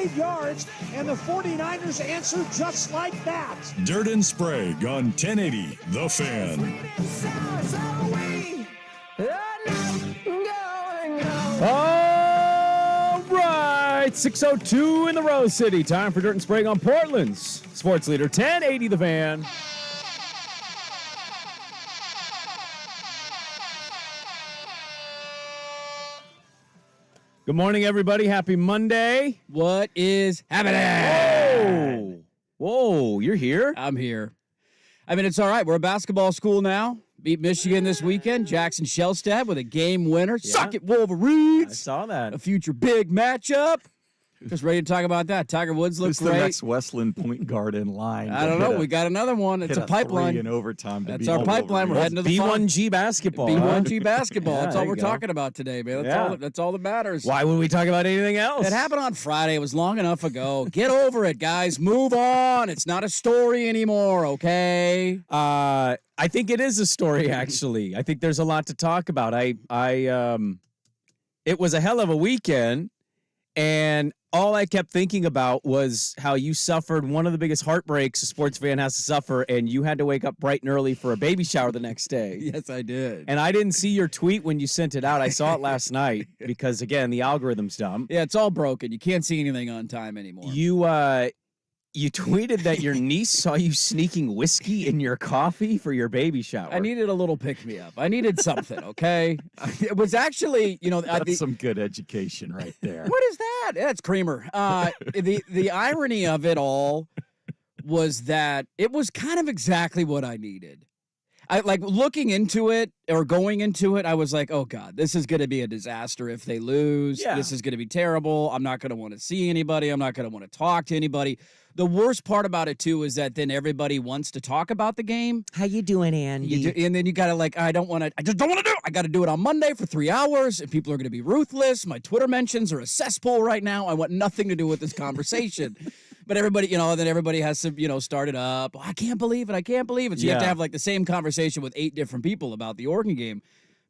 gave yards, and the 49ers answered just like that. Dirt and Sprague on 1080 The Fan. All right, 6:02 in the Rose City. Time for Dirt and Sprague on Portland's sports leader, 1080 The Fan. Good morning, everybody. Happy Monday. What is happening? Whoa, you're here? I'm here. I mean, it's all right. We're a basketball school now. Beat Michigan this weekend. Jackson Shellstad with a game winner. Yeah. Suck it, Wolverines. I saw that. A future big matchup. Just ready to talk about that. Tiger Woods looks Who's great. the next Westland point guard in line? I don't know. We got another one. It's a pipeline. In overtime. That's our pipeline. We're heading to the B1G basketball. B1G basketball. Yeah, That's all there we're you go. talking about today, man. That's all that matters. Why would we talk about anything else? It happened on Friday. It was long enough ago. Get over it, guys. Move on. It's not a story anymore, okay? I think it is a story, actually. I think there's a lot to talk about. It was a hell of a weekend, and all I kept thinking about was how you suffered one of the biggest heartbreaks a sports fan has to suffer, and you had to wake up bright and early for a baby shower the next day. Yes, I did. And I didn't see your tweet when you sent it out. I saw it last night because, again, the algorithm's dumb. Yeah, it's all broken. You can't see anything on time anymore. You tweeted that your niece saw you sneaking whiskey in your coffee for your baby shower. I needed a little pick-me-up. I needed something, okay? It was actually, That's some good education right there. What is that? Yeah, it's creamer. The irony of it all was that it was kind of exactly what I needed. I like looking into it or going into it. I was like, oh God, this is going to be a disaster if they lose. Yeah. This is going to be terrible. I'm not going to want to see anybody. I'm not going to want to talk to anybody. The worst part about it too is that then everybody wants to talk about the game. How you doing, Andy? And then you got to I just don't want to do it. I got to do it on Monday for 3 hours and people are going to be ruthless. My Twitter mentions are a cesspool right now. I want nothing to do with this conversation. But everybody, then everybody has to, start it up. Oh, I can't believe it. So you have to have like the same conversation with 8 different people about the Oregon game.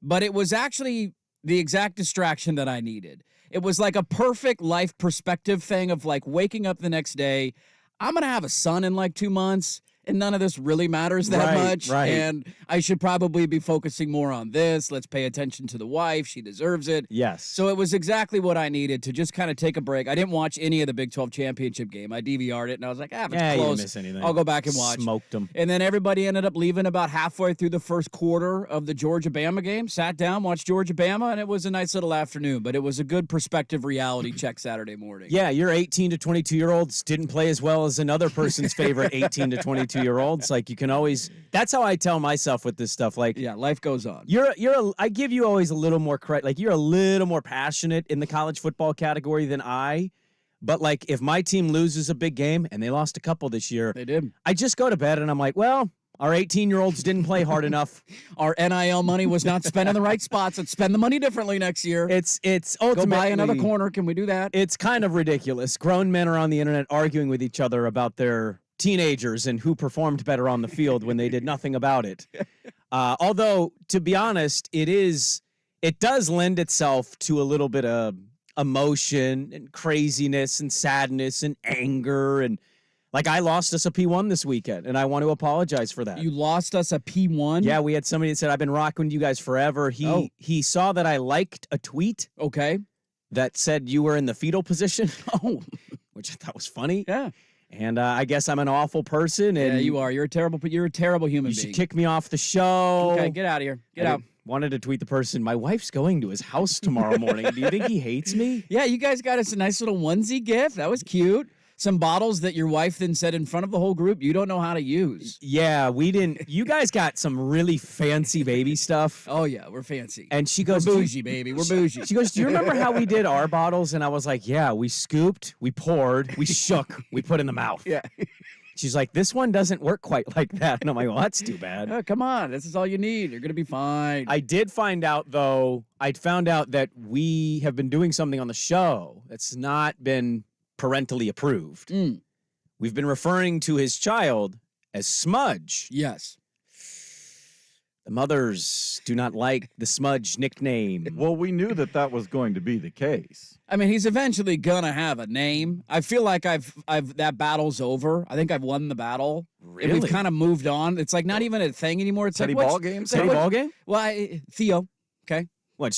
But it was actually the exact distraction that I needed. It was like a perfect life perspective thing of like waking up the next day. I'm going to have a son in like 2 months. And none of this really matters that much. Right. And I should probably be focusing more on this. Let's pay attention to the wife. She deserves it. Yes. So it was exactly what I needed to just kind of take a break. I didn't watch any of the Big 12 championship game. I DVR'd it, and I was like, if it's You close, didn't miss anything. I'll go back and watch. Smoked them. And then everybody ended up leaving about halfway through the first quarter of the Georgia-Bama game. Sat down, watched Georgia-Bama, and it was a nice little afternoon. But it was a good perspective reality check Saturday morning. Yeah, your 18 to 22-year-olds didn't play as well as another person's favorite 18 to 22-year-olds. Like, you can always, that's how I tell myself with this stuff. Like, yeah, life goes on. I give you always a little more credit. Like, you're a little more passionate in the college football category than I. But, like, if my team loses a big game, and they lost a couple this year. They did. I just go to bed and I'm like, well, our 18-year-olds didn't play hard enough. Our NIL money was not spent in the right spots. Let's spend the money differently next year. It's ultimately, go buy another corner. Can we do that? It's kind of ridiculous. Grown men are on the internet arguing with each other about their teenagers and who performed better on the field when they did nothing about it. Although, to be honest, it does lend itself to a little bit of emotion and craziness and sadness and anger. And like, I lost us a P1 this weekend, and I want to apologize for that. You lost us a P1? Yeah, we had somebody that said, I've been rocking with you guys forever. He saw that I liked a tweet. Okay. That said you were in the fetal position. Oh. Which I thought was funny. Yeah. And I guess I'm an awful person. And yeah, you are. You're a terrible human being. You should kick me off the show. Okay, get out of here. Get out. Wanted to tweet the person, my wife's going to his house tomorrow morning. Do you think he hates me? Yeah, you guys got us a nice little onesie gift. That was cute. Some bottles that your wife then said in front of the whole group you don't know how to use. Yeah, we didn't. You guys got some really fancy baby stuff. Oh, yeah, we're fancy. And she goes, we're bougie, baby. We're bougie. She goes, do you remember how we did our bottles? And I was like, yeah, we scooped, we poured, we shook, we put in the mouth. Yeah. She's like, this one doesn't work quite like that. And I'm like, well, that's too bad. Oh, come on. This is all you need. You're going to be fine. I did find out, though, I found out that we have been doing something on the show that's not been parentally approved. Mm. We've been referring to his child as Smudge. Yes. The mothers do not like the Smudge nickname. Well, we knew that was going to be the case. I mean, he's eventually gonna have a name. I feel like I've that battle's over. I think I've won the battle. Really? And we've kind of moved on. It's like not even a thing anymore. It's Teddy like ball what's- games? Teddy ball game? Well, Theo. Okay. What,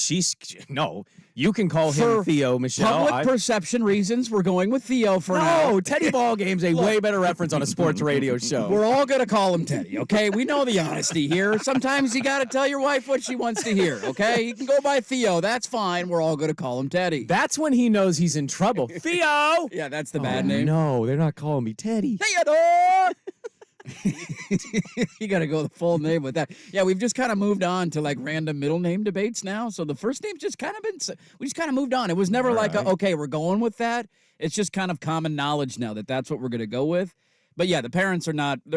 no, you can call him For Theo, Michelle. Public perception reasons, we're going with Theo for now. No, Teddy ball game's a way better reference on a sports radio show. We're all gonna call him Teddy, okay? We know the honesty here. Sometimes you gotta tell your wife what she wants to hear, okay? You can go by Theo, that's fine. We're all gonna call him Teddy. That's when he knows he's in trouble. Theo! Yeah, that's the bad name. No, they're not calling me Teddy. Theodore! You gotta go the full name with that. Yeah, we've just kind of moved on to like random middle name debates now. So the first name's just kind of we just kind of moved on. It was never okay, we're going with that. It's just kind of common knowledge now that that's what we're gonna go with. But yeah, the parents they're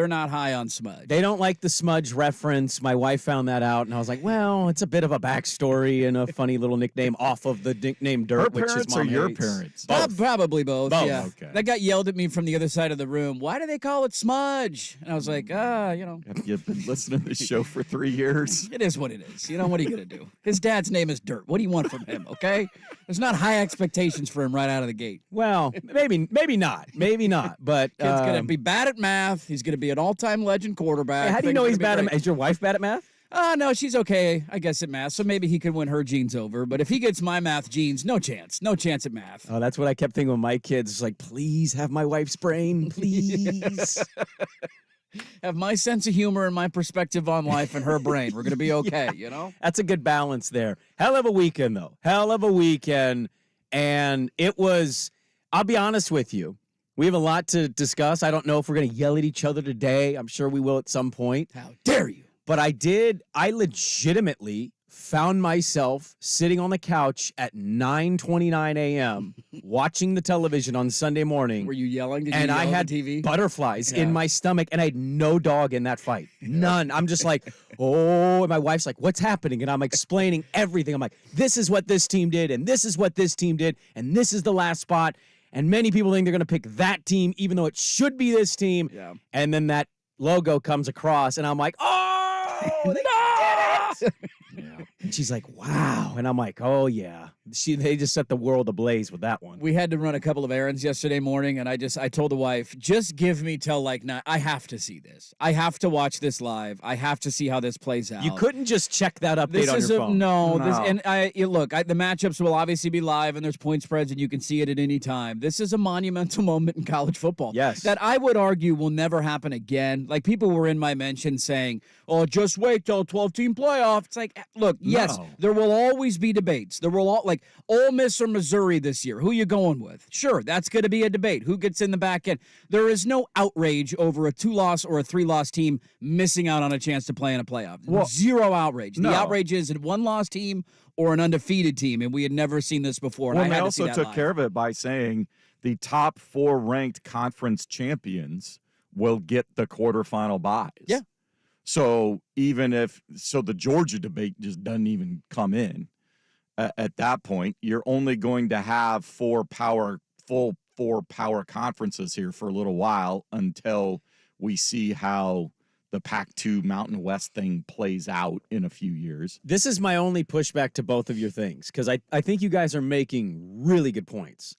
not high on Smudge. They don't like the Smudge reference. My wife found that out, and I was like, well, it's a bit of a backstory and a funny little nickname off of the nickname Dirt, Her which parents is mom or your hates. parents? Probably both. Both. Yeah. Okay. That got yelled at me from the other side of the room. Why do they call it Smudge? And I was like, You've been listening to the show for 3 years. it is what it is. What are you gonna do? His dad's name is Dirt. What do you want from him? Okay. There's not high expectations for him right out of the gate. Well, maybe not. But Kid's gonna be bad at math. He's gonna be an all-time legend quarterback. hey, how do you Things know are he's gonna be bad at great. math? Is your wife bad at math? No, she's okay, I guess, at math. So maybe he could win her genes over. But if he gets my math genes, no chance. No chance at math. Oh, that's what I kept thinking with my kids. It's like, please have my wife's brain, please. Have my sense of humor and my perspective on life and her brain. We're gonna be okay, That's a good balance there. Hell of a weekend, though. Hell of a weekend. And it was, I'll be honest with you, we have a lot to discuss. I don't know if we're going to yell at each other today. I'm sure we will at some point. How dare you? But I legitimately found myself sitting on the couch at 9:29 a.m. watching the television on Sunday morning. Were you yelling? Did you And yell I at had the TV? butterflies Yeah. in my stomach, and I had no dog in that fight. None. I'm just like, oh, and my wife's like, what's happening? And I'm explaining everything. I'm like, this is what this team did, and this is what this team did, and this is the last spot. And many people think they're going to pick that team, even though it should be this team. Yeah. And then that logo comes across, and I'm like, oh, they did it. Yeah. And she's like, wow. And I'm like, oh, yeah. They just set the world ablaze with that one. We had to run a couple of errands yesterday morning, and I told the wife, just give me till like 9. I have to see this. I have to watch this live. I have to see how this plays out. You couldn't just check that update This on is your phone. no. This No. and the matchups will obviously be live, and there's point spreads, and you can see it at any time. This is a monumental moment in college football. Yes. that I would argue will never happen again. Like people were in my mention saying, "Oh, just wait till 12-team playoff." It's like, look, yes, No. there will always be debates. There will like Ole Miss or Missouri this year. Who you going with? Sure, that's going to be a debate. Who gets in the back end? There is no outrage over a 2-loss or a 3-loss team missing out on a chance to play in a playoff. Zero outrage. No. The outrage is a 1-loss team or an undefeated team, and we had never seen this before. And Well, I they had to see also that took live. care of it by saying the top 4 ranked conference champions will get the quarterfinal buys. Yeah. So the Georgia debate just doesn't even come in at that point. You're only going to have full power conferences here for a little while until we see how the Pac-2 Mountain West thing plays out in a few years. This is my only pushback to both of your things, because I think you guys are making really good points.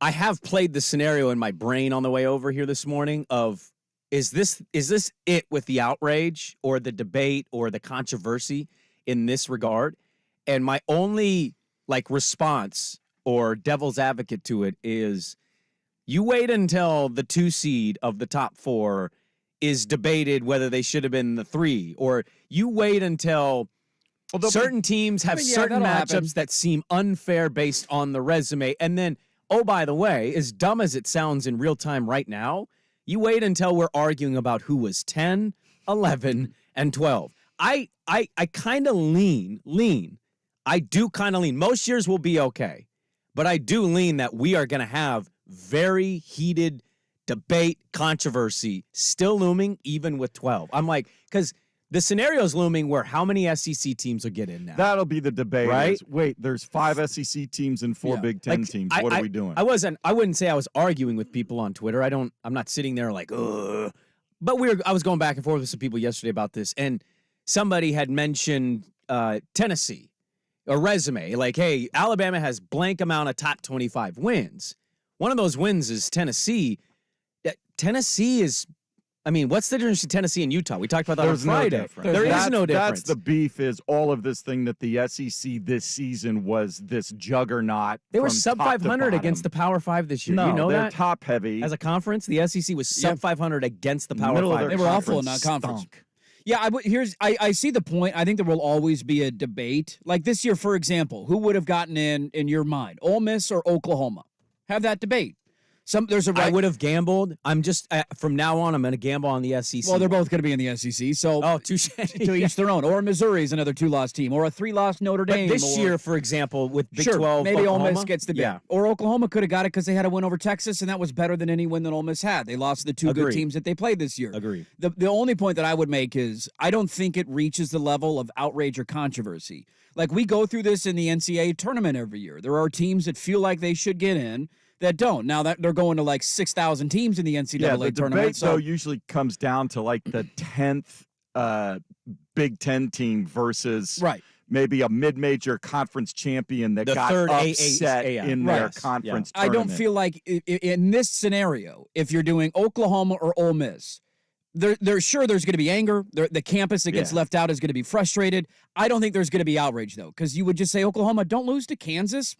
I have played the scenario in my brain on the way over here this morning of, is this it with the outrage or the debate or the controversy in this regard? And my only response or devil's advocate to it is, you wait until the 2 seed of the top 4 is debated whether they should have been the 3, or you wait until certain teams have certain that'll matchups happen. that seem unfair based on the resume. And then, oh, by the way, as dumb as it sounds in real time right now, you wait until we're arguing about who was 10, 11, and 12. I kind of lean. I do kind of lean. Most years will be okay, but I do lean that we are going to have very heated debate, controversy still looming even with 12. I'm like, because the scenario is looming where how many SEC teams will get in now? That'll be the debate. Right? Is, wait, there's 5 SEC teams and 4 Yeah. Big Ten teams. What are we doing? I wouldn't say I was arguing with people on Twitter. I'm not sitting there like, ugh. But I was going back and forth with some people yesterday about this. And somebody had mentioned Tennessee, a resume, like, hey, Alabama has blank amount of top 25 wins. One of those wins is Tennessee. Tennessee is, I mean, what's the difference between Tennessee and Utah? We talked about that There's on Friday. no difference. There is no difference. That's the beef, is all of this thing that the SEC this season was this juggernaut. They were from sub top to 500 against the bottom. Power 5 this year. No, you know they're that? top heavy. As a conference, the SEC was sub 500 against the Power Middle of 5. their They were awful in that conference conference. stunk. Yeah, I see the point. I think there will always be a debate. Like this year, for example, who would have gotten in your mind, Ole Miss or Oklahoma? Have that debate. There's a right. I would have gambled. I'm just from now on. I'm going to gamble on the SEC. Well, they're both going to be in the SEC. So touche. to each their own. Or Missouri is another 2-loss team, or a 3-loss Notre But Dame. this or, year, for example, with Big sure, 12, maybe Oklahoma, Ole Miss gets the bid. yeah. Or Oklahoma could have got it because they had a win over Texas, and that was better than any win that Ole Miss had. They lost to the two good Agreed. teams that they played this year. Agree. The only point that I would make is I don't think it reaches the level of outrage or controversy. Like, we go through this in the NCAA tournament every year. There are teams that feel like they should get in that don't. Now that they're going to like 6,000 teams in the NCAA Yeah, the tournament. debate, though, usually comes down to like the 10th Big Ten team versus right. maybe a mid-major conference champion that The got third upset AA. in Right. their Yes. conference I don't tournament. feel like in this scenario, if you're doing Oklahoma or Ole Miss, there's sure there's going to be anger. The campus that gets left out is going to be frustrated. I don't think there's going to be outrage, though, because you would just say, Oklahoma, don't lose to Kansas.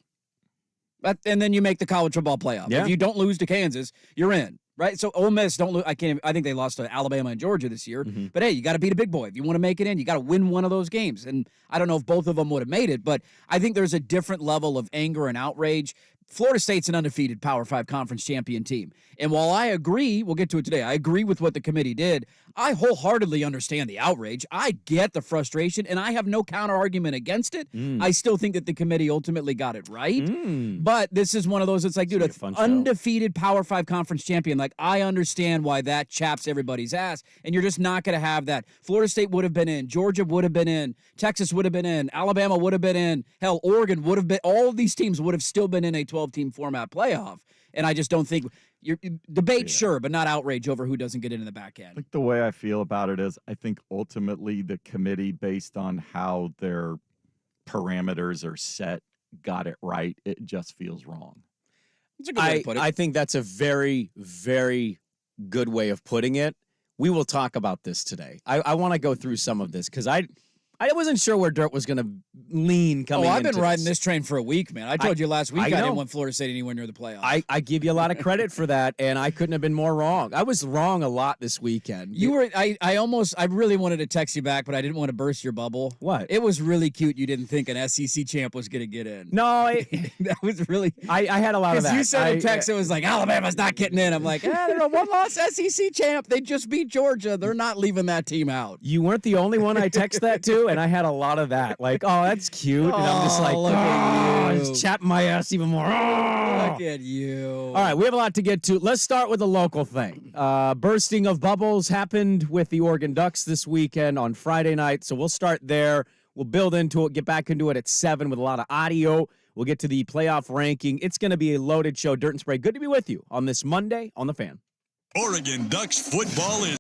And then you make the college football playoff. Yeah. If you don't lose to Kansas, you're in. Right? So Ole Miss don't lose. I think they lost to Alabama and Georgia this year. Mm-hmm. But hey, you got to beat a big boy. If you want to make it in, you got to win one of those games. And I don't know if both of them would have made it, but I think there's a different level of anger and outrage. Florida State's an undefeated Power 5 conference champion team. And while I agree, we'll get to it today, I agree with what the committee did, I wholeheartedly understand the outrage. I get the frustration, and I have no counter argument against it. I still think that the committee ultimately got it right. But this is one of those, it's like, dude, be a an fun show. undefeated Power 5 conference champion, like, I understand why that chaps everybody's ass, and you're just not going to have that. Florida State would have been in, Georgia would have been in, Texas would have been in, Alabama would have been in, hell, Oregon would have been, all of these teams would have still been in a 12-team format playoff. And I just don't think you're debate, sure, but not outrage over who doesn't get into the back I end. think the way I feel about it is I think ultimately the committee, based on how their parameters are set, got it right. It just feels wrong. It's a good way to put it. I think that's a very, very good way of putting it. We will talk about this today. I want to go through some of this because I wasn't sure where Dirt was going to lean coming I've been into riding this train for a week, man. I told you last week I know. didn't want Florida State anywhere near the playoffs. I give you a lot of credit for that, and I couldn't have been more wrong. I was wrong a lot this weekend. You were. I really wanted to text you back, but I didn't want to burst your bubble. What? It was really cute. You didn't think an SEC champ was going to get in. No, That was really. I had a lot of Because that. you sent a text that was like, Alabama's not getting in. I'm like, they're a one-loss SEC champ. They just beat Georgia. They're not leaving that team out. You weren't the only one I text that to, and I had a lot of that. Like, oh, that's cute. And I'm just like, look at you. it's chapping my ass even more. Look at you. All right, we have a lot to get to. Let's start with a local thing. Bursting of bubbles happened with the Oregon Ducks this weekend on Friday night, so we'll start there. We'll build into it, get back into it at 7 with a lot of audio. We'll get to the playoff ranking. It's going to be a loaded show. Dirt and Sprague, good to be with you on this Monday on The Fan. Oregon Ducks football is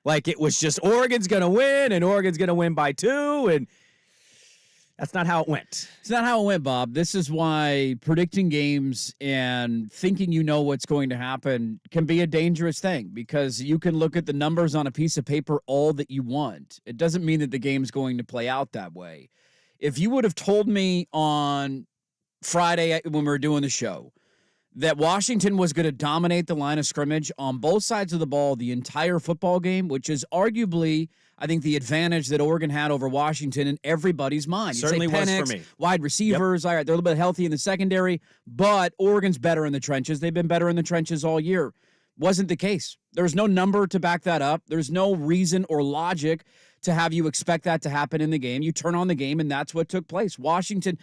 Like it was just Oregon's going to win and Oregon's going to win by 2. And that's not how it went. It's not how it went, Bob. This is why predicting games and thinking you know what's going to happen can be a dangerous thing, because you can look at the numbers on a piece of paper all that you want. It doesn't mean that the game's going to play out that way. If you would have told me on Friday when we were doing the show that Washington was going to dominate the line of scrimmage on both sides of the ball the entire football game, which is arguably, I think, the advantage that Oregon had over Washington in everybody's mind. You'd Certainly say Penix, was for me. Wide receivers, all right, they're a little bit healthy in the secondary, but Oregon's better in the trenches. They've been better in the trenches all year. Wasn't the case. There's no number to back that up. There's no reason or logic to have you expect that to happen in the game. You turn on the game, and that's what took place. Washington,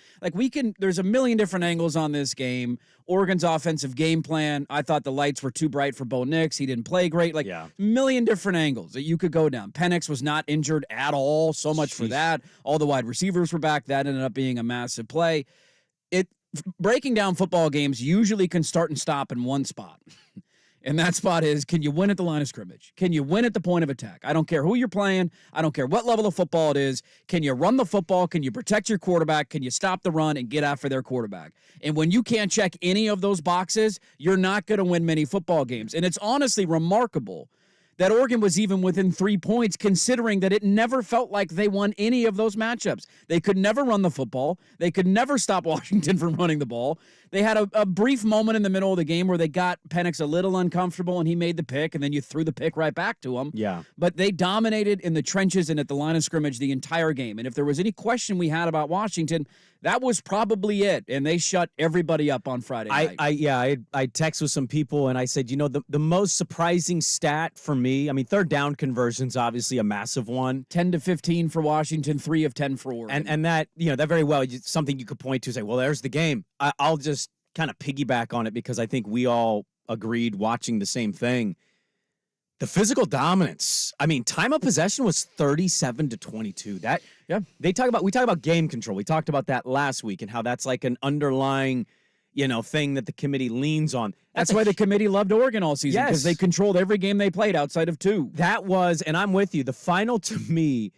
there's a million different angles on this game. Oregon's offensive game plan, I thought the lights were too bright for Bo Nix. He didn't play great. Million different angles that you could go down. Penix was not injured at all. So much for that. All the wide receivers were back. That ended up being a massive play. Breaking down football games usually can start and stop in one spot. And that spot is, can you win at the line of scrimmage? Can you win at the point of attack? I don't care who you're playing. I don't care what level of football it is. Can you run the football? Can you protect your quarterback? Can you stop the run and get after their quarterback? And when you can't check any of those boxes, you're not going to win many football games. And it's honestly remarkable that Oregon was even within 3 points, considering that it never felt like they won any of those matchups. They could never run the football. They could never stop Washington from running the ball. They had a brief moment in the middle of the game where they got Penix a little uncomfortable and he made the pick, and then you threw the pick right back to him. Yeah. But they dominated in the trenches and at the line of scrimmage the entire game. And if there was any question we had about Washington, that was probably it. And they shut everybody up on Friday night. I text with some people and I said, the most surprising stat for me, I mean, third down conversion's obviously a massive one. 10 to 15 for Washington, 3 of 10 for Oregon. And that, that very well is something you could point to and say, well, there's the game. I'll just kind of piggyback on it because I think we all agreed watching the same thing. The physical dominance. I mean, time of possession was 37-22. We talk about game control. We talked about that last week and how that's like an underlying, thing that the committee leans on. That's why the committee loved Oregon all season, because they controlled every game they played outside of 2. That was, and I'm with you. The final to me,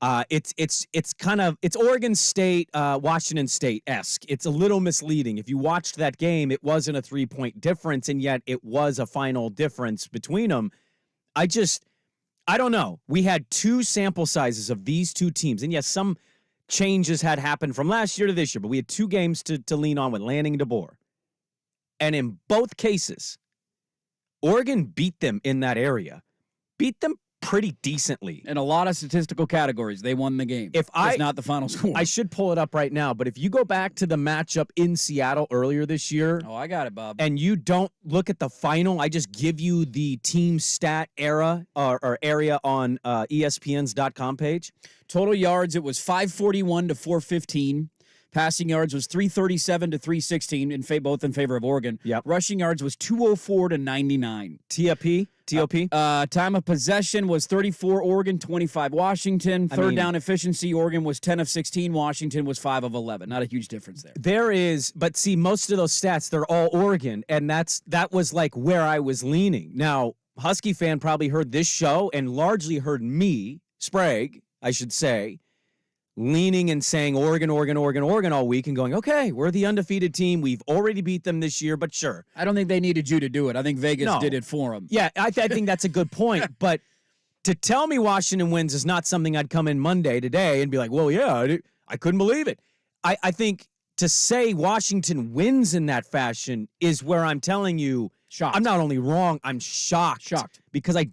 it's Oregon State, Washington State-esque. It's a little misleading. If you watched that game, it wasn't a 3-point difference, and yet it was a final difference between them. I don't know. We had 2 sample sizes of these 2 teams, and yes, some changes had happened from last year to this year, but we had 2 games to lean on with Lanning and DeBoer. And in both cases, Oregon beat them in that area. Beat them pretty decently. In a lot of statistical categories, they won the game. It's not the final score. I should pull it up right now, but if you go back to the matchup in Seattle earlier this year. Oh, I got it, Bob. And you don't look at the final, I just give you the team stat era or area on ESPN's.com page. Total yards, it was 541 to 415. Passing yards was 337 to 316, both in favor of Oregon. Yep. Rushing yards was 204 to 99. TOP? Time of possession was 34 Oregon, 25 Washington. Third down efficiency, Oregon was 10 of 16. Washington was 5 of 11. Not a huge difference there. There is, but see, most of those stats, they're all Oregon, and that was like where I was leaning. Now, Husky fan probably heard this show and largely heard me, Sprague, I should say, leaning and saying Oregon all week and going, okay, we're the undefeated team. We've already beat them this year, but sure. I don't think they needed you to do it. I think Vegas did it for them. Yeah, I think that's a good point. But to tell me Washington wins is not something I'd come in Monday today and be like, well, yeah, I couldn't believe it. I think to say Washington wins in that fashion is where I'm telling you, shocked. I'm not only wrong, I'm shocked. Because I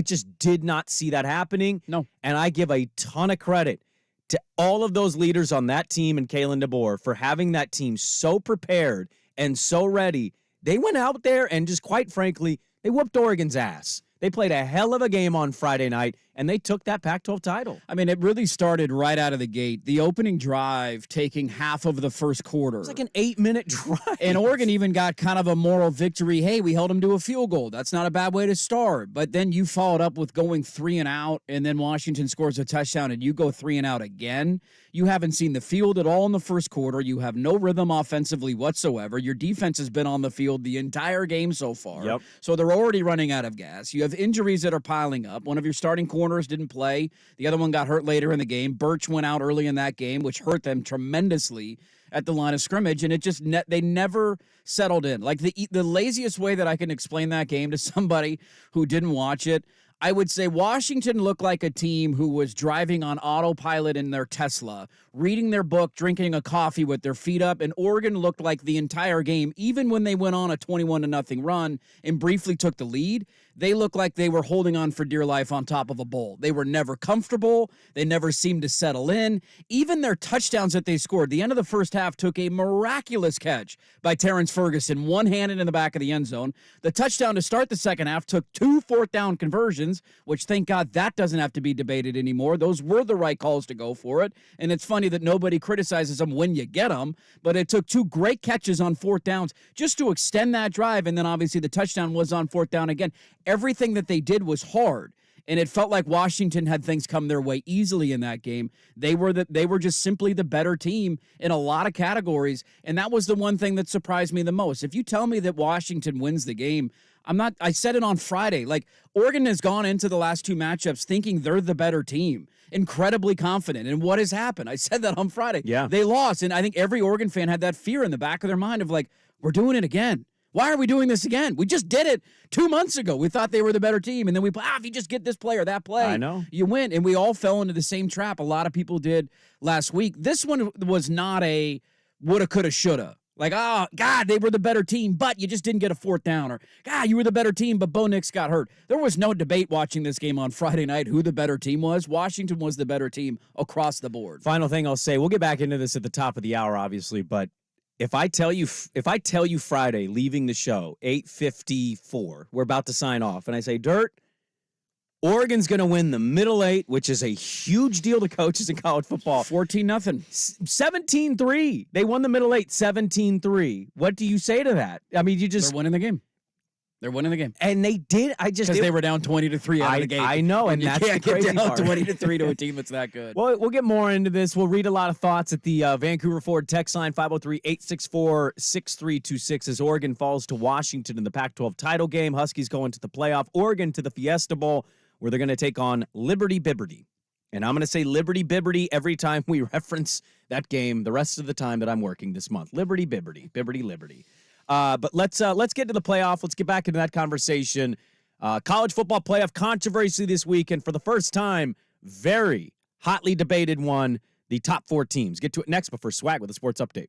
just did not see that happening. No. And I give a ton of credit to all of those leaders on that team and Kalen DeBoer for having that team so prepared and so ready. They went out there and just quite frankly, they whooped Oregon's ass. They played a hell of a game on Friday night, and they took that Pac-12 title. I mean, it really started right out of the gate. The opening drive taking half of the first quarter. It's like an 8-minute drive. And Oregon even got kind of a moral victory. Hey, we held them to a field goal. That's not a bad way to start. But then you followed up with going 3 and out, and then Washington scores a touchdown, and you go 3 and out again. You haven't seen the field at all in the first quarter. You have no rhythm offensively whatsoever. Your defense has been on the field the entire game so far. Yep. So they're already running out of gas. You have injuries that are piling up. One of your starting corners didn't play. The other one got hurt later in the game. Birch went out early in that game, which hurt them tremendously at the line of scrimmage, and it just they never settled in. Like the laziest way that I can explain that game to somebody who didn't watch it, I would say Washington looked like a team who was driving on autopilot in their Tesla, reading their book, drinking a coffee with their feet up, and Oregon looked like the entire game, even when they went on a 21-0 run and briefly took the lead, they looked like they were holding on for dear life on top of a bowl. They were never comfortable. They never seemed to settle in. Even their touchdowns that they scored, the end of the first half took a miraculous catch by Terrence Ferguson, one-handed in the back of the end zone. The touchdown to start the second half took 2 fourth-down conversions, which thank God that doesn't have to be debated anymore. Those were the right calls to go for it. And it's funny that nobody criticizes them when you get them, but it took 2 great catches on fourth downs just to extend that drive, and then obviously the touchdown was on fourth down again. Everything that they did was hard, and it felt like Washington had things come their way easily in that game. They were just simply the better team in a lot of categories, and that was the one thing that surprised me the most. If you tell me that Washington wins the game, I said it on Friday. Like, Oregon has gone into the last 2 matchups thinking they're the better team, incredibly confident. And what has happened? I said that on Friday. Yeah. They lost, and I think every Oregon fan had that fear in the back of their mind of like, we're doing it again. Why are we doing this again? We just did it 2 months ago. We thought they were the better team, and then if you just get this play or that play, I know, you win. And we all fell into the same trap a lot of people did last week. This one was not a woulda, coulda, shoulda. Like, oh, God, they were the better team, but you just didn't get a fourth down. Or, God, you were the better team, but Bo Nix got hurt. There was no debate watching this game on Friday night who the better team was. Washington was the better team across the board. Final thing I'll say, we'll get back into this at the top of the hour, obviously, but if I tell you Friday, leaving the show, 8:54, we're about to sign off, and I say, Dirt, Oregon's going to win the Middle Eight, which is a huge deal to coaches in college football. 14-0. 17-3. They won the Middle Eight 17-3. What do you say to that? I mean, They're winning the game. They're winning the game. And they did. Because they were down 20-3 out of the game. I know, and that's the crazy part. You can't get down 20-3 to a team that's that good. Well, we'll get more into this. We'll read a lot of thoughts at the Vancouver Ford text line, 503-864-6326, as Oregon falls to Washington in the Pac-12 title game. Huskies going to the playoff. Oregon to the Fiesta Bowl, where they're going to take on Liberty Bibberty. And I'm going to say Liberty Bibberty every time we reference that game the rest of the time that I'm working this month. Liberty Bibberty. Bibberty Liberty. But let's get to the playoff. Let's get back into that conversation. College football playoff controversy this week, and for the first time, very hotly debated one, the top 4 teams. Get to it next, but first, Swag with a sports update.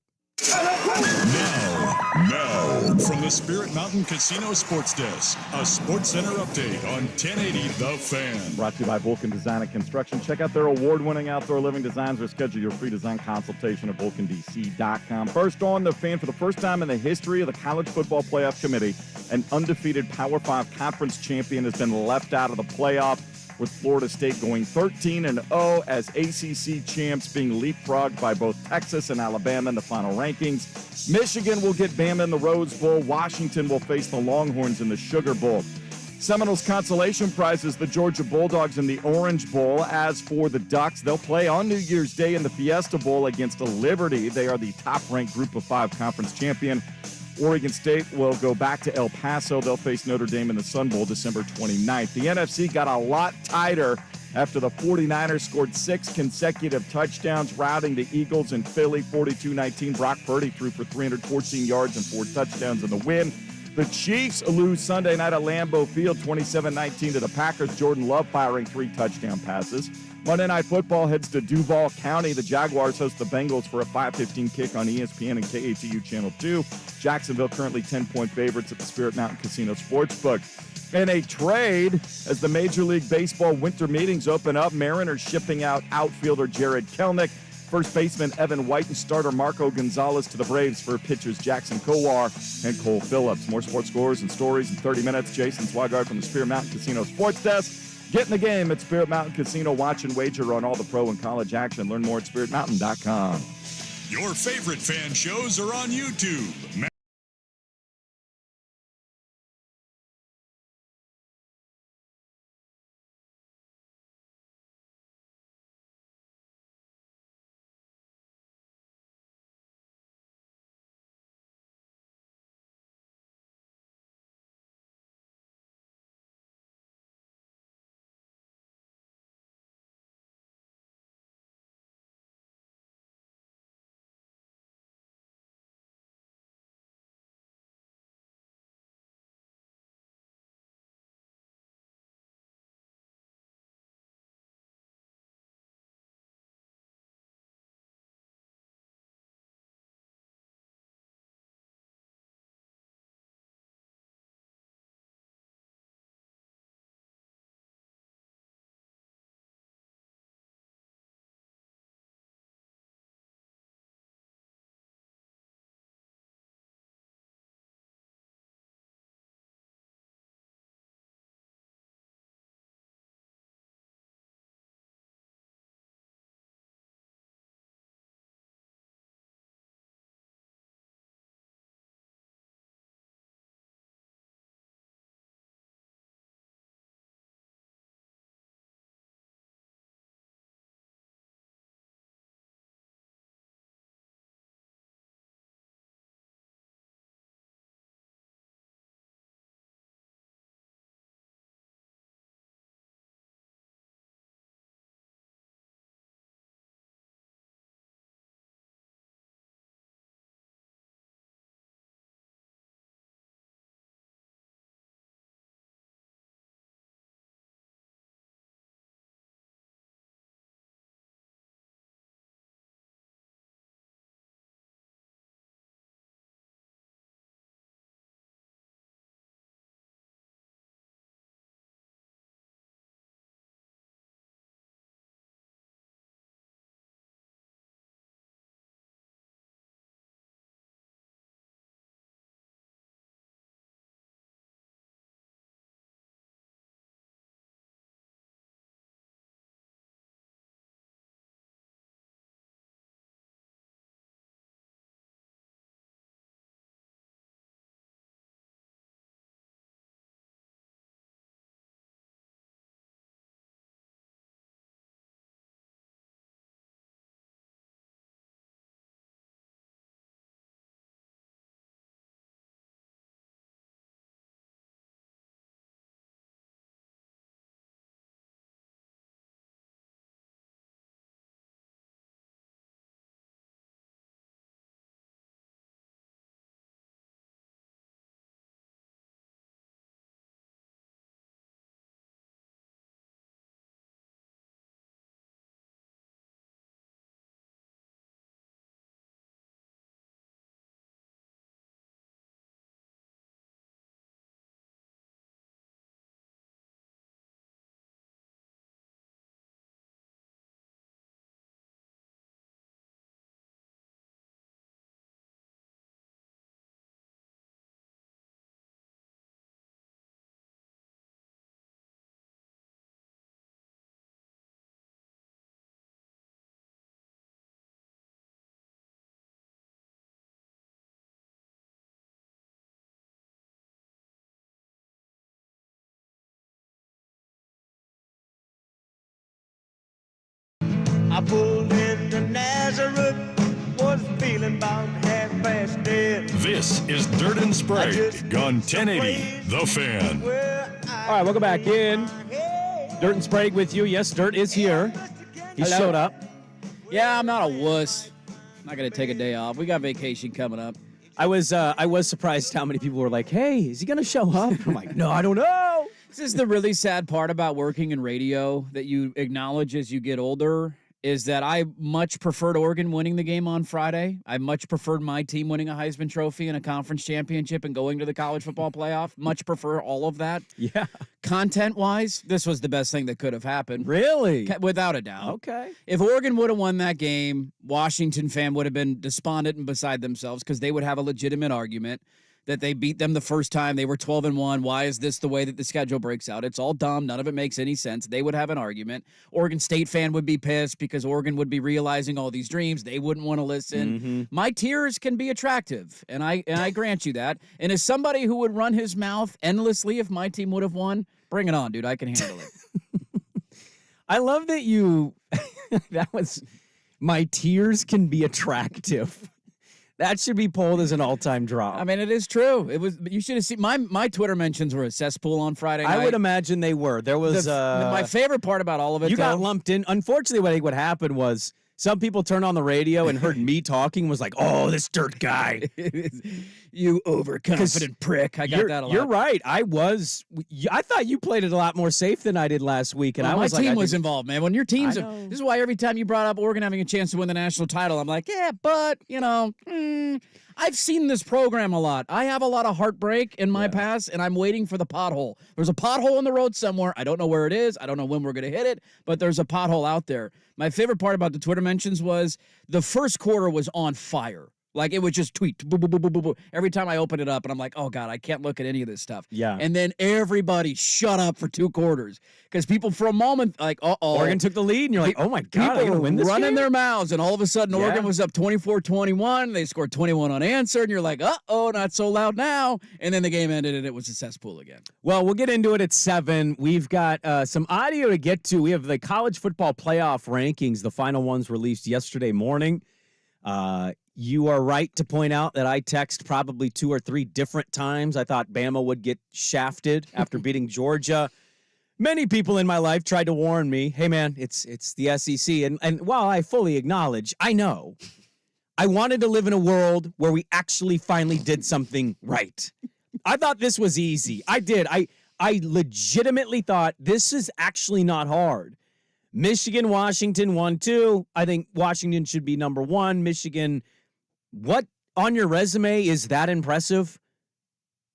Now, from the Spirit Mountain Casino Sports Desk, a Sports Center update on 1080 The Fan. Brought to you by Vulcan Design and Construction. Check out their award-winning outdoor living designs or schedule your free design consultation at vulcandc.com. First on The Fan, for the first time in the history of the College Football Playoff Committee, an undefeated Power 5 conference champion has been left out of the playoff, with Florida State going 13-0 as ACC champs, being leapfrogged by both Texas and Alabama in the final rankings. Michigan will get Bama in the Rose Bowl. Washington will face the Longhorns in the Sugar Bowl. Seminoles consolation prize is the Georgia Bulldogs in the Orange Bowl. As for the Ducks, they'll play on New Year's Day in the Fiesta Bowl against Liberty. They are the top-ranked Group of 5 conference champion. Oregon State will go back to El Paso. They'll face Notre Dame in the Sun Bowl December 29th. The NFC got a lot tighter after the 49ers scored 6 consecutive touchdowns, routing the Eagles in Philly 42-19. Brock Purdy threw for 314 yards and 4 touchdowns in the win. The Chiefs lose Sunday night at Lambeau Field 27-19 to the Packers. Jordan Love firing 3 touchdown passes. Monday Night Football heads to Duval County. The Jaguars host the Bengals for a 5:15 kick on ESPN and KATU Channel 2. Jacksonville currently 10-point favorites at the Spirit Mountain Casino Sportsbook. In a trade, as the Major League Baseball winter meetings open up, Mariners shipping out outfielder Jared Kelenic, first baseman Evan White, and starter Marco Gonzalez to the Braves for pitchers Jackson Kowar and Cole Phillips. More sports scores and stories in 30 minutes. Jason Swigard from the Spirit Mountain Casino Sports Desk. Get in the game at Spirit Mountain Casino. Watch and wager on all the pro and college action. Learn more at spiritmountain.com. Your favorite fan shows are on YouTube. I pulled into Nazareth, was feeling about half past dead. This is Dirt and Sprague on 1080 The Fan. All right, welcome back in. Dirt and Sprague with you. Yes, Dirt is here. He Hello. showed up. Yeah, I'm not a wuss. I'm not going to take a day off. We got vacation coming up. I was surprised how many people were like, "Hey, is he going to show up?" I'm like, "No, I don't know." This is the really sad part about working in radio that you acknowledge as you get older, is that I much preferred Oregon winning the game on Friday. I much preferred my team winning a Heisman Trophy and a conference championship and going to the college football playoff. Much prefer all of that. Yeah. Content-wise, this was the best thing that could have happened. Really? Without a doubt. Okay. If Oregon would have won that game, Washington fan would have been despondent and beside themselves because they would have a legitimate argument that they beat them the first time. They were 12-1. Why is this the way that the schedule breaks out? It's all dumb. None of it makes any sense. They would have an argument. Oregon State fan would be pissed because Oregon would be realizing all these dreams. They wouldn't want to listen. My tears can be attractive, and I grant you that. And as somebody who would run his mouth endlessly if my team would have won, bring it on, dude. I can handle it. I love that you that was my tears can be attractive. That should be pulled as an all-time drop. I mean, it is true. It was. You should have seen my Twitter mentions were a cesspool on Friday night. I would imagine they were. There was my favorite part about all of it. You got lumped in. Unfortunately, I think what happened was some people turned on the radio and heard me talking, was like, "Oh, this dirt guy, you overconfident prick." I got that a lot. You're right. I thought you played it a lot more safe than I did last week, and well, I was my team was involved, man. When your team's, this is why every time you brought up Oregon having a chance to win the national title, I'm like, yeah, but I've seen this program a lot. I have a lot of heartbreak in my past, and I'm waiting for the pothole. There's a pothole in the road somewhere. I don't know where it is. I don't know when we're going to hit it, but there's a pothole out there. My favorite part about the Twitter mentions was the first quarter was on fire. Like, it would just tweet boo, boo, boo, boo, boo, boo, every time I open it up, and I'm like, oh, God, I can't look at any of this stuff. Yeah. And then everybody shut up for 2 quarters because people for a moment, like, Oregon took the lead, and you're like, oh, my God, people were win this running game? Their mouths, and all of a sudden, Oregon was up 24-21. They scored 21 unanswered, and you're like, uh-oh, not so loud now. And then the game ended, and it was a cesspool again. Well, we'll get into it at 7. We've got some audio to get to. We have the college football playoff rankings. The final ones released yesterday morning. You are right to point out that I text probably 2 or 3 different times. I thought Bama would get shafted after beating Georgia. Many people in my life tried to warn me, hey, man, it's the SEC. And while I fully acknowledge, I know, I wanted to live in a world where we actually finally did something right. I thought this was easy. I did. I legitimately thought this is actually not hard. Michigan, Washington, 1-2. I think Washington should be number 1. Michigan, what on your resume is that impressive?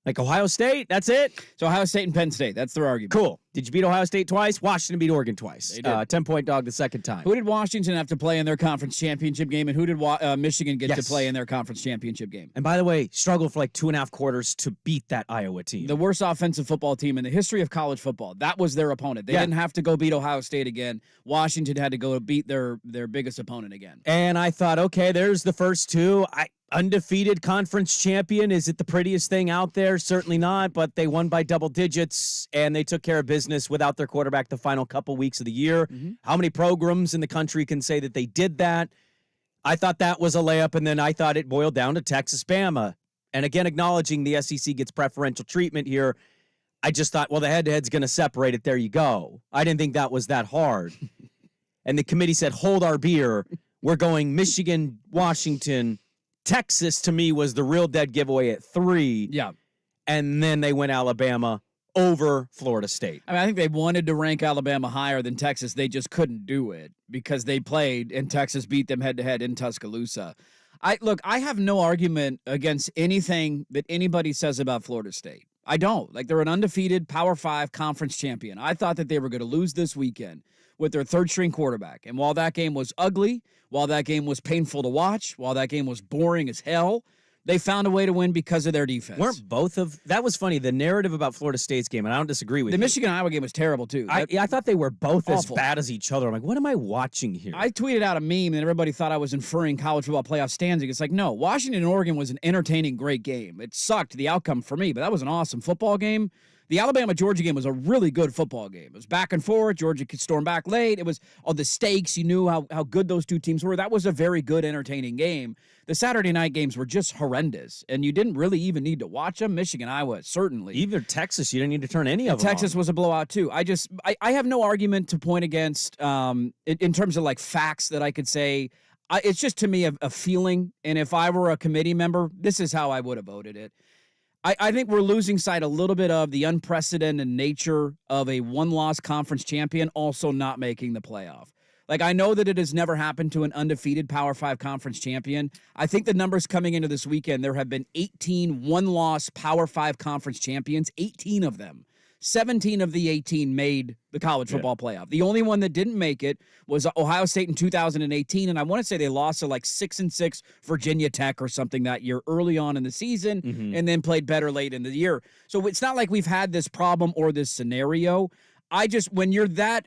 Like Ohio State, that's it? So Ohio State and Penn State, that's their argument. Cool. Did you beat Ohio State twice? Washington beat Oregon twice. They did. 10-point dog the second time. Who did Washington have to play in their conference championship game, and who did Michigan get to play in their conference championship game? And by the way, struggled for like 2.5 quarters to beat that Iowa team. The worst offensive football team in the history of college football. That was their opponent. They didn't have to go beat Ohio State again. Washington had to go beat their biggest opponent again. And I thought, okay, there's the first 2. Undefeated conference champion. Is it the prettiest thing out there? Certainly not, but they won by double digits, and they took care of business without their quarterback the final couple weeks of the year. How many programs in the country can say that they did that? I thought that was a layup, and then I thought it boiled down to Texas-Bama. And again, acknowledging the SEC gets preferential treatment here, I just thought, well, the head-to-head's going to separate it. There you go. I didn't think that was that hard. And the committee said, hold our beer. We're going Michigan, Washington, Texas, to me, was the real dead giveaway at 3. Yeah. And then they went Alabama over Florida State. I mean, I think they wanted to rank Alabama higher than Texas. They just couldn't do it because they played and Texas beat them head-to-head in Tuscaloosa. I have no argument against anything that anybody says about Florida State. I don't. Like, they're an undefeated Power 5 conference champion. I thought that they were going to lose this weekend with their third-string quarterback. And while that game was ugly, while that game was painful to watch, while that game was boring as hell, they found a way to win because of their defense. Weren't both of – that was funny. The narrative about Florida State's game, and I don't disagree with you. The Michigan-Iowa game was terrible, too. I thought they were both awful. As bad as each other. I'm like, what am I watching here? I tweeted out a meme, and everybody thought I was inferring college football playoff standing. It's like, no, Washington and Oregon was an entertaining, great game. It sucked, the outcome for me, but that was an awesome football game. The Alabama-Georgia game was a really good football game. It was back and forth. Georgia could storm back late. It was all the stakes. You knew how good those two teams were. That was a very good, entertaining game. The Saturday night games were just horrendous, and you didn't really even need to watch them. Michigan, Iowa, certainly. Either Texas, you didn't need to turn any of them Texas on. was a blowout, too. I have no argument to point against in terms of, like, facts that I could say. It's just, to me, a feeling, and if I were a committee member, this is how I would have voted it. I think we're losing sight a little bit of the unprecedented nature of a one-loss conference champion also not making the playoff. Like, I know that it has never happened to an undefeated Power 5 conference champion. I think the numbers coming into this weekend, there have been 18 one-loss Power 5 conference champions, 18 of them. 17 of the 18 made the college football playoff. The only one that didn't make it was Ohio State in 2018, and I want to say they lost to like 6-6 Virginia Tech or something that year early on in the season, and then played better late in the year. So it's not like we've had this problem or this scenario. When you're that,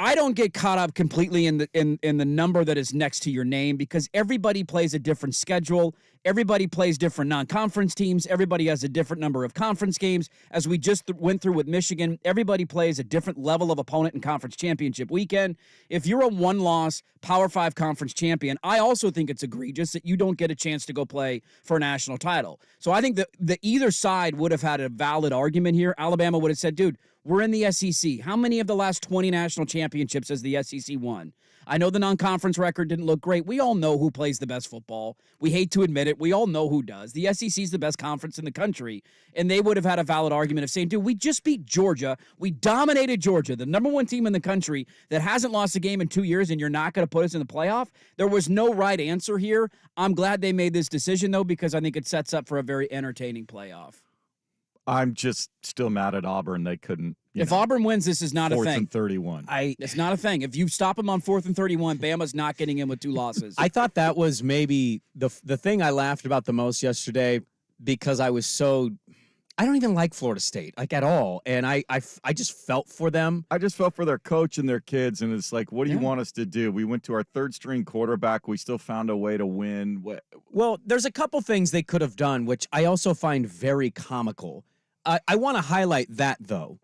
I don't get caught up completely in the number that is next to your name, because everybody plays a different schedule. Everybody plays different non-conference teams. Everybody has a different number of conference games. As we just went through with Michigan, everybody plays a different level of opponent in conference championship weekend. If you're a one-loss Power 5 conference champion, I also think it's egregious that you don't get a chance to go play for a national title. So I think that either side would have had a valid argument here. Alabama would have said, dude, we're in the SEC. How many of the last 20 national championships has the SEC won? I know the non-conference record didn't look great. We all know who plays the best football. We hate to admit it. We all know who does. The SEC is the best conference in the country, and they would have had a valid argument of saying, dude, we just beat Georgia. We dominated Georgia, the number one team in the country that hasn't lost a game in 2 years, and you're not going to put us in the playoff. There was no right answer here. I'm glad they made this decision, though, because I think it sets up for a very entertaining playoff. I'm just still mad at Auburn. They couldn't. If Auburn wins, this is not a thing. 4th and 31. It's not a thing. If you stop them on 4th and 31, Bama's not getting in with 2 losses. I thought that was maybe the thing I laughed about the most yesterday, because I don't even like Florida State, like, at all. And I just felt for them. I just felt for their coach and their kids, and it's like, what do you want us to do? We went to our third-string quarterback. We still found a way to win. Well, there's a couple things they could have done, which I also find very comical. I want to highlight that, though.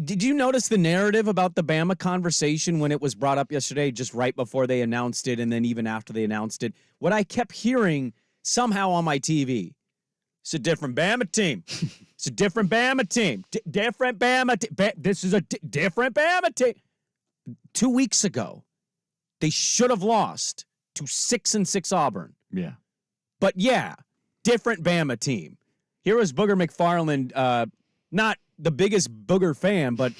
Did you notice the narrative about the Bama conversation when it was brought up yesterday, just right before they announced it, and then even after they announced it? What I kept hearing somehow on my TV, it's a different Bama team. It's a different Bama team. Different Bama team. This is a different Bama team. 2 weeks ago, they should have lost to 6-6 Auburn. Yeah. But yeah, different Bama team. Here was Booger McFarland, not the biggest Booger fan, but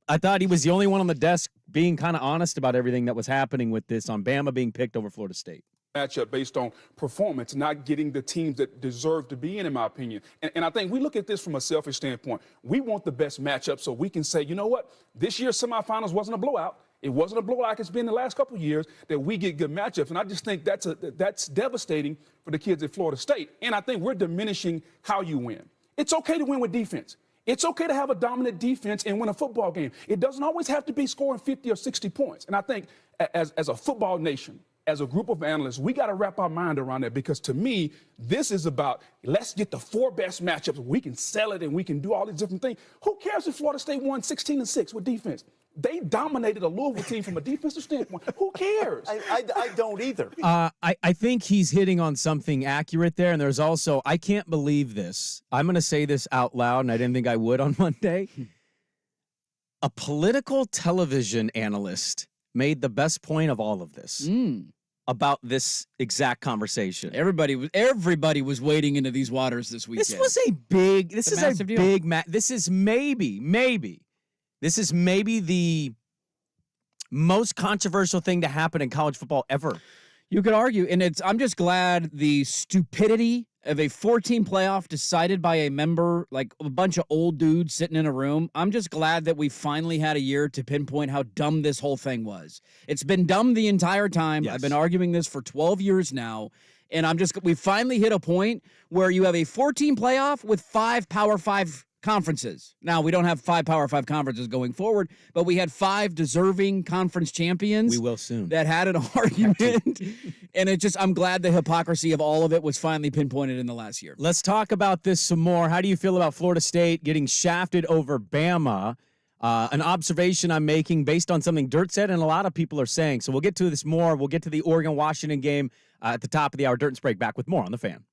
I thought he was the only one on the desk being kind of honest about everything that was happening with this on Bama being picked over Florida State. Matchup based on performance, not getting the teams that deserve to be in my opinion. And I think we look at this from a selfish standpoint. We want the best matchup so we can say, you know what, this year's semifinals wasn't a blowout. It wasn't a blowout like it's been the last couple of years, that we get good matchups. And I just think that's devastating for the kids at Florida State. And I think we're diminishing how you win. It's okay to win with defense. It's okay to have a dominant defense and win a football game. It doesn't always have to be scoring 50 or 60 points. And I think as a football nation, as a group of analysts, we got to wrap our mind around that, because to me, this is about, let's get the 4 best matchups. We can sell it and we can do all these different things. Who cares if Florida State won 16-6 with defense? They dominated a Louisville team from a defensive standpoint. Who cares? I don't either. I think he's hitting on something accurate there. And there's also, I can't believe this. I'm going to say this out loud, and I didn't think I would on Monday. A political television analyst made the best point of all of this about this exact conversation. Everybody was wading into these waters this weekend. This was a big, this is a big match. This is maybe the most controversial thing to happen in college football ever. You could argue, and I'm just glad the stupidity of a 14 playoff decided by a member, like a bunch of old dudes sitting in a room. I'm just glad that we finally had a year to pinpoint how dumb this whole thing was. It's been dumb the entire time. Yes. I've been arguing this for 12 years now, and we finally hit a point where you have a 14 playoff with 5 Power 5 conferences. Now, we don't have 5 Power 5 conferences going forward, but we had 5 deserving conference champions. We will soon. That had an argument. And I'm glad the hypocrisy of all of it was finally pinpointed in the last year. Let's talk about this some more. How do you feel about Florida State getting shafted over Bama? An observation I'm making based on something Dirt said and a lot of people are saying. So we'll get to this more. We'll get to the Oregon-Washington game at the top of the hour. Dirt and Sprague back with more on The Fan.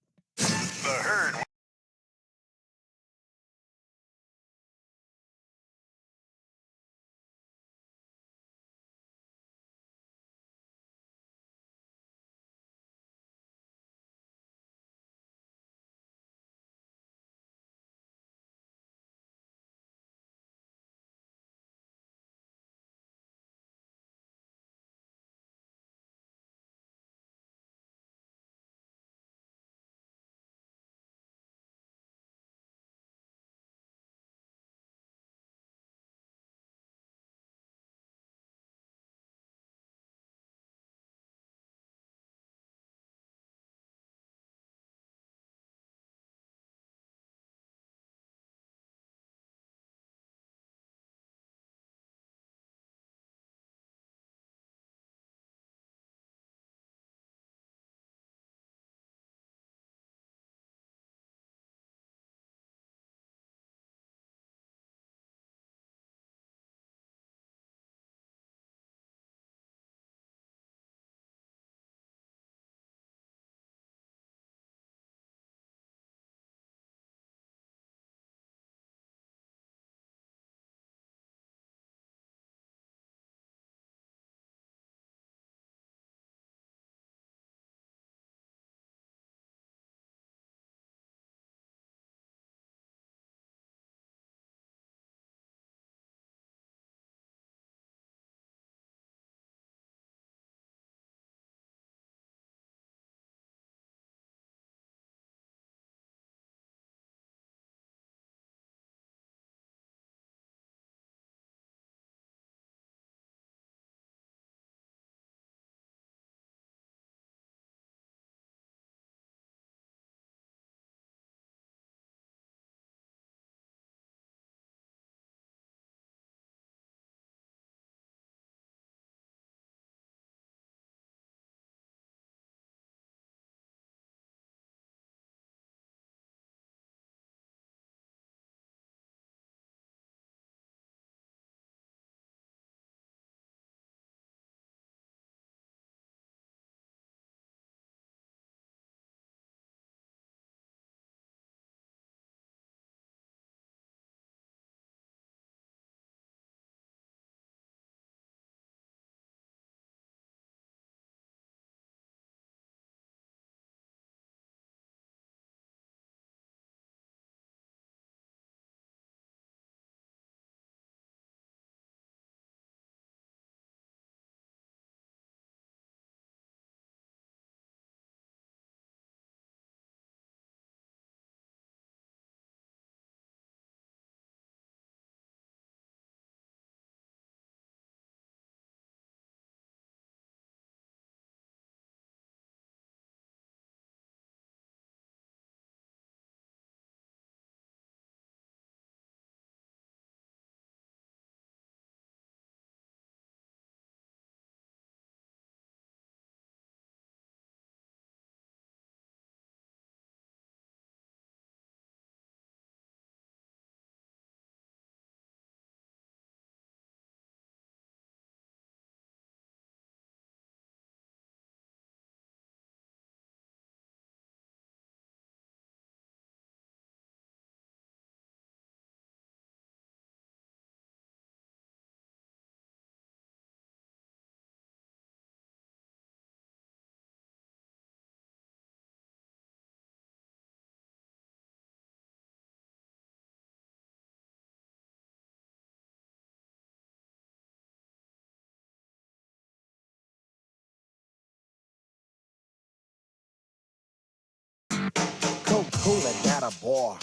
cooling at a bar,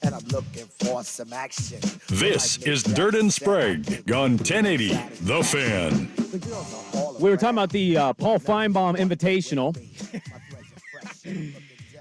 and I'm looking for some action. This is Dirt and Sprague on 1080 The Fan. We were talking about the Paul Feinbaum Invitational.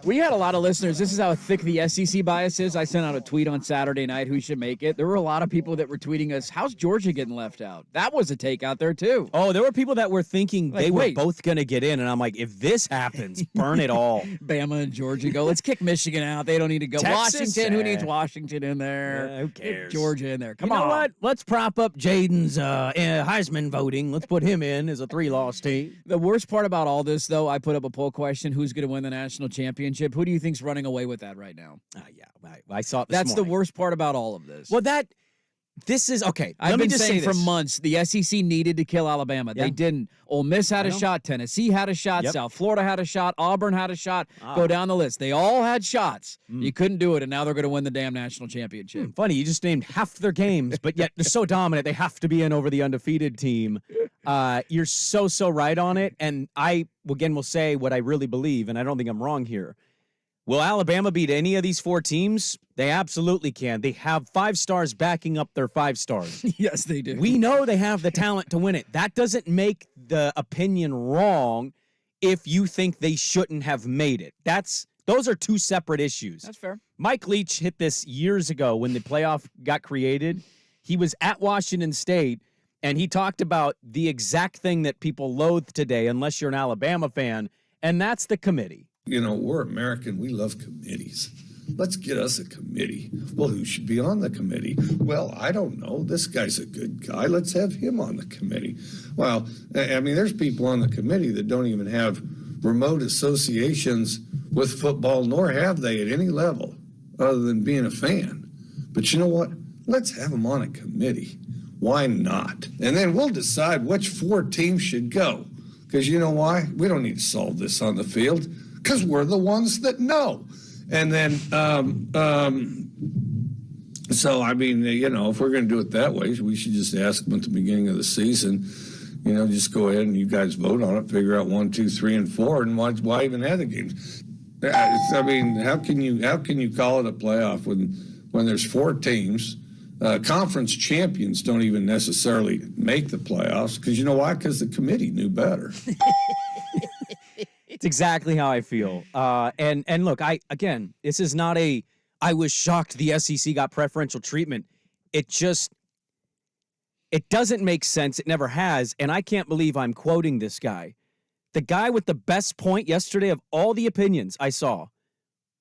We had a lot of listeners. This is how thick the SEC bias is. I sent out a tweet on Saturday night, who should make it. There were a lot of people that were tweeting us, how's Georgia getting left out? That was a take out there, too. Oh, there were people that were thinking Like, they were wait. both going to get in, and I'm like, if this happens, burn it all. Bama and Georgia go, let's kick Michigan out. They don't need to go. Texas, Washington, who needs Washington in there? Yeah, who Get cares? Georgia in there. Come You on. know what? Let's prop up Jaden's Heisman voting. Let's put him in as a 3-loss team. The worst part about all this, though, I put up a poll question, who's going to win the national championship? Who do you think's running away with that right now? Yeah, I saw it this That's the morning. worst part about all of this. Well, this is, okay, I've let me been just saying say for this. months the SEC needed to kill Alabama. Yeah. They didn't. Ole Miss had I a know. shot. Tennessee had a shot. Yep. South Florida had a shot. Auburn had a shot. Go down the list. They all had shots. You couldn't do it, and now they're going to win the damn national championship. Funny, you just named half their games, but yet they're so dominant, they have to be in over the undefeated team. You're so right on it, and I, again, will say what I really believe, and I don't think I'm wrong here. Will Alabama beat any of these 4 teams? They absolutely can. They have 5 stars backing up their 5 stars. Yes, they do. We know they have the talent to win it. That doesn't make the opinion wrong if you think they shouldn't have made it. Those are 2 separate issues. That's fair. Mike Leach hit this years ago when the playoff got created. He was at Washington State, and he talked about the exact thing that people loathe today, unless you're an Alabama fan, and that's the committee. You know, we're American. We love committees. Let's get us a committee. Well, who should be on the committee? Well, I don't know. This guy's a good guy. Let's have him on the committee. Well, I mean, there's people on the committee that don't even have remote associations with football, nor have they at any level other than being a fan. But you know what? Let's have them on a committee. Why not? And then we'll decide which 4 teams should go. Because you know why? We don't need to solve this on the field. Because we're the ones that know. And then, so, I mean, you know, if we're going to do it that way, we should just ask them at the beginning of the season, you know, just go ahead and you guys vote on it, figure out 1, 2, 3, and 4, and why even have the games? I mean, how can you call it a playoff when there's 4 teams? Conference champions don't even necessarily make the playoffs because you know why? Because the committee knew better. It's exactly how I feel. And look, this is not I was shocked the SEC got preferential treatment. It doesn't make sense. It never has. And I can't believe I'm quoting this guy. The guy with the best point yesterday of all the opinions I saw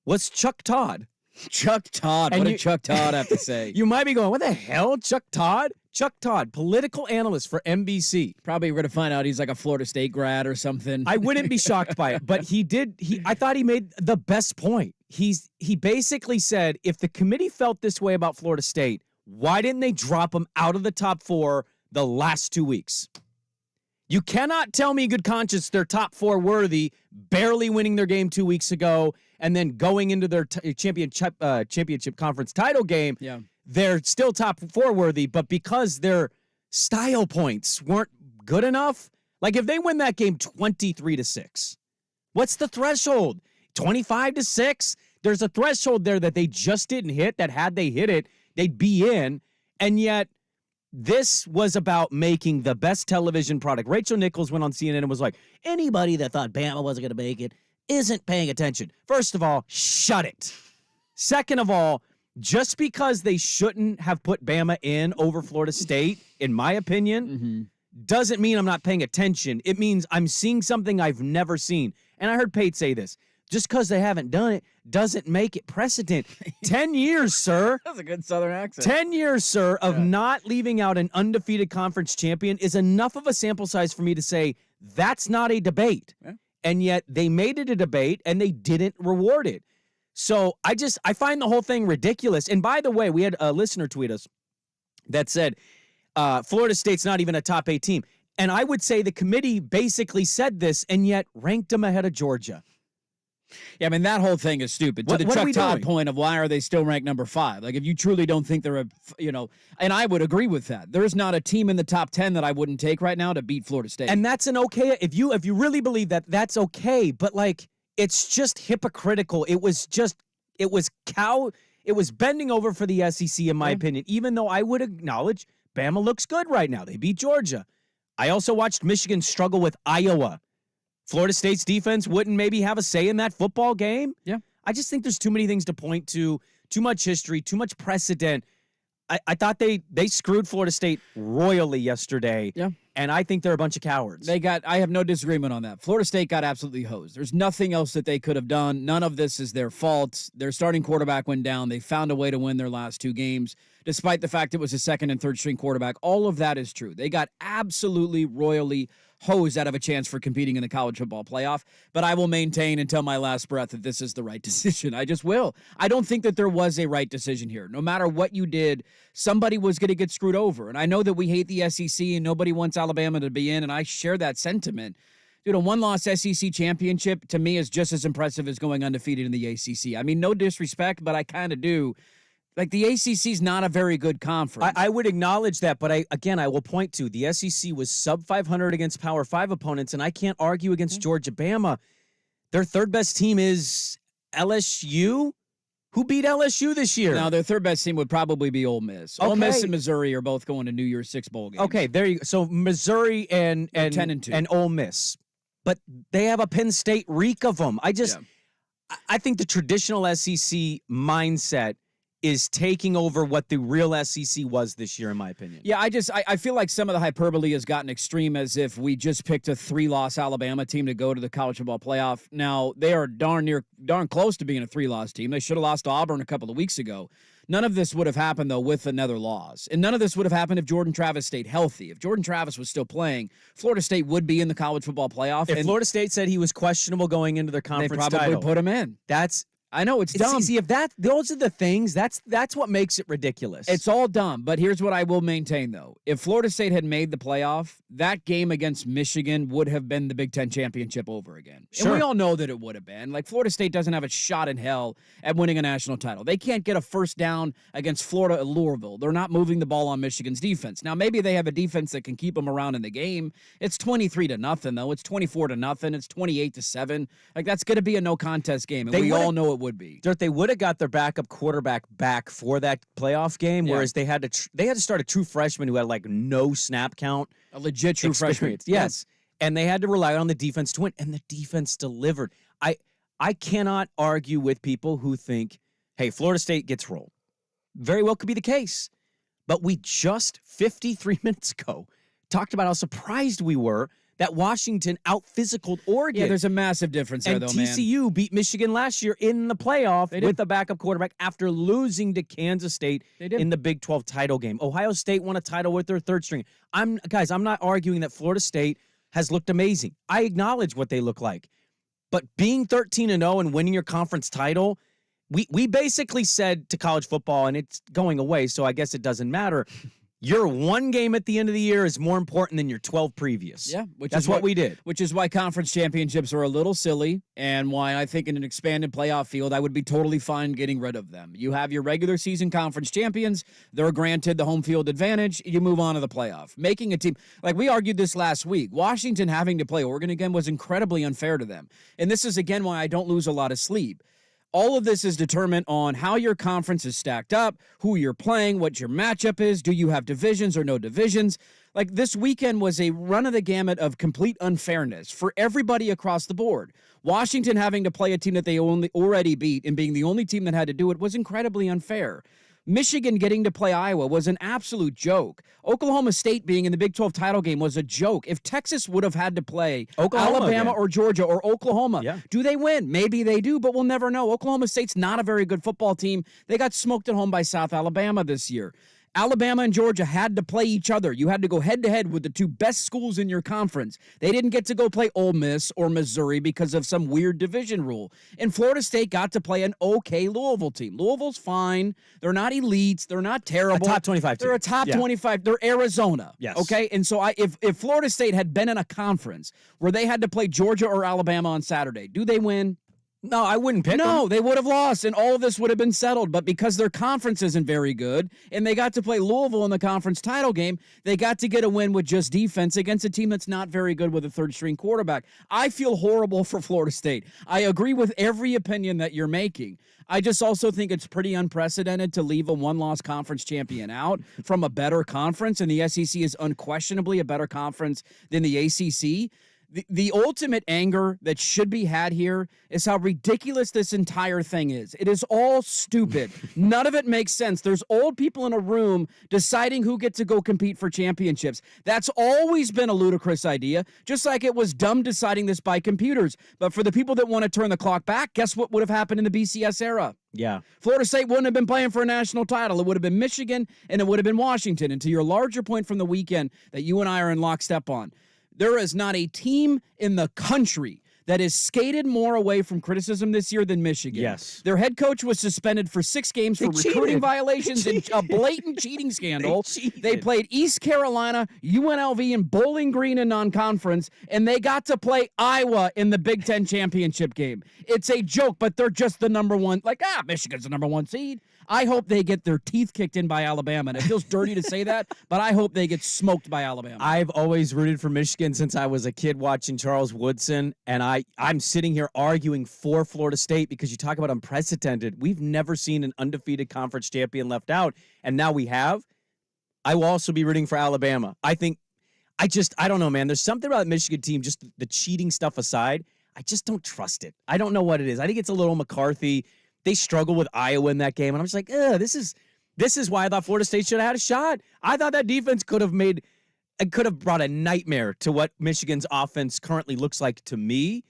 was Chuck Todd. Chuck Todd. And What did Chuck Todd have to say? You might be going, what the hell? Chuck Todd? Chuck Todd, political analyst for NBC. Probably we're going to find out he's like a Florida State grad or something. I wouldn't be shocked by it, but I thought he made the best point. He basically said, if the committee felt this way about Florida State, why didn't they drop them out of the top 4 the last 2 weeks? You cannot tell me, good conscience, they're top 4 worthy, barely winning their game 2 weeks ago, and then going into their championship conference title game. Yeah. They're still top 4 worthy, but because their style points weren't good enough, like if they win that game 23-6, what's the threshold? 25-6? There's a threshold there that they just didn't hit, that had they hit it, they'd be in, and yet this was about making the best television product. Rachel Nichols went on CNN and was like, anybody that thought Bama wasn't going to make it isn't paying attention. First of all, shut it. Second of all, just because they shouldn't have put Bama in over Florida State, in my opinion, doesn't mean I'm not paying attention. It means I'm seeing something I've never seen. And I heard Pate say this. Just because they haven't done it doesn't make it precedent. 10 years, sir. That's a good Southern accent. 10 years, sir, of not leaving out an undefeated conference champion is enough of a sample size for me to say that's not a debate. Yeah. And yet they made it a debate and they didn't reward it. So I find the whole thing ridiculous. And by the way, we had a listener tweet us that said Florida State's not even a top 8 team. And I would say the committee basically said this and yet ranked them ahead of Georgia. Yeah, I mean, that whole thing is stupid. To What the are Chuck we Todd doing? point of why are they still ranked number 5? Like, if you truly don't think they're and I would agree with that. There's not a team in the top 10 that I wouldn't take right now to beat Florida State. And that's an okay, if you really believe that, that's okay. But like, it's just hypocritical. It was bending over for the SEC, in my opinion, even though I would acknowledge Bama looks good right now. They beat Georgia. I also watched Michigan struggle with Iowa. Florida State's defense wouldn't maybe have a say in that football game. Yeah. I just think there's too many things to point to, too much history, too much precedent. I thought they screwed Florida State royally yesterday. Yeah. And I think they're a bunch of cowards. I have no disagreement on that. Florida State got absolutely hosed. There's nothing else that they could have done. None of this is their fault. Their starting quarterback went down. They found a way to win their last 2 games, despite the fact it was a second and third string quarterback. All of that is true. They got absolutely royally hosed out of a chance for competing in the college football playoff. But I will maintain until my last breath that this is the right decision. I just will. I don't think that there was a right decision here. No matter what you did, somebody was going to get screwed over. And I know that we hate the SEC and nobody wants Alabama to be in, and I share that sentiment. Dude, a one-loss SEC championship to me is just as impressive as going undefeated in the ACC. I mean, no disrespect, but I kind of do. Like, the ACC is not a very good conference. I would acknowledge that, but I will point to the SEC was sub 500 against Power 5 opponents, and I can't argue against Georgia Bama. Their third best team is LSU. Who beat LSU this year? Now, their third best team would probably be Ole Miss. Ole Miss and Missouri are both going to New Year's Six bowl games. Okay, there you go. So Missouri and 10-2 and Ole Miss, but they have a Penn State reek of them. I think the traditional SEC mindset is taking over what the real SEC was this year, in my opinion. Yeah, I feel like some of the hyperbole has gotten extreme, as if we just picked a 3-loss Alabama team to go to the college football playoff. Now, they are darn close to being a 3-loss team. They should have lost to Auburn a couple of weeks ago. None of this would have happened, though, with another loss. And none of this would have happened if Jordan Travis stayed healthy. If Jordan Travis was still playing, Florida State would be in the college football playoff. If Florida State said he was questionable going into their conference they probably title, put him in. I know it's dumb. See, if those are the things, that's what makes it ridiculous. It's all dumb, but here's what I will maintain, though. If Florida State had made the playoff, that game against Michigan would have been the Big Ten championship over again. Sure. And we all know that it would have been. Like, Florida State doesn't have a shot in hell at winning a national title. They can't get a first down against Florida at Louisville. They're not moving the ball on Michigan's defense. Now, maybe they have a defense that can keep them around in the game. It's 23-0, though. It's 24-0. It's 28-7. Like, that's going to be a no contest game, and we all know it would be. They would have got their backup quarterback back for that playoff game, whereas they had to start a true freshman who had like no snap count, a legit true freshman. Yes, and they had to rely on the defense to win, and the defense delivered. I cannot argue with people who think, hey, Florida State gets rolled. Very well could be the case, but we just 53 minutes ago talked about how surprised we were that Washington out-physicaled Oregon. Yeah, there's a massive difference there, and though, man. TCU beat Michigan last year in the playoff with the backup quarterback after losing to Kansas State in the Big 12 title game. Ohio State won a title with their third string. I'm not arguing that Florida State has looked amazing. I acknowledge what they look like. But being 13-0 and winning your conference title, we basically said to college football, and it's going away, so I guess it doesn't matter, your one game at the end of the year is more important than your 12 previous. Yeah, that's what we did. Which is why conference championships are a little silly, and why I think in an expanded playoff field, I would be totally fine getting rid of them. You have your regular season conference champions. They're granted the home field advantage. You move on to the playoff. Making a team, like we argued this last week, Washington having to play Oregon again was incredibly unfair to them. And this is, again, why I don't lose a lot of sleep. All of this is determined on how your conference is stacked up, who you're playing, what your matchup is, do you have divisions or no divisions. Like, this weekend was a run of the gamut of complete unfairness for everybody across the board. Washington having to play a team that they already beat and being the only team that had to do it was incredibly unfair. Michigan getting to play Iowa was an absolute joke. Oklahoma State being in the Big 12 title game was a joke. If Texas would have had to play Alabama or Georgia or Oklahoma, do they win? Maybe they do, but we'll never know. Oklahoma State's not a very good football team. They got smoked at home by South Alabama this year. Alabama and Georgia had to play each other. You had to go head-to-head with the two best schools in your conference. They didn't get to go play Ole Miss or Missouri because of some weird division rule. And Florida State got to play an okay Louisville team. Louisville's fine. They're not elites. They're not terrible. A top 25 team. They're a top 25. They're Arizona. Yes. Okay? And so if Florida State had been in a conference where they had to play Georgia or Alabama on Saturday, do they win? No, I wouldn't pick No, them. they would have lost, and all of this would have been settled. But because their conference isn't very good, and they got to play Louisville in the conference title game, they got to get a win with just defense against a team that's not very good with a third-string quarterback. I feel horrible for Florida State. I agree with every opinion that you're making. I just also think it's pretty unprecedented to leave a one-loss conference champion out from a better conference, and the SEC is unquestionably a better conference than the ACC. The ultimate anger that should be had here is how ridiculous this entire thing is. It is all stupid. None of it makes sense. There's old people in a room deciding who gets to go compete for championships. That's always been a ludicrous idea, just like it was dumb deciding this by computers. But for the people that want to turn the clock back, guess what would have happened in the BCS era? Yeah. Florida State wouldn't have been playing for a national title. It would have been Michigan, and it would have been Washington. And to your larger point from the weekend that you and I are in lockstep on, there is not a team in the country that has skated more away from criticism this year than Michigan. Yes. Their head coach was suspended for 6 games for recruiting violations and a blatant cheating scandal. They played East Carolina, UNLV, and Bowling Green in non-conference, and they got to play Iowa in the Big Ten championship game. It's a joke, but they're just the number one. Michigan's the number 1 seed. I hope they get their teeth kicked in by Alabama. And it feels dirty to say that, but I hope they get smoked by Alabama. I've always rooted for Michigan since I was a kid watching Charles Woodson, and I'm sitting here arguing for Florida State because you talk about unprecedented. We've never seen an undefeated conference champion left out, and now we have. I will also be rooting for Alabama. I don't know, man. There's something about the Michigan team, just the cheating stuff aside, I just don't trust it. I don't know what it is. I think it's a little McCarthy. They struggle with Iowa in that game, and I'm just like, this is why I thought Florida State should have had a shot. I thought that defense could have brought a nightmare to what Michigan's offense currently looks like to me,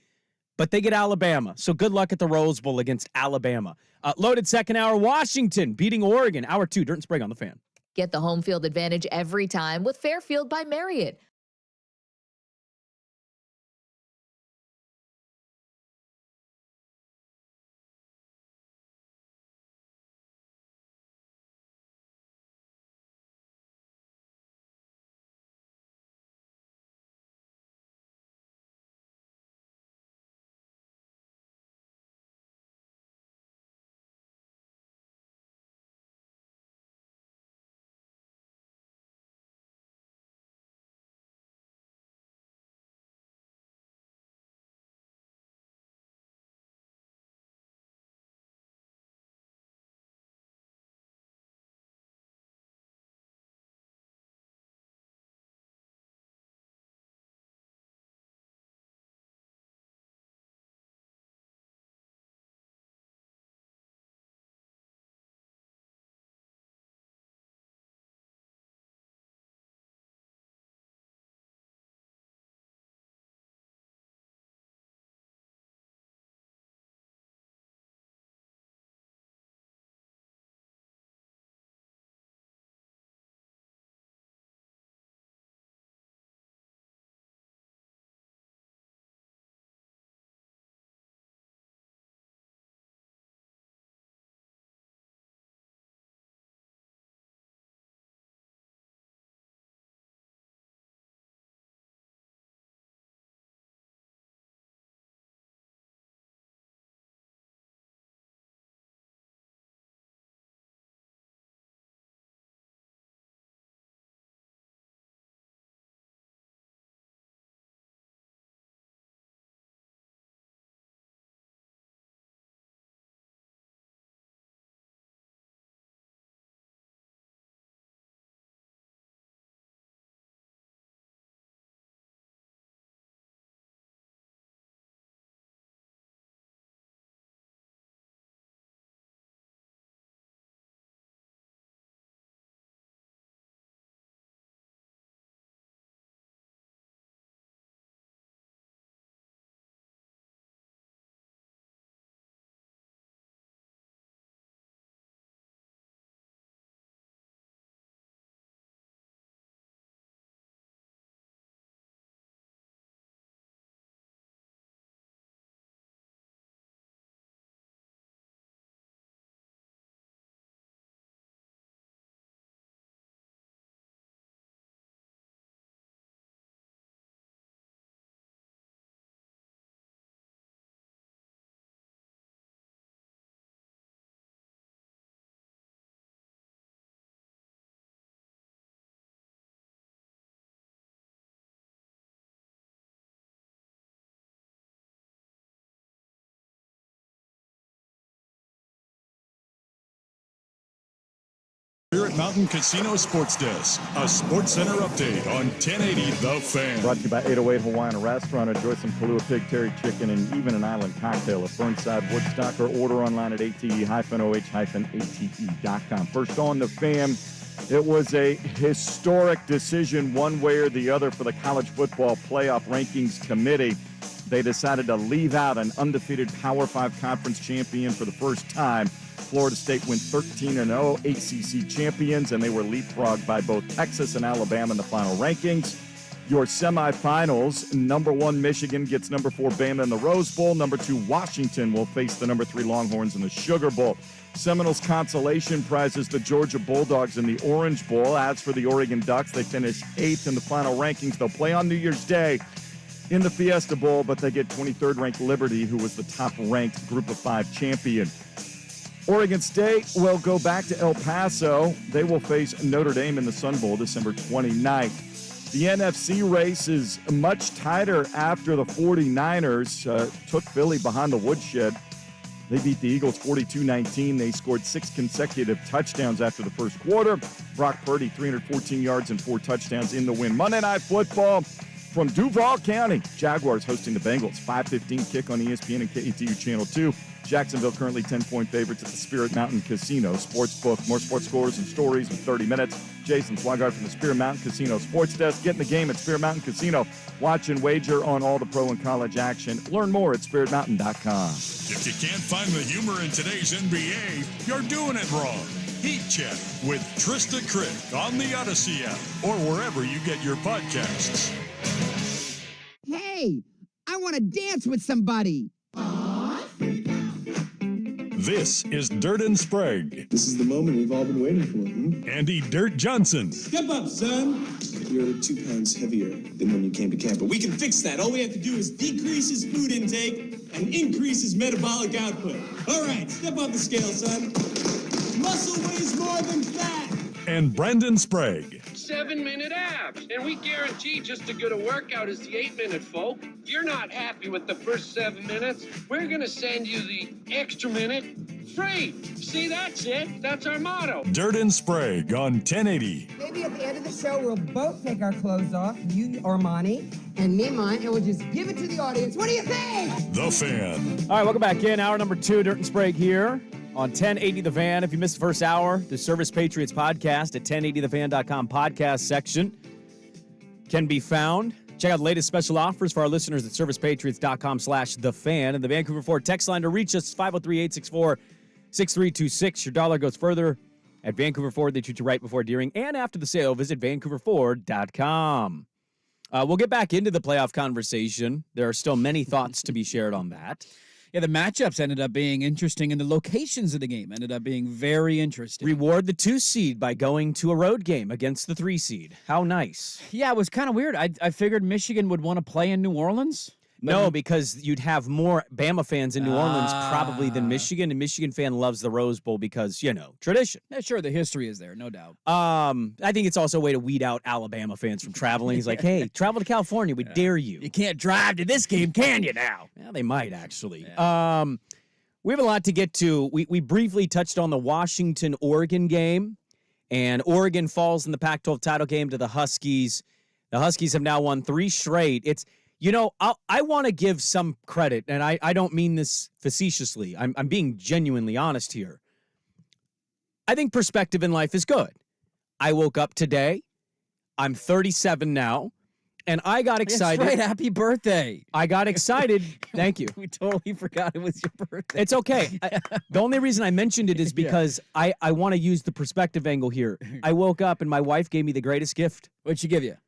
but they get Alabama. So good luck at the Rose Bowl against Alabama. Loaded second hour, Washington beating Oregon. Hour 2, Dirt and Sprague on the Fan. Get the home field advantage every time with Fairfield by Marriott. Mountain Casino Sports Desk, a Sports Center update on 1080 The Fan. Brought to you by 808 Hawaiian Restaurant. Enjoy some Kahlua Pig Terry Chicken and even an island cocktail at Burnside, Woodstock, or order online at ate-oh-ate.com. First on The Fan, it was a historic decision one way or the other for the College Football Playoff Rankings Committee. They decided to leave out an undefeated Power 5 conference champion for the first time. Florida State went 13-0, ACC champions, and they were leapfrogged by both Texas and Alabama in the final rankings. Your semifinals, number 1 Michigan gets number 4 Bama in the Rose Bowl. Number 2 Washington will face the number 3 Longhorns in the Sugar Bowl. Seminoles consolation prizes the Georgia Bulldogs in the Orange Bowl. As for the Oregon Ducks, they finished 8th in the final rankings. They'll play on New Year's Day in the Fiesta Bowl, but they get 23rd ranked Liberty, who was the top ranked Group of 5 champion. Oregon State will go back to El Paso. They will face Notre Dame in the Sun Bowl December 29th. The NFC race is much tighter after the 49ers took Philly behind the woodshed. They beat the Eagles 42-19. They scored 6 consecutive touchdowns after the first quarter. Brock Purdy, 314 yards and 4 touchdowns in the win. Monday Night Football from Duval County. Jaguars hosting the Bengals. 5:15 kick on ESPN and KETU Channel 2. Jacksonville currently 10-point favorites at the Spirit Mountain Casino Sportsbook. More sports scores and stories in 30 minutes. Jason Swigart from the Spirit Mountain Casino Sports Desk. Get in the game at Spirit Mountain Casino. Watch and wager on all the pro and college action. Learn more at spiritmountain.com. If you can't find the humor in today's NBA, you're doing it wrong. Heat Check with Trista Crick on the Odyssey app or wherever you get your podcasts. Hey, I want to dance with somebody. This is Dirt and Sprague. This is the moment we've all been waiting for. Andy Dirt Johnson. Step up, son. You're 2 pounds heavier than when you came to camp, but we can fix that. All we have to do is decrease his food intake and increase his metabolic output. All right, step on the scale, son. Muscle weighs more than fat. And Brandon Sprague. 7-minute abs, and we guarantee just as good a workout as the 8-minute, folk. If you're not happy with the first 7 minutes, we're gonna send you the extra minute free. See, that's it. That's our motto. Dirt and Sprague on 1080. Maybe at the end of the show, we'll both take our clothes off, you Armani, and me mine, and we'll just give it to the audience. What do you think? The Fan. All right, welcome back in. Hour number 2, Dirt and Sprague here on 1080 The Fan. If you missed the first hour, the Service Patriots podcast at 1080thefan.com podcast section can be found. Check out the latest special offers for our listeners at servicepatriots.com/thefan. And the Vancouver Ford text line to reach us, 503-864-6326. Your dollar goes further at Vancouver Ford. They treat you right before, during, and after the sale. Visit vancouverford.com. We'll get back into the playoff conversation. There are still many thoughts to be shared on that. Yeah, the matchups ended up being interesting, and the locations of the game ended up being very interesting. Reward the 2 seed by going to a road game against the 3 seed. How nice. Yeah, it was kind of weird. I figured Michigan would want to play in New Orleans. No, because you'd have more Bama fans in New Orleans probably than Michigan, and Michigan fan loves the Rose Bowl because, tradition. Yeah, sure, the history is there, no doubt. I think it's also a way to weed out Alabama fans from traveling. He's like, hey, travel to California, we dare you. You can't drive to this game, can you now? Yeah, they might, actually. Yeah. We have a lot to get to. We briefly touched on the Washington-Oregon game, and Oregon falls in the Pac-12 title game to the Huskies. The Huskies have now won 3 straight. I want to give some credit, and I don't mean this facetiously. I'm being genuinely honest here. I think perspective in life is good. I woke up today. I'm 37 now, and I got excited. That's right. Happy birthday. I got excited. Thank you. We totally forgot it was your birthday. It's okay. The only reason I mentioned it is because I want to use the perspective angle here. I woke up, and my wife gave me the greatest gift. What'd she give you?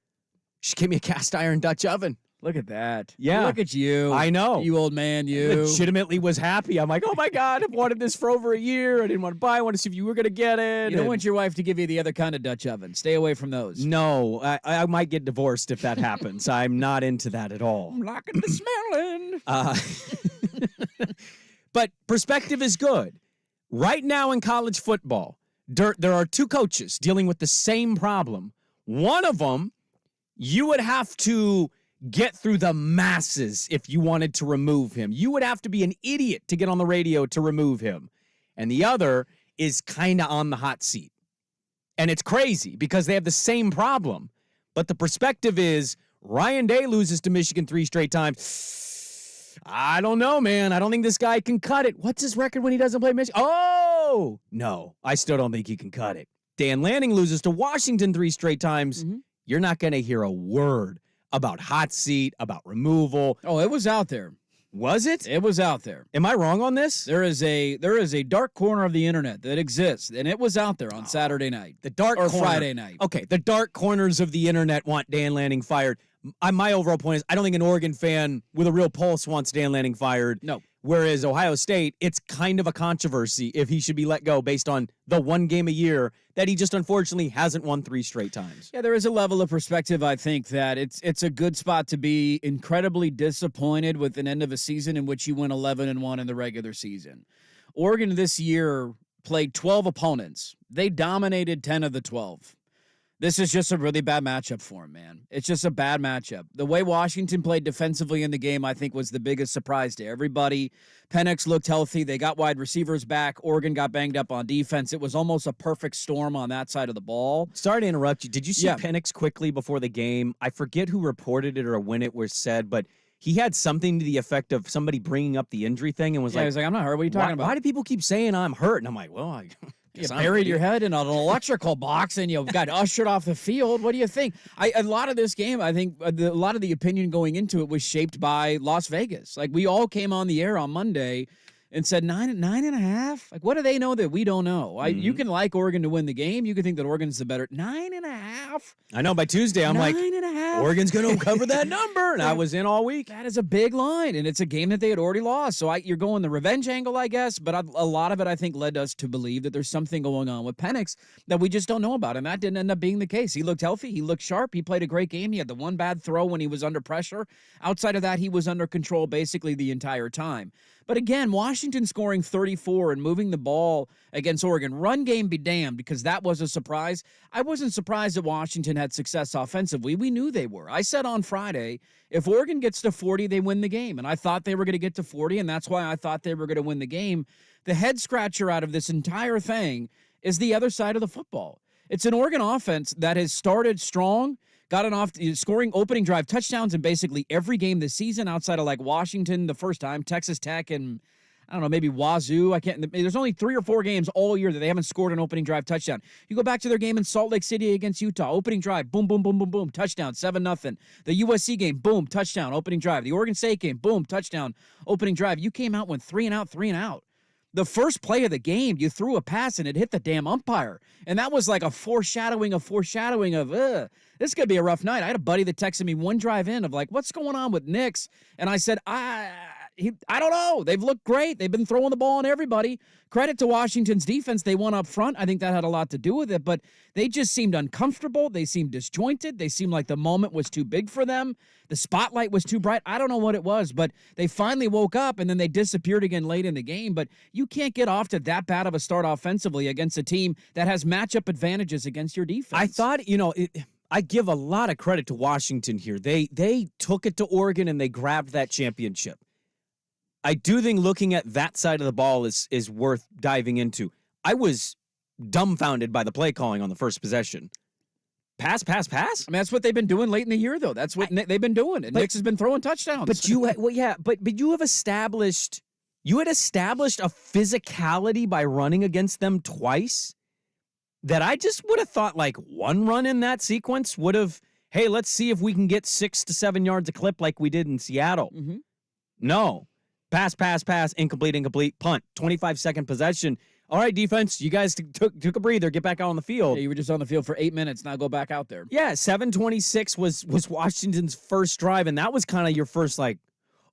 She gave me a cast iron Dutch oven. Look at that. Yeah. Look at you. I know. You old man, you. Legitimately was happy. I'm like, oh my God, I've wanted this for over a year. I didn't want to buy it. I wanted to see if you were going to get it. You don't want your wife to give you the other kind of Dutch oven. Stay away from those. No, I might get divorced if that happens. I'm not into that at all. I'm liking the smelling. But perspective is good. Right now in college football, there are 2 coaches dealing with the same problem. One of them, you would have to get through the masses if you wanted to remove him. You would have to be an idiot to get on the radio to remove him. And the other is kind of on the hot seat. And it's crazy because they have the same problem. But the perspective is Ryan Day loses to Michigan 3 straight times. I don't know, man. I don't think this guy can cut it. What's his record when he doesn't play Michigan? Oh, no. I still don't think he can cut it. Dan Lanning loses to Washington 3 straight times. You're not going to hear a word about hot seat, about removal. Oh, it was out there. Was it? It was out there. Am I wrong on this? There is a dark corner of the internet that exists, and it was out there on Saturday night. The dark or corner. Friday night. Okay, the dark corners of the internet want Dan Lanning fired. My overall point is I don't think an Oregon fan with a real pulse wants Dan Lanning fired. No. Whereas Ohio State, it's kind of a controversy if he should be let go based on the one game a year that he just unfortunately hasn't won 3 straight times. Yeah, there is a level of perspective, I think, that it's a good spot to be incredibly disappointed with an end of a season in which you went 11-1 in the regular season. Oregon this year played 12 opponents. They dominated 10 of the 12. This is just a really bad matchup for him, man. It's just a bad matchup. The way Washington played defensively in the game, I think, was the biggest surprise to everybody. Penix looked healthy. They got wide receivers back. Oregon got banged up on defense. It was almost a perfect storm on that side of the ball. Sorry to interrupt you. Did you see Penix quickly before the game? I forget who reported it or when it was said, but he had something to the effect of somebody bringing up the injury thing and was he was like, I'm not hurt. What are you talking about? Why do people keep saying I'm hurt? And I'm like, well, You buried your head in an electrical box and you got ushered off the field. What do you think? A lot of this game, I think, a lot of the opinion going into it was shaped by Las Vegas. Like, we all came on the air on Monday and said 9.5. Like, what do they know that we don't know? You can like Oregon to win the game. You can think that Oregon's the better 9.5. I know. By Tuesday, I'm 9.5. Oregon's going to cover that number, and I was in all week. That is a big line, and it's a game that they had already lost. So you're going the revenge angle, I guess. But a lot of it, I think, led us to believe that there's something going on with Penix that we just don't know about, and that didn't end up being the case. He looked healthy. He looked sharp. He played a great game. He had the one bad throw when he was under pressure. Outside of that, he was under control basically the entire time. But again, Washington scoring 34 and moving the ball against Oregon. Run game be damned, because that was a surprise. I wasn't surprised that Washington had success offensively. We knew they were. I said on Friday, if Oregon gets to 40, they win the game. And I thought they were going to get to 40, and that's why I thought they were going to win the game. The head scratcher out of this entire thing is the other side of the football. It's an Oregon offense that has started strong, gotten off scoring opening drive touchdowns in basically every game this season outside of like Washington the first time, Texas Tech, and I don't know, maybe Wazoo. There's only 3 or 4 games all year that they haven't scored an opening drive touchdown. You go back to their game in Salt Lake City against Utah, opening drive, boom, boom, boom, boom, boom, touchdown, 7-0. The USC game, boom, touchdown, opening drive. The Oregon State game, boom, touchdown, opening drive. You came out, went 3 and out, 3 and out. The first play of the game, you threw a pass and it hit the damn umpire. And that was like a foreshadowing of, this could be a rough night. I had a buddy that texted me one drive in of like, what's going on with Nix? And I said, I don't know. They've looked great. They've been throwing the ball on everybody. Credit to Washington's defense. They won up front. I think that had a lot to do with it, but they just seemed uncomfortable. They seemed disjointed. They seemed like the moment was too big for them. The spotlight was too bright. I don't know what it was, but they finally woke up and then they disappeared again late in the game. But you can't get off to that bad of a start offensively against a team that has matchup advantages against your defense. I thought, I give a lot of credit to Washington here. They took it to Oregon and they grabbed that championship. I do think looking at that side of the ball is worth diving into. I was dumbfounded by the play calling on the first possession. Pass. I mean, that's what they've been doing late in the year, though. That's what they've been doing. And Nix has been throwing touchdowns. But you have established a physicality by running against them twice that I just would have thought like one run in that sequence would have, hey, let's see if we can get 6 to 7 yards a clip like we did in Seattle. Mm-hmm. No. Pass, incomplete, punt, 25-second possession. All right, defense, you guys took a breather. Get back out on the field. Yeah, you were just on the field for 8 minutes. Now go back out there. Yeah, 7:26 was Washington's first drive, and that was kind of your first like,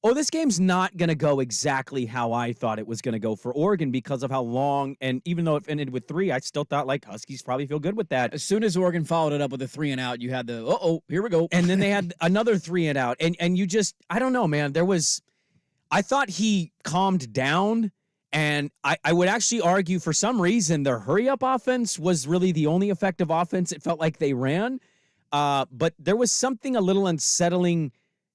oh, this game's not going to go exactly how I thought it was going to go for Oregon because of how long, and even though it ended with 3, I still thought like Huskies probably feel good with that. As soon as Oregon followed it up with a 3 and out, you had the, here we go. And then they had another 3 and out, and you just, I don't know, man, I thought he calmed down, and I would actually argue for some reason their hurry-up offense was really the only effective offense it felt like they ran. But there was something a little unsettling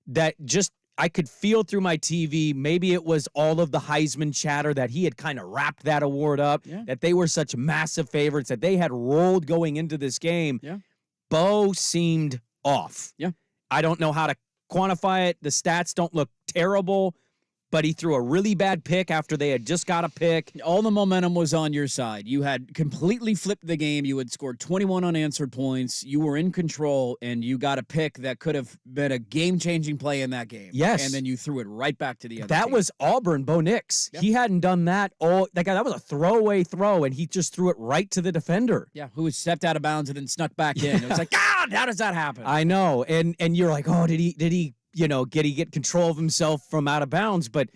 that just I could feel through my TV, maybe it was all of the Heisman chatter that he had kind of wrapped that award up, that they were such massive favorites, that they had rolled going into this game. Yeah. Bo seemed off. Yeah. I don't know how to quantify it. The stats don't look terrible, but he threw a really bad pick after they had just got a pick. All the momentum was on your side. You had completely flipped the game. You had scored 21 unanswered points. You were in control, and you got a pick that could have been a game-changing play in that game. Yes. And then you threw it right back to the other That team. was Auburn, Bo Nix. Yeah. He hadn't done that all. That was a throwaway throw, and he just threw it right to the defender. Yeah, who was stepped out of bounds and then snuck back in. It was like, God, how does that happen? I know, and you're like, oh, did he get control of himself from out of bounds? But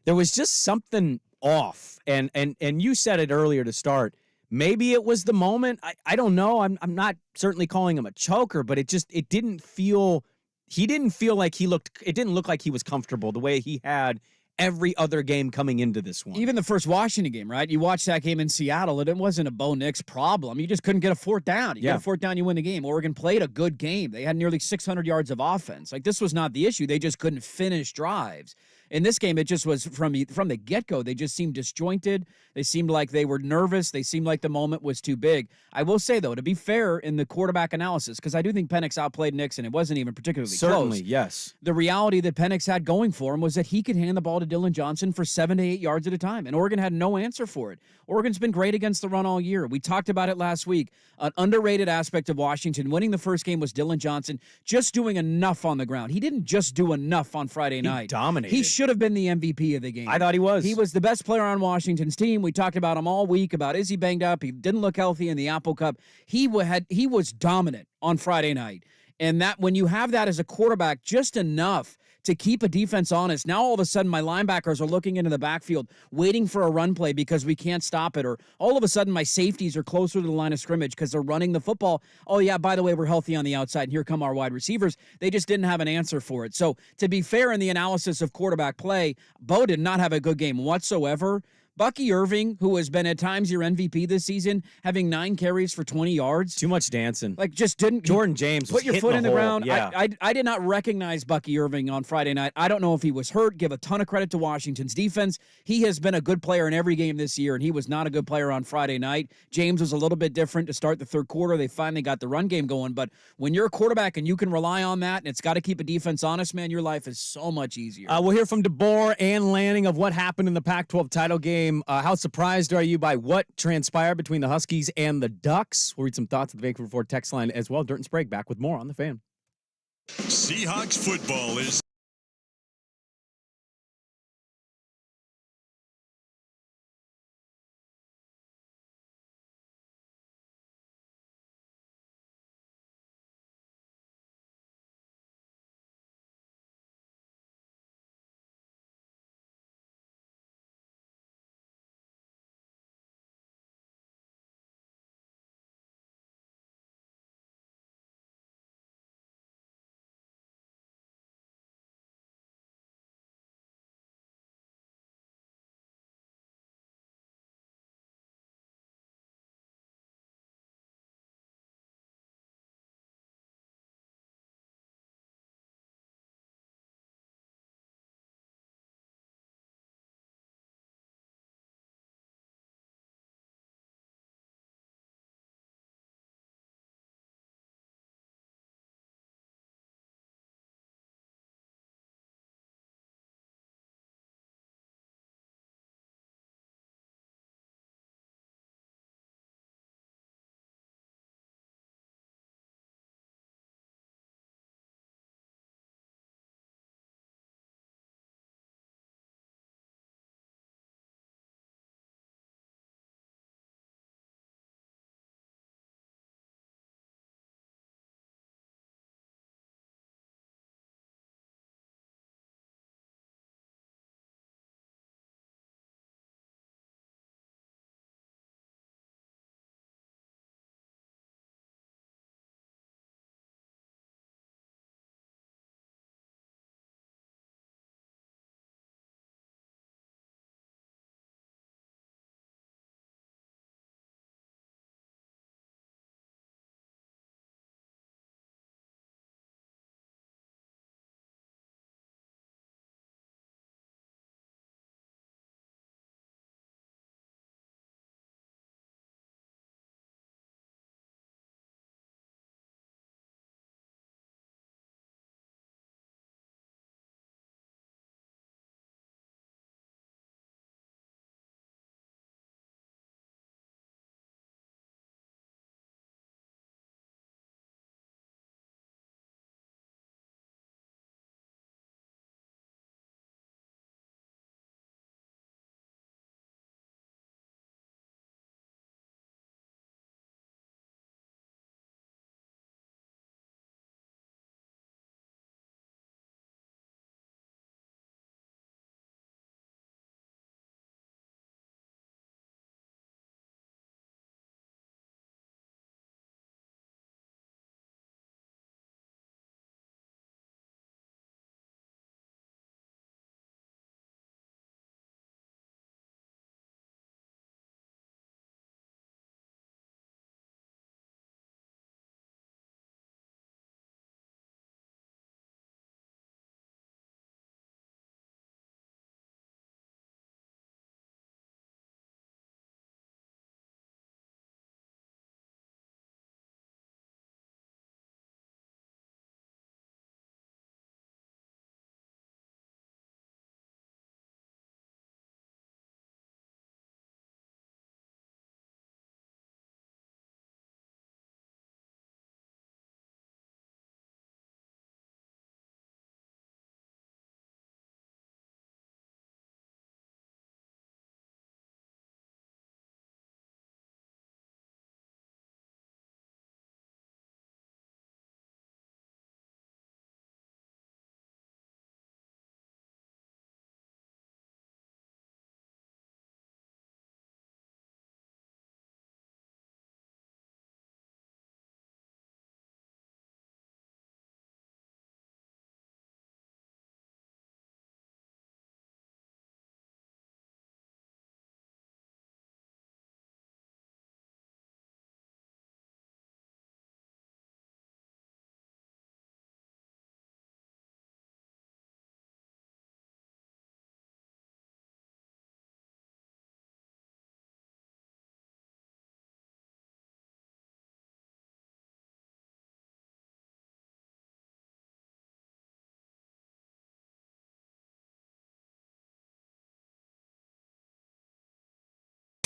there was just something off, and you said it earlier to start. Maybe it was the moment. I don't know. I'm not certainly calling him a choker, but it didn't feel. He didn't feel like he looked. It didn't look like he was comfortable the way he had every other game coming into this one. Even the first Washington game, right? You watched that game in Seattle, and it wasn't a Bo Nix problem. You just couldn't get a fourth down. You get a fourth down, you win the game. Oregon played a good game. They had nearly 600 yards of offense. Like, this was not the issue. They just couldn't finish drives. In this game, it just was from the get-go. They just seemed disjointed. They seemed like they were nervous. They seemed like the moment was too big. I will say, though, to be fair in the quarterback analysis, because I do think Penix outplayed Nix, and it wasn't even particularly Certainly, close. yes. The reality that Penix had going for him was that he could hand the ball to Dylan Johnson for 7 to 8 yards at a time, and Oregon had no answer for it. Oregon's been great against the run all year. We talked about it last week. An underrated aspect of Washington winning the first game was Dylan Johnson just doing enough on the ground. He didn't just do enough on Friday night. He dominated. He should have been the MVP of the game. I thought he was. He was the best player on Washington's team. We talked about him all week, about is he banged up? He didn't look healthy in the Apple Cup. He was dominant on Friday night. And that when you have that as a quarterback, just enough to keep a defense honest. Now all of a sudden my linebackers are looking into the backfield, waiting for a run play because we can't stop it. Or all of a sudden my safeties are closer to the line of scrimmage because they're running the football. Oh yeah, by the way, we're healthy on the outside, and here come our wide receivers. They just didn't have an answer for it. So to be fair in the analysis of quarterback play, Bo did not have a good game whatsoever. Bucky Irving, who has been at times your MVP this season, having 9 carries for 20 yards. Too much dancing. Like, just didn't. Jordan James put your hitting foot in the hole. ground. Yeah. I did not recognize Bucky Irving on Friday night. I don't know if he was hurt. Give a ton of credit to Washington's defense. He has been a good player in every game this year, and he was not a good player on Friday night. James was a little bit different to start the third quarter. They finally got the run game going. But when you're a quarterback and you can rely on that, and it's got to keep a defense honest, man, your life is so much easier. We'll hear from DeBoer and Lanning of what happened in the Pac-12 title game. How surprised are you by what transpired between the Huskies and the Ducks? We'll read some thoughts at the Vancouver Ford text line as well. Dirt and Sprague back with more on The Fan. Seahawks football is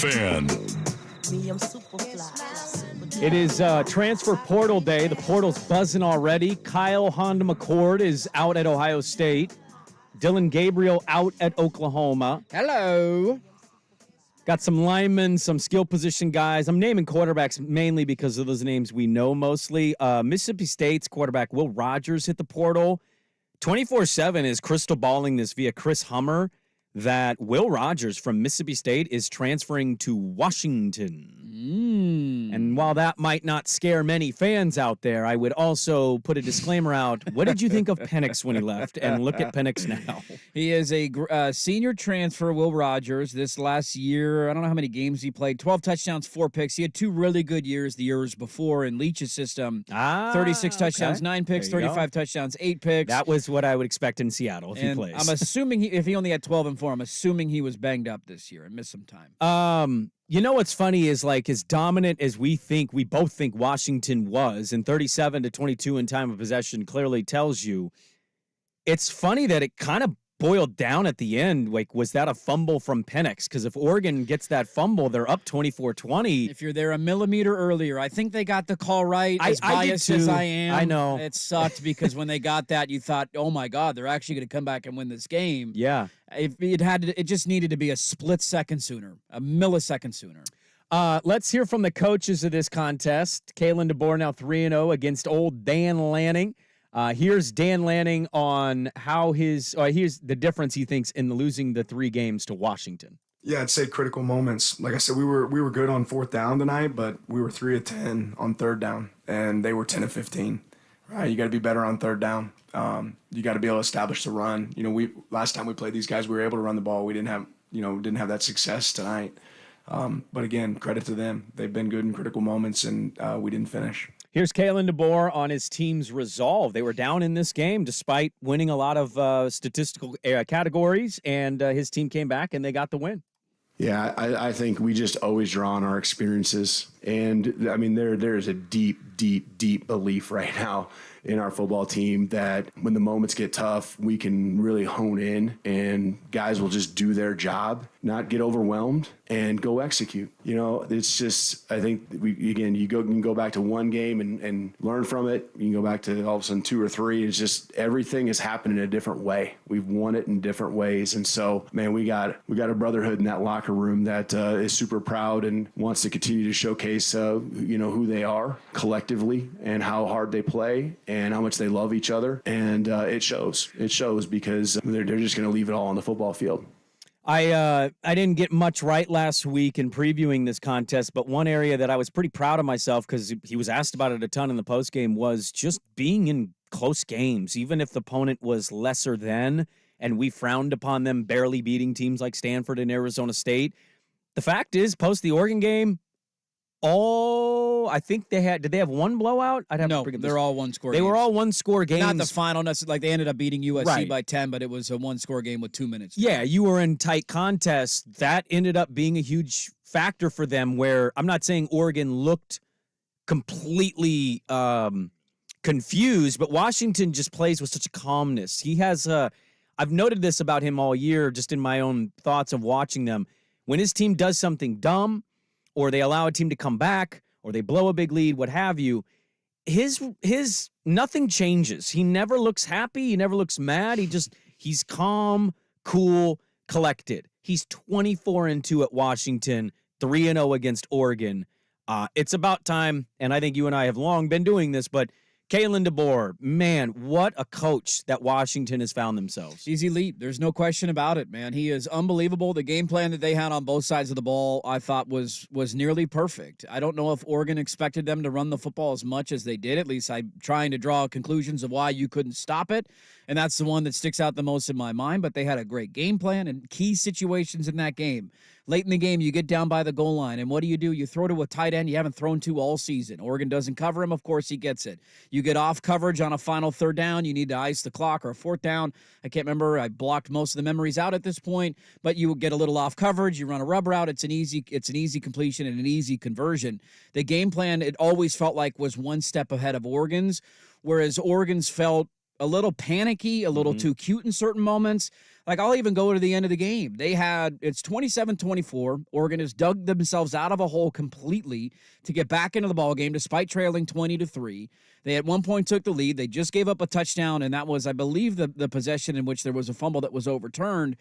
Fan. It is transfer portal day. The portal's buzzing already. Kyle Honda McCord is out at Ohio State. Dylan Gabriel out at Oklahoma. Hello. Got some linemen, some skill position guys. I'm naming quarterbacks mainly because of those names we know mostly. Mississippi State's quarterback Will Rogers hit the portal. 24/7 is crystal balling this via Chris Hummer that Will Rogers from Mississippi State is transferring to Washington. And while that might not scare many fans out there, I would also put a disclaimer out. What did you think of Penix when he left? And look at Penix now. He is a senior transfer, Will Rogers. This last year, I don't know how many games he played. 12 touchdowns, 4 picks. He had 2 really good years the years before in Leach's system. 36 touchdowns, 9 picks, 35 touchdowns, 8 picks. That was what I would expect in Seattle if he plays. I'm assuming if he only had 12 and 4, I'm assuming he was banged up this year and missed some time. You know what's funny is like as dominant as we both think Washington was, and 37-22 in time of possession clearly tells you. It's funny that it kind of boiled down at the end. Like, was that a fumble from Penix? Because if Oregon gets that fumble, they're up 24-20. If you're there a millimeter earlier, I think they got the call right. As biased as I am, I know it sucked because when they got that, you thought, "Oh my God, they're actually going to come back and win this game." Yeah, it just needed to be a split second sooner, a millisecond sooner. Let's hear from the coaches of this contest. Kalen DeBoer now 3-0 against old Dan Lanning. Here's Dan Lanning on how here's the difference he thinks in losing the 3 games to Washington. Yeah, I'd say critical moments. Like I said, we were good on 4th down tonight, but we were 3 of 10 on 3rd down, and they were 10 of 15. Right, you got to be better on 3rd down. You got to be able to establish the run. You know, last time we played these guys, we were able to run the ball. We didn't have that success tonight. But again, credit to them. They've been good in critical moments, and we didn't finish. Here's Kalen DeBoer on his team's resolve. They were down in this game despite winning a lot of statistical categories, and his team came back and they got the win. Yeah, I think we just always draw on our experiences. And, I mean, there is a deep, deep, deep belief right now in our football team that when the moments get tough, we can really hone in and guys will just do their job, not get overwhelmed, and go execute. You know, it's just, I think, you can go back to one game and learn from it. You can go back to all of a sudden 2 or 3. It's just everything has happened in a different way. We've won it in different ways. And so, man, we got a brotherhood in that locker room that is super proud and wants to continue to showcase, who they are collectively and how hard they play and how much they love each other. And it shows. It shows because they're just going to leave it all on the football field. I didn't get much right last week in previewing this contest, but one area that I was pretty proud of myself because he was asked about it a ton in the postgame was just being in close games, even if the opponent was lesser than, and we frowned upon them barely beating teams like Stanford and Arizona State. The fact is, post the Oregon game, I think did they have one blowout? I'd have to bring they're all one-score games. They were all one-score games. Not the final, like they ended up beating USC Right. by 10, but it was a one-score game with 2 minutes. Yeah, you were in tight contests. That ended up being a huge factor for them where I'm not saying Oregon looked completely confused, but Washington just plays with such a calmness. He has I've noted this about him all year, just in my own thoughts of watching them. When his team does something dumb, or they allow a team to come back, or they blow a big lead, what have you, his nothing changes. He never looks happy. He never looks mad. He's calm, cool, collected. He's 24-2 at Washington, 3-0 against Oregon. It's about time, and I think you and I have long been doing this, but Kalen DeBoer, man, what a coach that Washington has found themselves. He's elite. There's no question about it, man. He is unbelievable. The game plan that they had on both sides of the ball, I thought was nearly perfect. I don't know if Oregon expected them to run the football as much as they did. At least I'm trying to draw conclusions of why you couldn't stop it, and that's the one that sticks out the most in my mind. But they had a great game plan and key situations in that game. Late in the game, you get down by the goal line, and what do? You throw to a tight end you haven't thrown to all season. Oregon doesn't cover him. Of course, he gets it. You get off coverage on a final 3rd down. You need to ice the clock, or a 4th down. I can't remember. I blocked most of the memories out at this point, but you get a little off coverage. You run a rub route. It's an easy completion and an easy conversion. The game plan, it always felt like, was one step ahead of Oregon's, whereas Oregon's felt a little panicky, a little too cute in certain moments. Like, I'll even go to the end of the game. It's 27-24. Oregon has dug themselves out of a hole completely to get back into the ball game despite trailing 20-3. They at one point took the lead. They just gave up a touchdown, and that was, I believe, the possession in which there was a fumble that was overturned.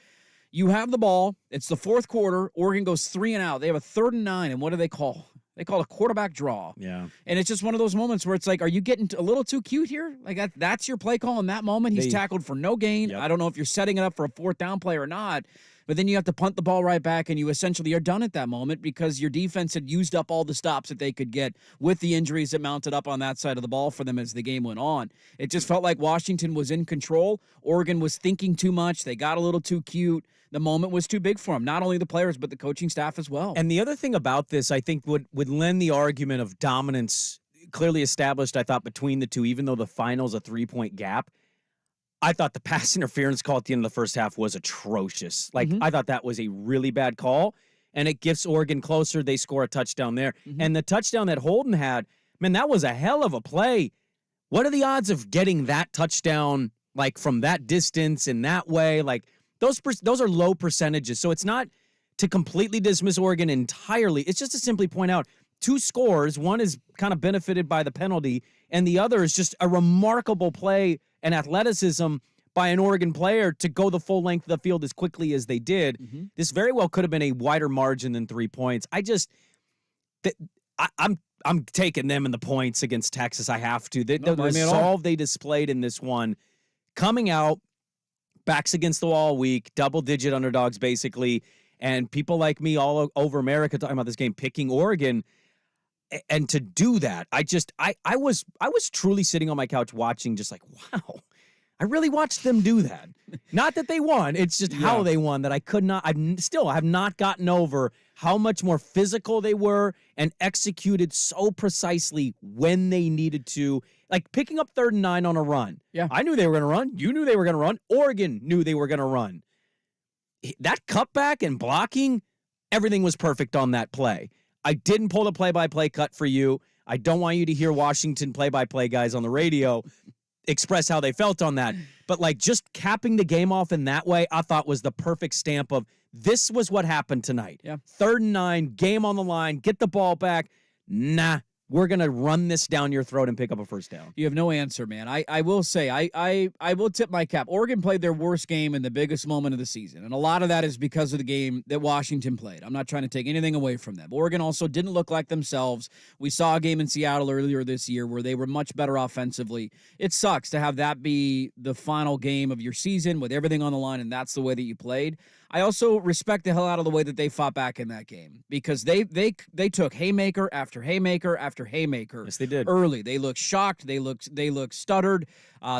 You have the ball. It's the fourth quarter. Oregon goes 3 and out. They have a 3rd and 9, and what do they call? They call it a quarterback draw. Yeah. And it's just one of those moments where it's like, are you getting a little too cute here? Like, that's your play call in that moment. He's tackled for no gain. Yep. I don't know if you're setting it up for a 4th down play or not, but then you have to punt the ball right back, and you essentially are done at that moment because your defense had used up all the stops that they could get with the injuries that mounted up on that side of the ball for them as the game went on. It just felt like Washington was in control. Oregon was thinking too much. They got a little too cute. The moment was too big for them, not only the players, but the coaching staff as well. And the other thing about this, I think, would lend the argument of dominance clearly established, I thought, between the two, even though the final's a 3-point gap. I thought the pass interference call at the end of the first half was atrocious. Like, I thought that was a really bad call, and it gets Oregon closer. They score a touchdown there. And the touchdown that Holden had, man, that was a hell of a play. What are the odds of getting that touchdown, like, from that distance in that way? Like, those are low percentages. So it's not to completely dismiss Oregon entirely. It's just to simply point out 2 scores. One is kind of benefited by the penalty, and the other is just a remarkable play and athleticism by an Oregon player to go the full length of the field as quickly as they did. This very well could have been a wider margin than 3 points. I'm taking them in the points against Texas. I have to. The resolve they displayed in this one, coming out, backs against the wall week, double-digit underdogs basically, and people like me all over America talking about this game, picking Oregon, and to do that, I was truly sitting on my couch watching, just like, wow, I really watched them do that. Not that they won, it's just how they won that I have not gotten over how much more physical they were and executed so precisely when they needed to. Like picking up 3rd and 9 on a run. Yeah. I knew they were going to run. You knew they were going to run. Oregon knew they were going to run. That cutback and blocking, everything was perfect on that play. I didn't pull the play-by-play cut for you. I don't want you to hear Washington play-by-play guys on the radio express how they felt on that. But like just capping the game off in that way, I thought was the perfect stamp of this was what happened tonight. Yeah. 3rd and 9, game on the line, get the ball back. Nah. We're going to run this down your throat and pick up a 1st down. You have no answer, man. I will say, I will tip my cap. Oregon played their worst game in the biggest moment of the season, and a lot of that is because of the game that Washington played. I'm not trying to take anything away from them. Oregon also didn't look like themselves. We saw a game in Seattle earlier this year where they were much better offensively. It sucks to have that be the final game of your season with everything on the line, and that's the way that you played. I also respect the hell out of the way that they fought back in that game because they took haymaker after haymaker after haymaker. Yes, they did. Early. They looked shocked. They looked stuttered.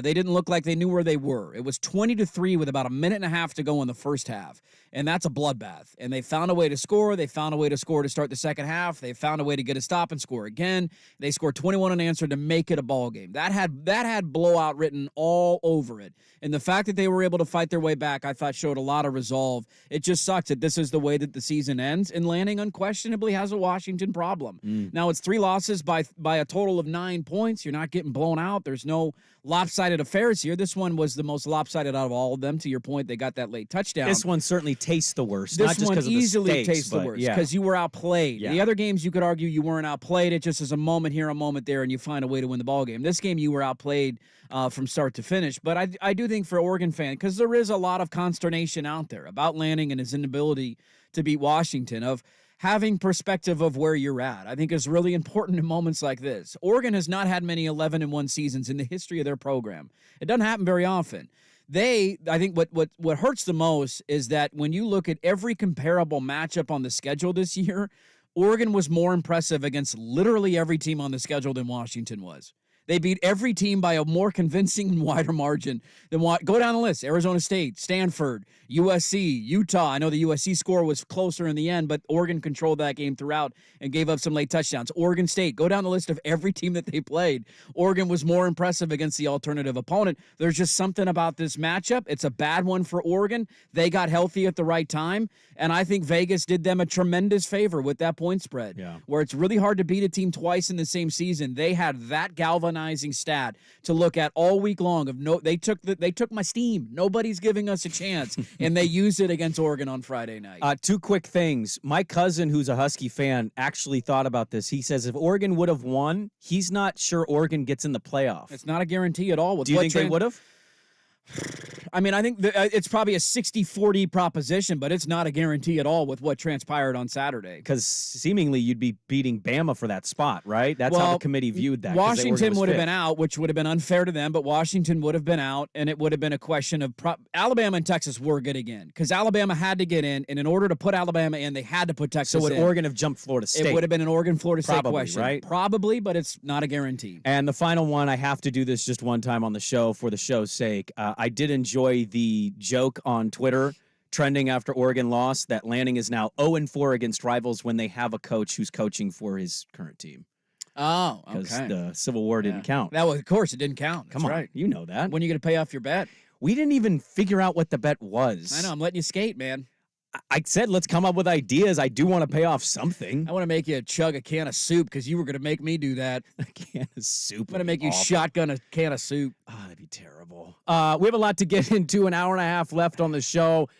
They didn't look like they knew where they were. It was 20-3 with about a minute and a half to go in the first half, and that's a bloodbath. And they found a way to score. They found a way to score to start the second half. They found a way to get a stop and score again. They scored 21 unanswered to make it a ball game. That had blowout written all over it. And the fact that they were able to fight their way back, I thought, showed a lot of resolve. It just sucks that this is the way that the season ends, and Lanning unquestionably has a Washington problem. Now it's 3 losses by a total of 9 points. You're not getting blown out. There's no lopsided affairs here. This one was the most lopsided out of all of them. To your point, they got that late touchdown. This one certainly tastes the worst. This not just one because of the easily stakes, tastes the but worst yeah. because you were outplayed. Yeah. The other games, you could argue you weren't outplayed. It just is a moment here, a moment there, and you find a way to win the ball game. This game, you were outplayed from start to finish. But I do think for Oregon fan, because there is a lot of consternation out there about Lanning and his inability to beat Washington, of having perspective of where you're at, I think is really important in moments like this. Oregon has not had many 11-1 seasons in the history of their program. It doesn't happen very often. I think what hurts the most is that when you look at every comparable matchup on the schedule this year, Oregon was more impressive against literally every team on the schedule than Washington was. They beat every team by a more convincing and wider margin than what. Go down the list: Arizona State, Stanford, USC, Utah. I know the USC score was closer in the end, but Oregon controlled that game throughout and gave up some late touchdowns. Oregon State. Go down the list of every team that they played. Oregon was more impressive against the alternative opponent. There's just something about this matchup. It's a bad one for Oregon. They got healthy at the right time, and I think Vegas did them a tremendous favor with that point spread, where it's really hard to beat a team twice in the same season. They had that galvanized dehumanizing stat to look at all week long. They took my steam. Nobody's giving us a chance, and they used it against Oregon on Friday night. Two quick things. My cousin, who's a Husky fan, actually thought about this. He says if Oregon would have won, he's not sure Oregon gets in the playoff. It's not a guarantee at all. Do you think they would have? I mean, I think it's probably a 60-40 proposition, but it's not a guarantee at all with what transpired on Saturday. Because seemingly you'd be beating Bama for that spot, right? That's how the committee viewed that. Washington would have been out, which would have been unfair to them, but Washington would have been out, and it would have been a question of Alabama and Texas were good again because Alabama had to get in, and in order to put Alabama in, they had to put Texas in. So would Oregon have jumped Florida State? It would have been an Oregon-Florida State Probably, question. right? Probably, but it's not a guarantee. And the final one, I have to do this just one time on the show for the show's sake. I did enjoy the joke on Twitter trending after Oregon lost that Lanning is now 0-4 against rivals when they have a coach who's coaching for his current team. Oh, okay. Because the Civil War didn't count. That was, of course, it didn't count. That's Come on, right. you know that. When are you going to pay off your bet? We didn't even figure out what the bet was. I know. I'm letting you skate, man. I said let's come up with ideas. I do want to pay off something. I want to make you chug a can of soup because you were going to make me do that. A can of soup. I'm going to make you shotgun a can of soup. Oh, that'd be terrible. We have a lot to get into. An hour and a half left on the show.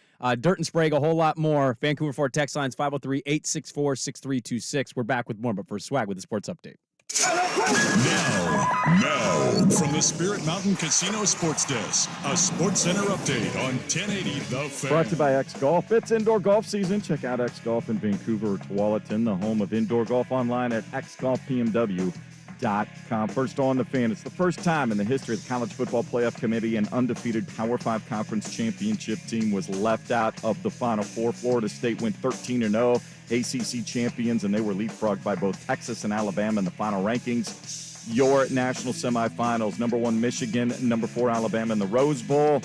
Dirt and Sprague, a whole lot more. Vancouver Ford text lines 503-864-6326. We're back with more, but first, Swag with the sports update. Now, from the Spirit Mountain Casino Sports Desk, a Sports Center update on 1080 The Fan. Brought to you by X Golf. It's indoor golf season. Check out X Golf in Vancouver or Tualatin, the home of indoor golf, online at xgolfpmw.com. First on the Fan. It's the first time in the history of the College Football Playoff Committee an undefeated Power 5 Conference championship team was left out of the Final Four. Florida State went 13-0. ACC champions, and they were leapfrogged by both Texas and Alabama in the final rankings. Your national semifinals, number 1 Michigan, number 4 Alabama in the Rose Bowl.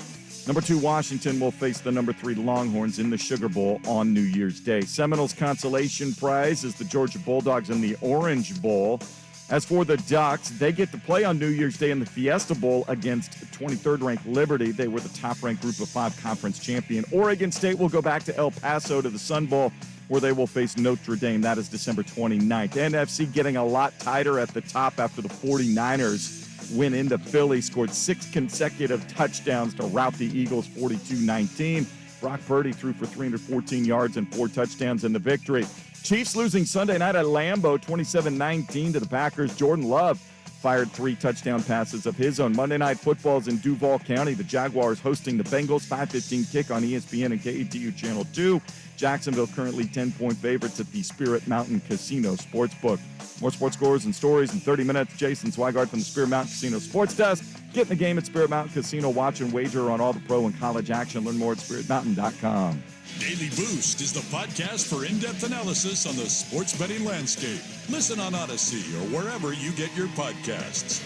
Number 2 Washington will face the number 3 Longhorns in the Sugar Bowl on New Year's Day. Seminoles consolation prize is the Georgia Bulldogs in the Orange Bowl. As for the Ducks, they get to play on New Year's Day in the Fiesta Bowl against 23rd-ranked Liberty. They were the top-ranked Group of 5 conference champion. Oregon State will go back to El Paso to the Sun Bowl, where they will face Notre Dame. That is December 29th. NFC getting a lot tighter at the top after the 49ers went into Philly, scored 6 consecutive touchdowns to rout the Eagles 42-19. Brock Purdy threw for 314 yards and 4 touchdowns in the victory. Chiefs losing Sunday night at Lambeau 27-19 to the Packers. Jordan Love fired 3 touchdown passes of his own. Monday Night Football's in Duval County. The Jaguars hosting the Bengals. 5:15 kick on ESPN and KATU Channel 2. Jacksonville currently 10-point favorites at the Spirit Mountain Casino Sportsbook. More sports scores and stories in 30 minutes. Jason Swigard from the Spirit Mountain Casino Sports Desk. Get in the game at Spirit Mountain Casino. Watch and wager on all the pro and college action. Learn more at spiritmountain.com. Daily Boost is the podcast for in-depth analysis on the sports betting landscape. Listen on Odyssey or wherever you get your podcasts.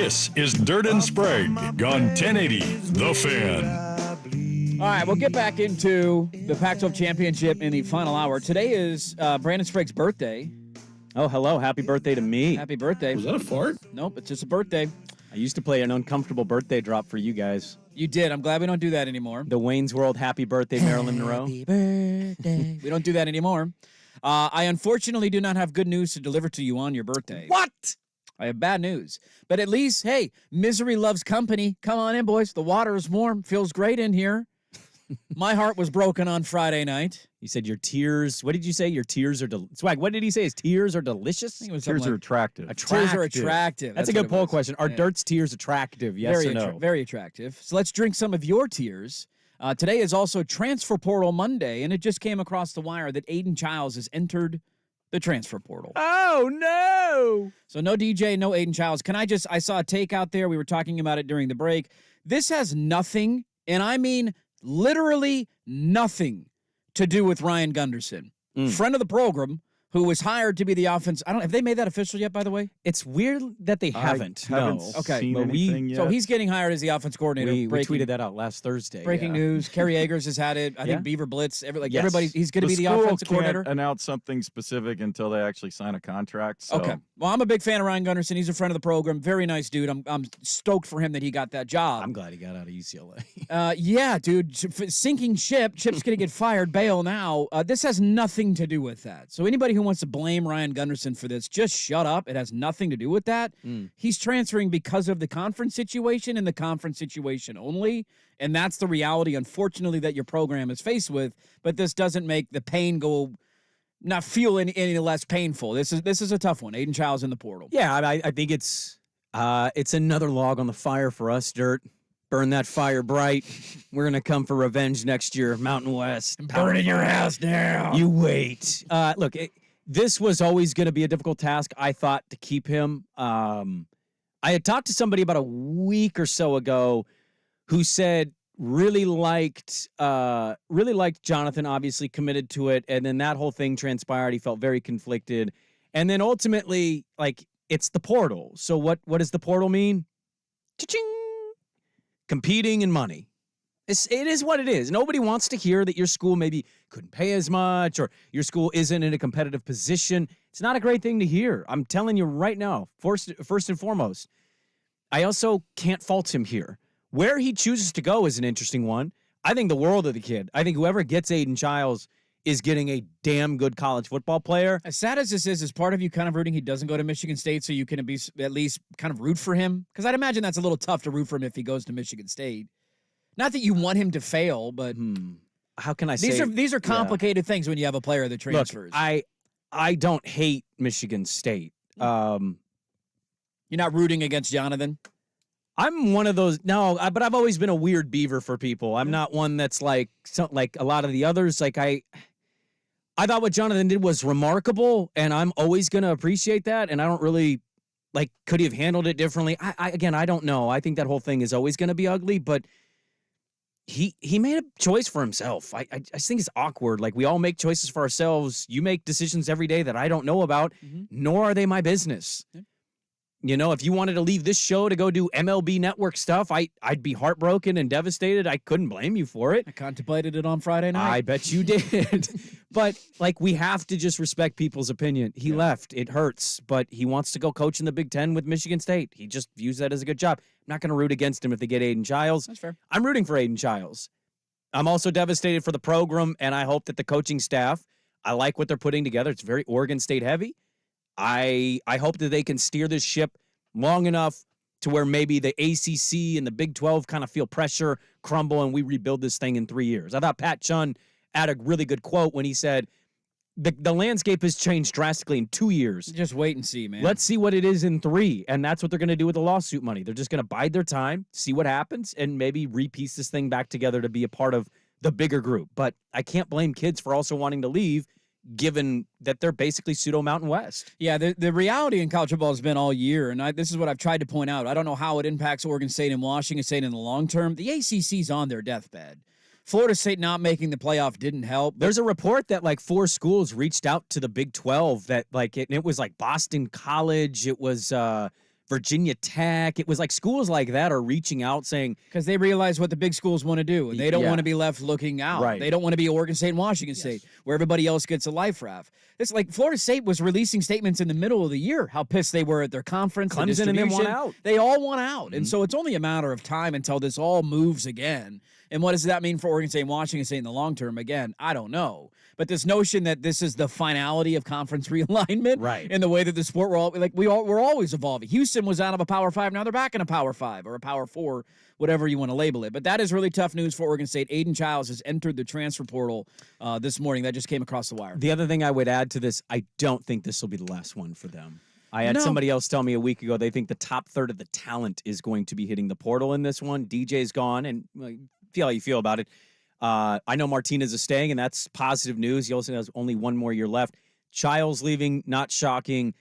This is Dirt and Sprague on 1080 The Fan. All right, we'll get back into the Pac-12 championship in the final hour. Today is Brandon Sprague's birthday. Oh, hello. Happy birthday to me. Happy birthday. Was that a fart? Nope, it's just a birthday. I used to play an uncomfortable birthday drop for you guys. You did. I'm glad we don't do that anymore. The Wayne's World Happy Birthday, Marilyn Monroe. Happy birthday. We don't do that anymore. I unfortunately do not have good news to deliver to you on your birthday. What? I have bad news. But at least, hey, misery loves company. Come on in, boys. The water is warm. Feels great in here. My heart was broken on Friday night. You said your tears. What did you say? Your tears are Swag. What did he say? His tears are delicious. I think it was Tears something are like, attractive. Tears are attractive. That's a what good it poll was. question. Are Yeah. Dirt's tears attractive? Yes or no? Very attractive. So let's drink some of your tears. Today is also Transfer Portal Monday, and it just came across the wire that Aiden Childs has entered the transfer portal. Oh, no. So no DJ, no Aiden Childs. I saw a take out there. We were talking about it during the break. This has nothing, and I mean literally nothing, to do with Ryan Gunderson, friend of the program, who was hired to be the offense. Have they made that official yet, by the way? It's weird that they haven't. haven't No. Okay, seen but anything yet. So he's getting hired as the offense coordinator. We tweeted that out last Thursday. Breaking news. Kerry Eggers has had it. I think Beaver Blitz. Yes. Everybody. He's going to be the school offensive coordinator. can't announce something specific until they actually sign a contract. So. Okay. Well, I'm a big fan of Ryan Gunderson. He's a friend of the program. Very nice dude. I'm stoked for him that he got that job. I'm glad he got out of UCLA. Yeah, dude. Sinking ship. Chip's going to get fired. Bail now. This has nothing to do with that. So anybody who wants to blame Ryan Gunderson for this, just shut up. It has nothing to do with that. He's transferring because of the conference situation and the conference situation only. And that's the reality, unfortunately, that your program is faced with. But this doesn't make the pain not feel any less painful. This is a tough one. Aiden Childs in the portal. Yeah, I think it's another log on the fire for us, Dirt. Burn that fire bright. We're going to come for revenge next year, Mountain West. Burning your house down. You wait. Look, this was always going to be a difficult task, I thought, to keep him. I had talked to somebody about a week or so ago who said really liked Jonathan, obviously committed to it, and then that whole thing transpired. He felt very conflicted. And then ultimately, it's the portal. So what does the portal mean? Cha-ching! Competing and money. It is what it is. Nobody wants to hear that your school maybe couldn't pay as much or your school isn't in a competitive position. It's not a great thing to hear. I'm telling you right now, first and foremost. I also can't fault him here. Where he chooses to go is an interesting one. I think the world of the kid. I think whoever gets Aiden Childs is getting a damn good college football player. As sad as this is part of you kind of rooting he doesn't go to Michigan State so you can at least kind of root for him? Because I'd imagine that's a little tough to root for him if he goes to Michigan State. Not that you want him to fail, but how can I say these are complicated things when you have a player that transfers. Look, I don't hate Michigan State. You're not rooting against Jonathan? I'm one of those. No, but I've always been a weird beaver for people. I'm not one that's like a lot of the others. I thought what Jonathan did was remarkable, and I'm always going to appreciate that. And I don't really could he have handled it differently? I don't know. I think that whole thing is always going to be ugly, but he made a choice for himself. I just think it's awkward. We all make choices for ourselves. You make decisions every day that I don't know about, nor are they my business. Yeah. You know, if you wanted to leave this show to go do MLB Network stuff, I'd be heartbroken and devastated. I couldn't blame you for it. I contemplated it on Friday night. I bet you did. But, we have to just respect people's opinion. He left. It hurts. But he wants to go coach in the Big Ten with Michigan State. He just views that as a good job. I'm not going to root against him if they get Aiden Childs. That's fair. I'm rooting for Aiden Childs. I'm also devastated for the program, and I hope that the coaching staff, I like what they're putting together. It's very Oregon State heavy. I hope that they can steer this ship long enough to where maybe the ACC and the Big 12 kind of feel pressure, crumble, and we rebuild this thing in 3 years. I thought Pat Chun had a really good quote when he said, the landscape has changed drastically in 2 years. Just wait and see, man. Let's see what it is in 3, and that's what they're going to do with the lawsuit money. They're just going to bide their time, see what happens, and maybe repiece this thing back together to be a part of the bigger group. But I can't blame kids for also wanting to leave, given that they're basically pseudo Mountain West. Yeah, the reality in college football has been all year, and this is what I've tried to point out. I don't know how it impacts Oregon State and Washington State in the long term. The ACC's on their deathbed. Florida State not making the playoff didn't help. There's a report that 4 schools reached out to the Big 12 that it was Boston College. It was Virginia Tech. It was like schools like that are reaching out saying, because they realize what the big schools want to do, and they don't Yeah. want to be left looking out. Right. They don't want to be Oregon State and Washington State, where everybody else gets a life raft. It's like Florida State was releasing statements in the middle of the year how pissed they were at their conference. the Clemson and them want distribution. out. They all want out, and so it's only a matter of time until this all moves again. And what does that mean for Oregon State and Washington State in the long term? Again, I don't know. But this notion that this is the finality of conference realignment, Right. in the way that the sport we're always evolving. Houston was out of a Power 5, now they're back in a Power 5 or a Power 4, whatever you want to label it. But that is really tough news for Oregon State. Aiden Childs has entered the transfer portal this morning. That just came across the wire. the other thing I would add to this, I don't think this will be the last one for them. I had No. somebody else tell me a week ago they think the top third of the talent is going to be hitting the portal in this one. DJ's gone, and feel how you feel about it. I know Martinez is staying, and that's positive news. He also has only one more year left. Childs leaving, not shocking.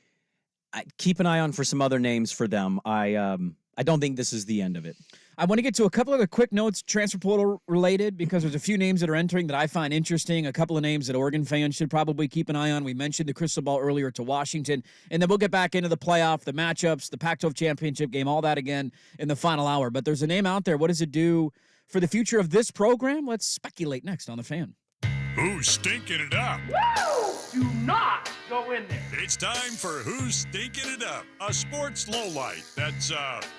Keep an eye on for some other names for them. I don't think this is the end of it. I want to get to a couple of the quick notes, transfer portal related, because there's a few names that are entering that I find interesting. A couple of names that Oregon fans should probably keep an eye on. We mentioned the crystal ball earlier to Washington, and then we'll get back into the playoff, the matchups, the Pac-12 championship game, all that again in the final hour. But there's a name out there. What does it do for the future of this program? Let's speculate next on The Fan. Who's stinking it up? Do not go in there. It's time for Who's Stinking It Up, a sports lowlight that's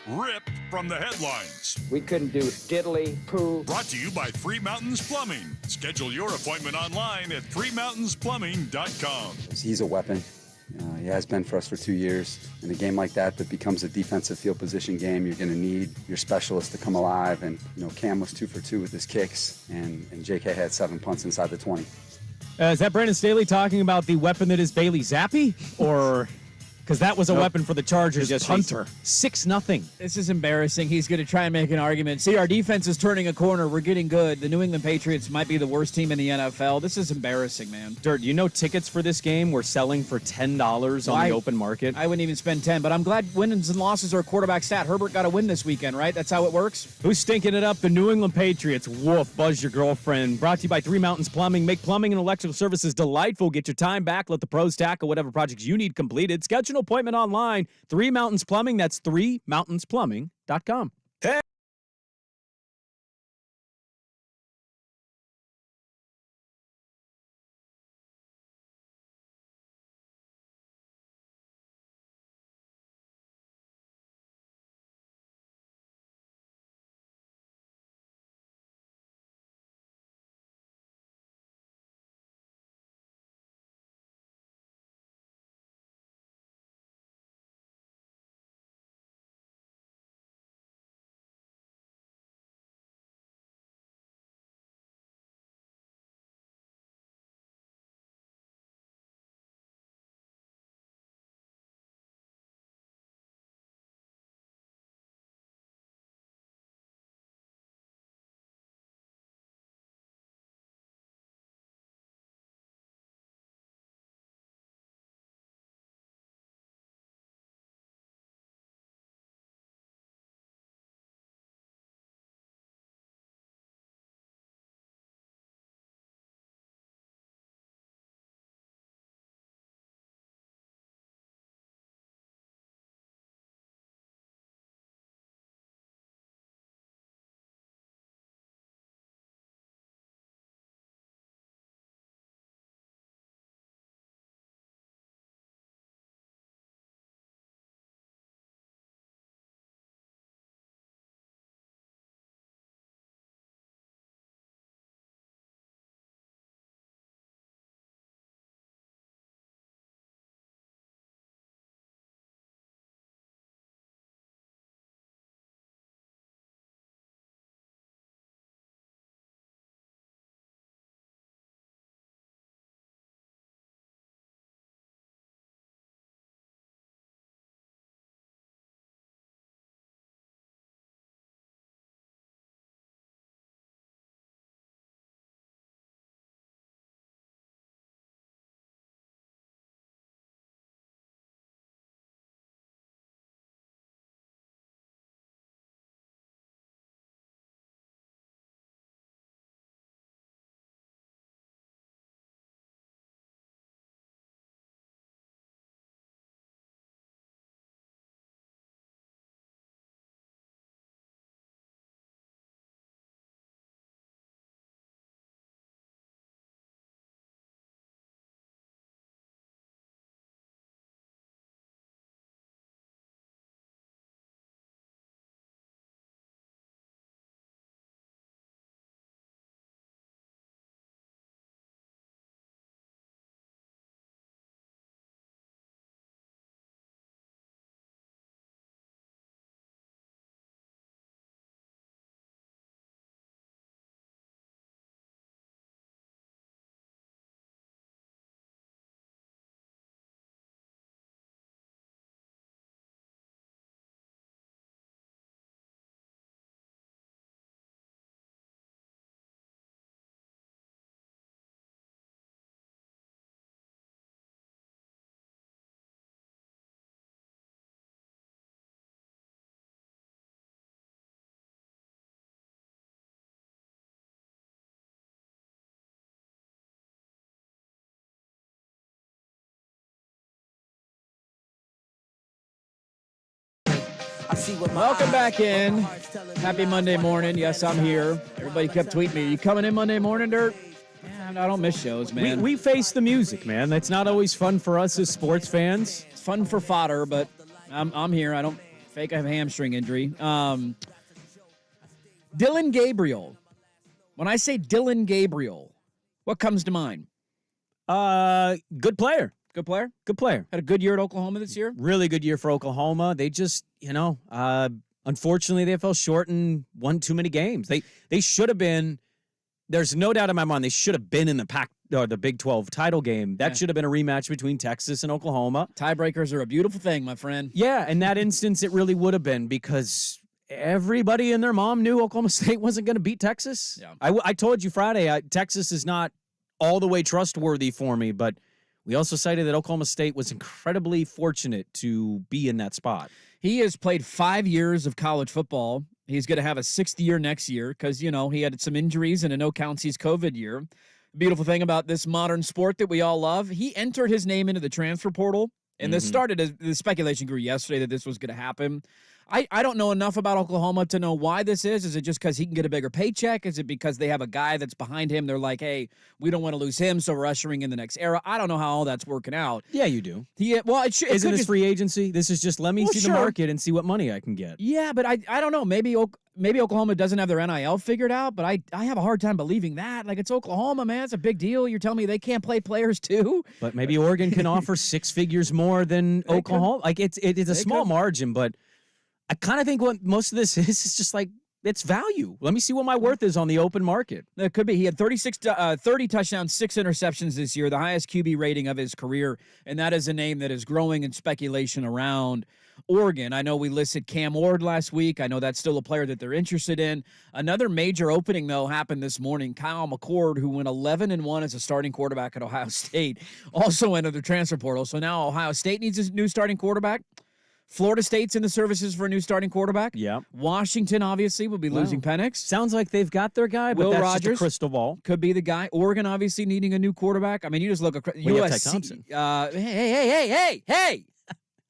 ripped from the headlines. We couldn't do diddly poo. Brought to you by Three Mountains Plumbing. Schedule your appointment online at threemountainsplumbing.com. He's a weapon. He has been for us for 2 years. In a game like that becomes a defensive field position game, you're going to need your specialist to come alive. And, Cam was 2 for 2 with his kicks, and JK had 7 punts inside the 20. Is that Brandon Staley talking about the weapon that is Bailey Zappi? Or because that was a weapon for the Chargers. Punter. 6-0. This is embarrassing. He's going to try and make an argument. See, our defense is turning a corner. We're getting good. The New England Patriots might be the worst team in the NFL. This is embarrassing, man. Dirt, tickets for this game were selling for $10 on the open market? I wouldn't even spend 10, but I'm glad wins and losses are a quarterback stat. Herbert got a win this weekend, right? That's how it works? Who's stinking it up? The New England Patriots. Woof, buzz your girlfriend. Brought to you by Three Mountains Plumbing. Make plumbing and electrical services delightful. Get your time back. Let the pros tackle whatever projects you need completed. Schedule an appointment online. Three Mountains Plumbing. That's threemountainsplumbing.com. Welcome back in. Happy Monday morning. Yes, I'm here. Everybody kept tweeting me, "You coming in Monday morning, Dirt?" Man, I don't miss shows, man. We face the music, man. That's not always fun for us as sports fans. It's fun for fodder, but I'm here. I don't fake I have a hamstring injury. Dylan Gabriel. When I say Dylan Gabriel, what comes to mind? Good player. Good player? Good player. Had a good year at Oklahoma this year? Really good year for Oklahoma. They just, unfortunately, they fell short and won too many games. They should have been. There's no doubt in my mind they should have been in the Big 12 title game. That should have been a rematch between Texas and Oklahoma. Tiebreakers are a beautiful thing, my friend. Yeah, in that instance, it really would have been because everybody and their mom knew Oklahoma State wasn't going to beat Texas. Yeah. I told you Friday, Texas is not all the way trustworthy for me, but we also cited that Oklahoma State was incredibly fortunate to be in that spot. He has played 5 years of college football. He's going to have a 6th year next year because, he had some injuries and a no-counties COVID year. Beautiful thing about this modern sport that we all love, he entered his name into the transfer portal, and this started as the speculation grew yesterday that this was going to happen. I don't know enough about Oklahoma to know why this is. Is it just because he can get a bigger paycheck? Is it because they have a guy that's behind him? They're like, hey, we don't want to lose him, so we're ushering in the next era. I don't know how all that's working out. Yeah, you do. Isn't this free agency? This is just let me see the market and see what money I can get. Yeah, but I don't know. Maybe Oklahoma doesn't have their NIL figured out, but I have a hard time believing that. Like, it's Oklahoma, man. It's a big deal. You're telling me they can't play players too? But maybe Oregon can offer 6 figures more than Oklahoma. Like, it's a small margin, but I kind of think what most of this is just like it's value. Let me see what my worth is on the open market. It could be. He had 30 touchdowns, 6 interceptions this year, the highest QB rating of his career, and that is a name that is growing in speculation around Oregon. I know we listed Cam Ward last week. I know that's still a player that they're interested in. Another major opening, though, happened this morning. Kyle McCord, who went 11-1 as a starting quarterback at Ohio State, also entered the transfer portal. So now Ohio State needs a new starting quarterback. Florida State's in the services for a new starting quarterback. Yeah. Washington, obviously, will be losing Penix. Sounds like they've got their guy, but Will that's Rogers just a crystal ball. Could be the guy. Oregon, obviously, needing a new quarterback. I mean, you just look across. You have Ty USC. Thompson. Hey.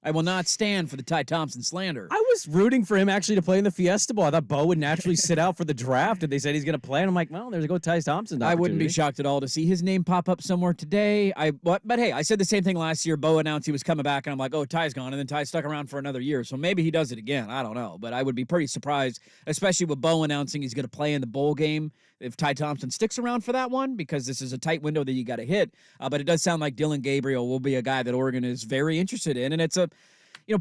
I will not stand for the Ty Thompson slander. I was rooting for him actually to play in the Fiesta Bowl. I thought Bo would naturally sit out for the draft, and they said he's going to play. And I'm like, well, there's go Ty Thompson. I wouldn't be shocked at all to see his name pop up somewhere today. But hey, I said the same thing last year. Bo announced he was coming back, and I'm like, oh, Ty's gone. And then Ty stuck around for another year. So maybe he does it again. I don't know. But I would be pretty surprised, especially with Bo announcing he's going to play in the bowl game, if Ty Thompson sticks around for that one, because this is a tight window that you got to hit. But it does sound like Dylan Gabriel will be a guy that Oregon is very interested in. And it's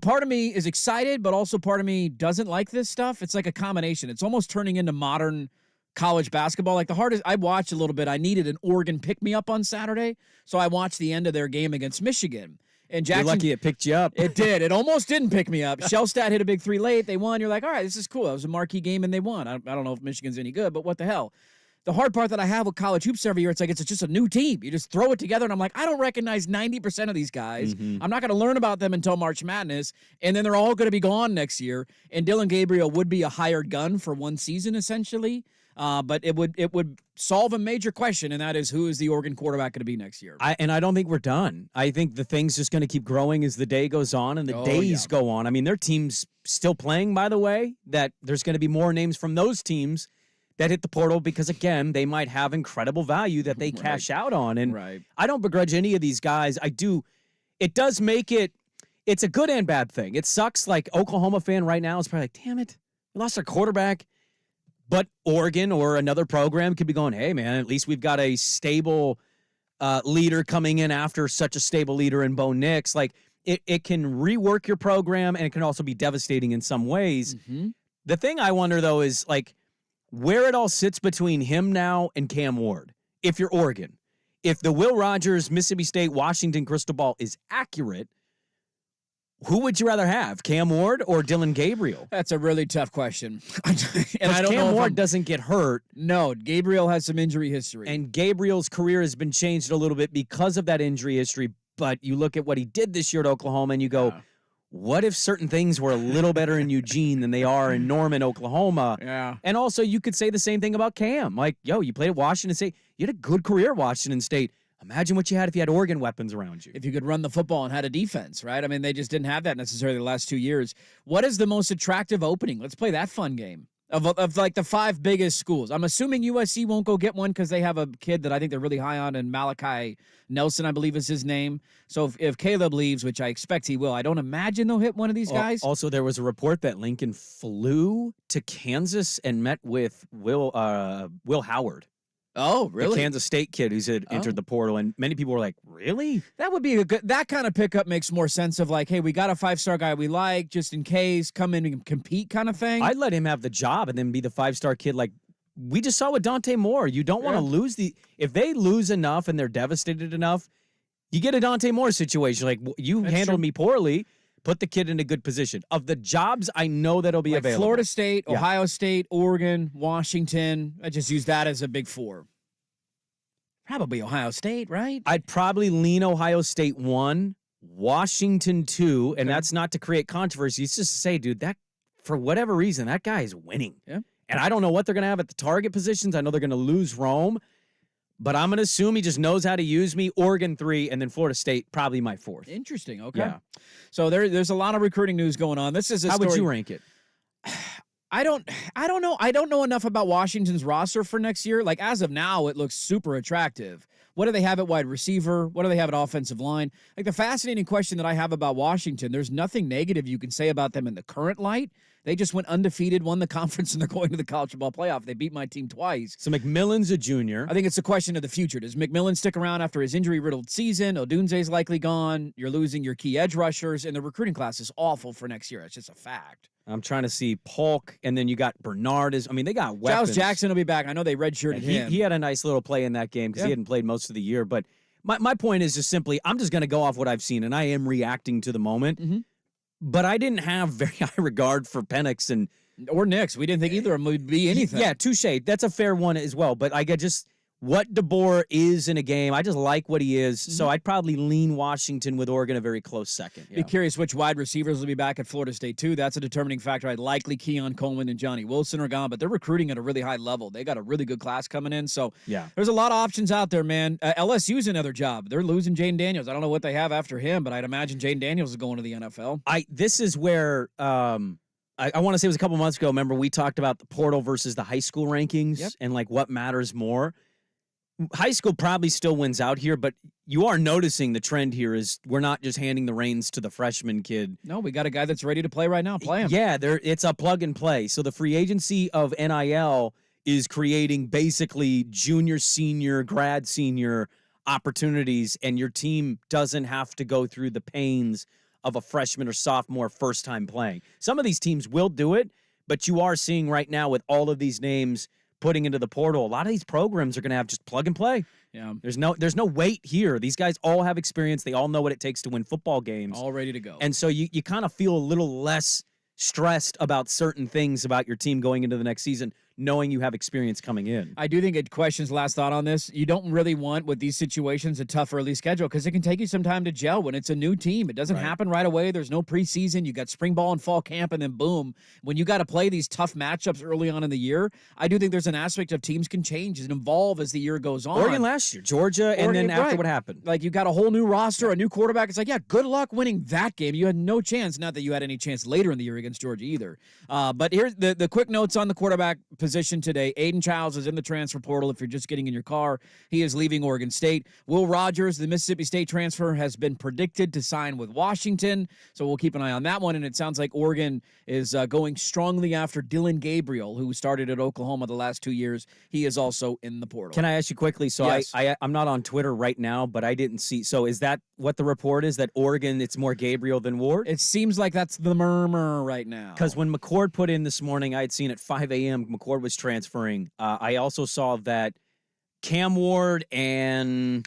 part of me is excited, but also part of me doesn't like this stuff. It's like a combination. It's almost turning into modern college basketball. Like, the hardest, I watched a little bit. I needed an Oregon pick-me-up on Saturday, so I watched the end of their game against Michigan. And Jackson, you're lucky it picked you up. It did. It almost didn't pick me up. Shellstat hit a big 3 late. They won. You're like, all right, this is cool. It was a marquee game, and they won. I don't know if Michigan's any good, but what the hell? The hard part that I have with college hoops every year, it's like it's just a new team. You just throw it together, and I'm like, I don't recognize 90% of these guys. I'm not going to learn about them until March Madness, and then they're all going to be gone next year. And Dylan Gabriel would be a hired gun for one season, essentially. But it would solve a major question, and that is, who is the Oregon quarterback going to be next year? I don't think we're done. I think the thing's just going to keep growing as the day goes on and the days go on. I mean, their team's still playing, by the way, that there's going to be more names from those teams that hit the portal because, again, they might have incredible value that they cash out on. And I don't begrudge any of these guys. I do. It does make it's a good and bad thing. It sucks. Like, Oklahoma fan right now is probably like, damn it, we lost our quarterback. But Oregon or another program could be going, hey, man, at least we've got a stable leader coming in after such a stable leader in Bo Nix. Like, it can rework your program, and it can also be devastating in some ways. The thing I wonder, though, is, like, where it all sits between him now and Cam Ward, if you're Oregon. If the Will Rogers, Mississippi State, Washington crystal ball is accurate, who would you rather have, Cam Ward or Dylan Gabriel? That's a really tough question. And I don't know. Cam Ward doesn't get hurt. No, Gabriel has some injury history. And Gabriel's career has been changed a little bit because of that injury history. But you look at what he did this year at Oklahoma and you go, what if certain things were a little better in Eugene than they are in Norman, Oklahoma? Yeah. And also, you could say the same thing about Cam. Like, yo, you played at Washington State. You had a good career at Washington State. Imagine what you had if you had Oregon weapons around you. If you could run the football and had a defense, right? I mean, they just didn't have that necessarily the last 2 years. What is the most attractive opening? Let's play that fun game. Of like the 5 biggest schools. I'm assuming USC won't go get one because they have a kid that I think they're really high on, and Malachi Nelson, I believe is his name. So if Caleb leaves, which I expect he will, I don't imagine they'll hit one of these guys. Also, there was a report that Lincoln flew to Kansas and met with Will Howard. Oh, really? The Kansas State kid who's entered the portal, and many people were like, really? That would be a good, that kind of pickup makes more sense of like, hey, we got a 5-star guy we like, just in case, come in and compete kind of thing. I'd let him have the job and then be the 5-star kid like we just saw with Dante Moore. You don't want to lose if they lose enough and they're devastated enough, you get a Dante Moore situation. Like, you handled me poorly, put the kid in a good position. Of the jobs I know that'll be like available. Florida State, Ohio State, Oregon, Washington. I just use that as a big 4. Probably Ohio State, right? I'd probably lean Ohio State 1, Washington 2, and that's not to create controversy. It's just to say, dude, that for whatever reason, that guy is winning. Yeah. And I don't know what they're going to have at the target positions. I know they're going to lose Rome, but I'm going to assume he just knows how to use me. Oregon 3, and then Florida State, probably my 4th. Interesting. Okay. Yeah. So there's a lot of recruiting news going on. This is a How story. would you rank it? I don't know. I don't know enough about Washington's roster for next year. Like, as of now, it looks super attractive. What do they have at wide receiver? What do they have at offensive line? Like, the fascinating question that I have about Washington, there's nothing negative you can say about them in the current light. They just went undefeated, won the conference, and they're going to the college football playoff. They beat my team twice. So McMillan's a junior. I think it's a question of the future. Does McMillan stick around after his injury-riddled season? Odunze's likely gone. You're losing your key edge rushers, and the recruiting class is awful for next year. It's just a fact. I'm trying to see Polk, and then you got Bernard. They got weapons. Giles Jackson will be back. I know they redshirted him. He had a nice little play in that game because he hadn't played most of the year. But my point is just simply, I'm just going to go off what I've seen, and I am reacting to the moment. Mm-hmm. But I didn't have very high regard for Penix or Nix. We didn't think either of them would be anything. Yeah, touche. That's a fair one as well. But I get just what DeBoer is in a game. I just like what he is. Mm-hmm. So I'd probably lean Washington with Oregon a very close second. Be curious which wide receivers will be back at Florida State, too. That's a determining factor. I'd likely Keon Coleman and Johnny Wilson are gone, but they're recruiting at a really high level. They got a really good class coming in. So there's a lot of options out there, man. LSU's another job. They're losing Jaden Daniels. I don't know what they have after him, but I'd imagine Jaden Daniels is going to the NFL. This is where I want to say it was a couple months ago. Remember, we talked about the portal versus the high school rankings and like what matters more. High school probably still wins out here, but you are noticing the trend here is we're not just handing the reins to the freshman kid. No, we got a guy that's ready to play right now. Play him. Yeah, it's a plug and play. So the free agency of NIL is creating basically junior, senior, grad senior opportunities, and your team doesn't have to go through the pains of a freshman or sophomore first time playing. Some of these teams will do it, but you are seeing right now with all of these names putting into the portal, a lot of these programs are going to have just plug and play. Yeah. There's no weight here. These guys all have experience. They all know what it takes to win football games. All ready to go. And so you kind of feel a little less stressed about certain things about your team going into the next season, knowing you have experience coming in. I do think it questions last thought on this. You don't really want with these situations a tough early schedule because it can take you some time to gel when it's a new team. It doesn't happen right away. There's no preseason. You got spring ball and fall camp, and then boom. When you got to play these tough matchups early on in the year, I do think there's an aspect of teams can change and evolve as the year goes on. Oregon last year, Georgia, and then after what happened. Like, you got a whole new roster, a new quarterback. It's like, yeah, good luck winning that game. You had no chance. Not that you had any chance later in the year against Georgia either. But here's the quick notes on the quarterback position today. Aiden Childs is in the transfer portal. If you're just getting in your car, he is leaving Oregon State. Will Rogers, the Mississippi State transfer, has been predicted to sign with Washington. So we'll keep an eye on that one. And it sounds like Oregon is going strongly after Dylan Gabriel, who started at Oklahoma the last 2 years. He is also in the portal. Can I ask you quickly? So yes. I'm not on Twitter right now, but I didn't see. So is that what the report is, that Oregon, it's more Gabriel than Ward? It seems like that's the murmur right now. Because when McCord put in this morning, I had seen at 5 a.m. McCord was transferring. I also saw that Cam Ward and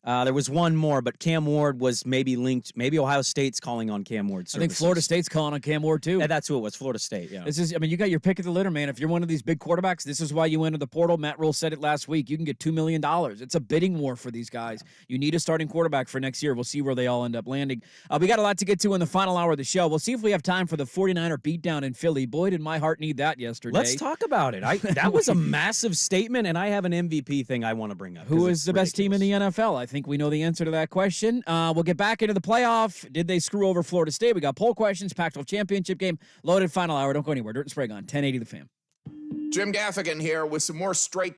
there was one more, but Cam Ward was maybe linked. Maybe Ohio State's calling on Cam Ward services. I think Florida State's calling on Cam Ward too. Yeah, that's who it was, Florida State, yeah. You got your pick of the litter, man. If you're one of these big quarterbacks, this is why you enter the portal. Matt Rule said it last week. You can get $2 million. It's a bidding war for these guys. You need a starting quarterback for next year. We'll see where they all end up landing. We got a lot to get to in the final hour of the show. We'll see if we have time for the 49er beatdown in Philly. Boy, did my heart need that yesterday. Let's talk about it. That was a massive statement, and I have an MVP thing I want to bring up. Who is the best team in the NFL? think we know the answer to that question. We'll get back into the playoff. Did they screw over Florida State? We got poll questions, Pac-12 championship game, loaded final hour. Don't go anywhere. Dirt and Sprague on 1080 The Fan. Jim Gaffigan here with some more straight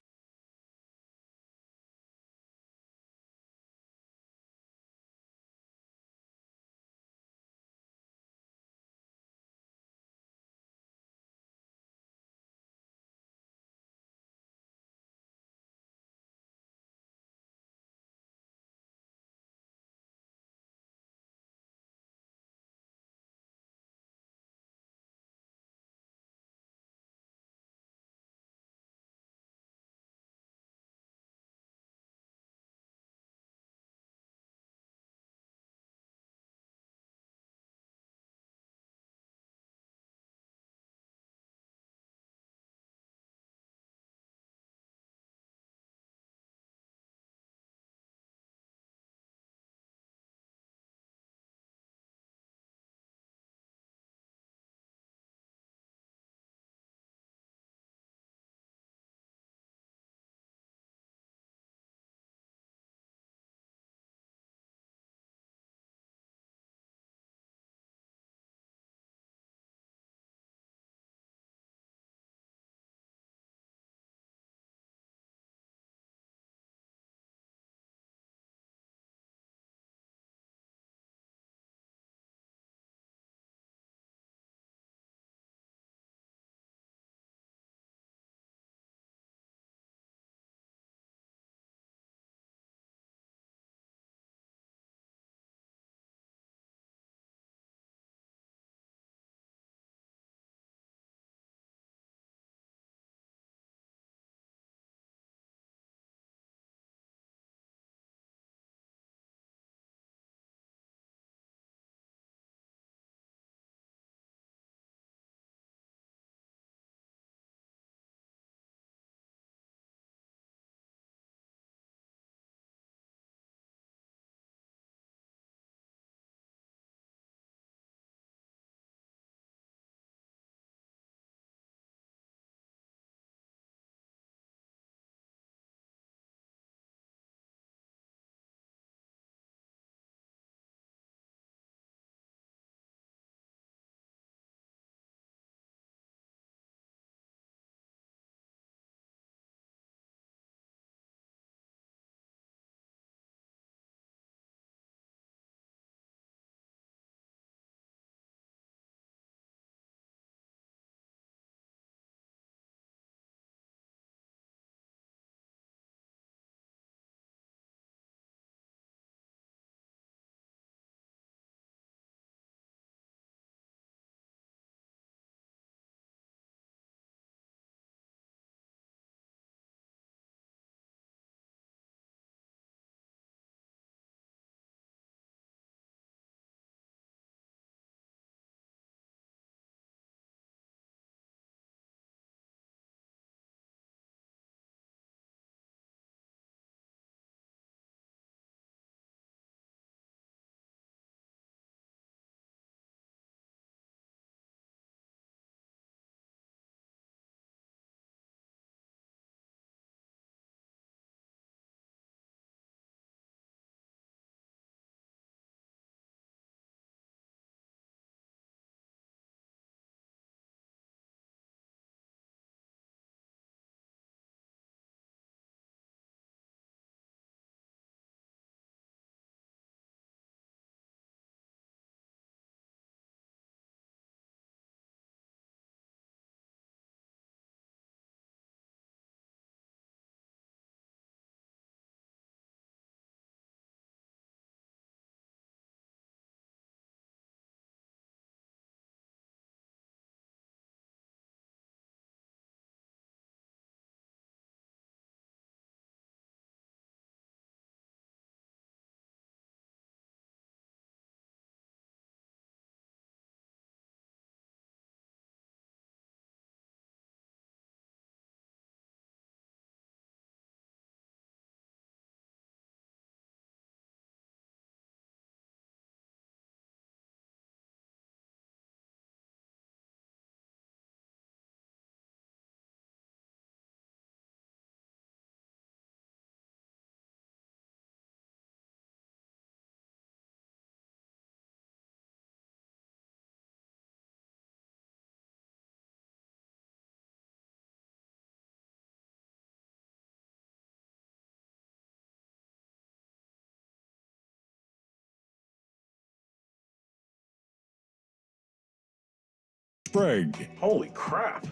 Sprague. Holy crap.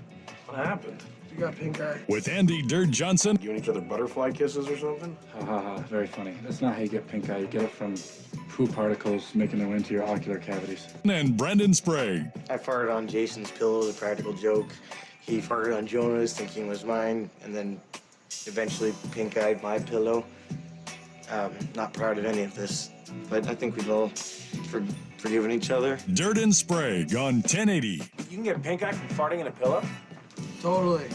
What happened? You got pink eye. With Andy Dirt Johnson. Giving each other butterfly kisses or something? Ha ha ha, very funny. That's not how you get pink eye. You get it from food particles making their way into your ocular cavities. And Brendan Sprague. I farted on Jason's pillow as a practical joke. He farted on Jonah's thinking it was mine, and then eventually pink-eyed my pillow. Not proud of any of this, but I think we've all forgiven each other. Dirt and Sprague on 1080. You can get pink eye from farting in a pillow? Totally.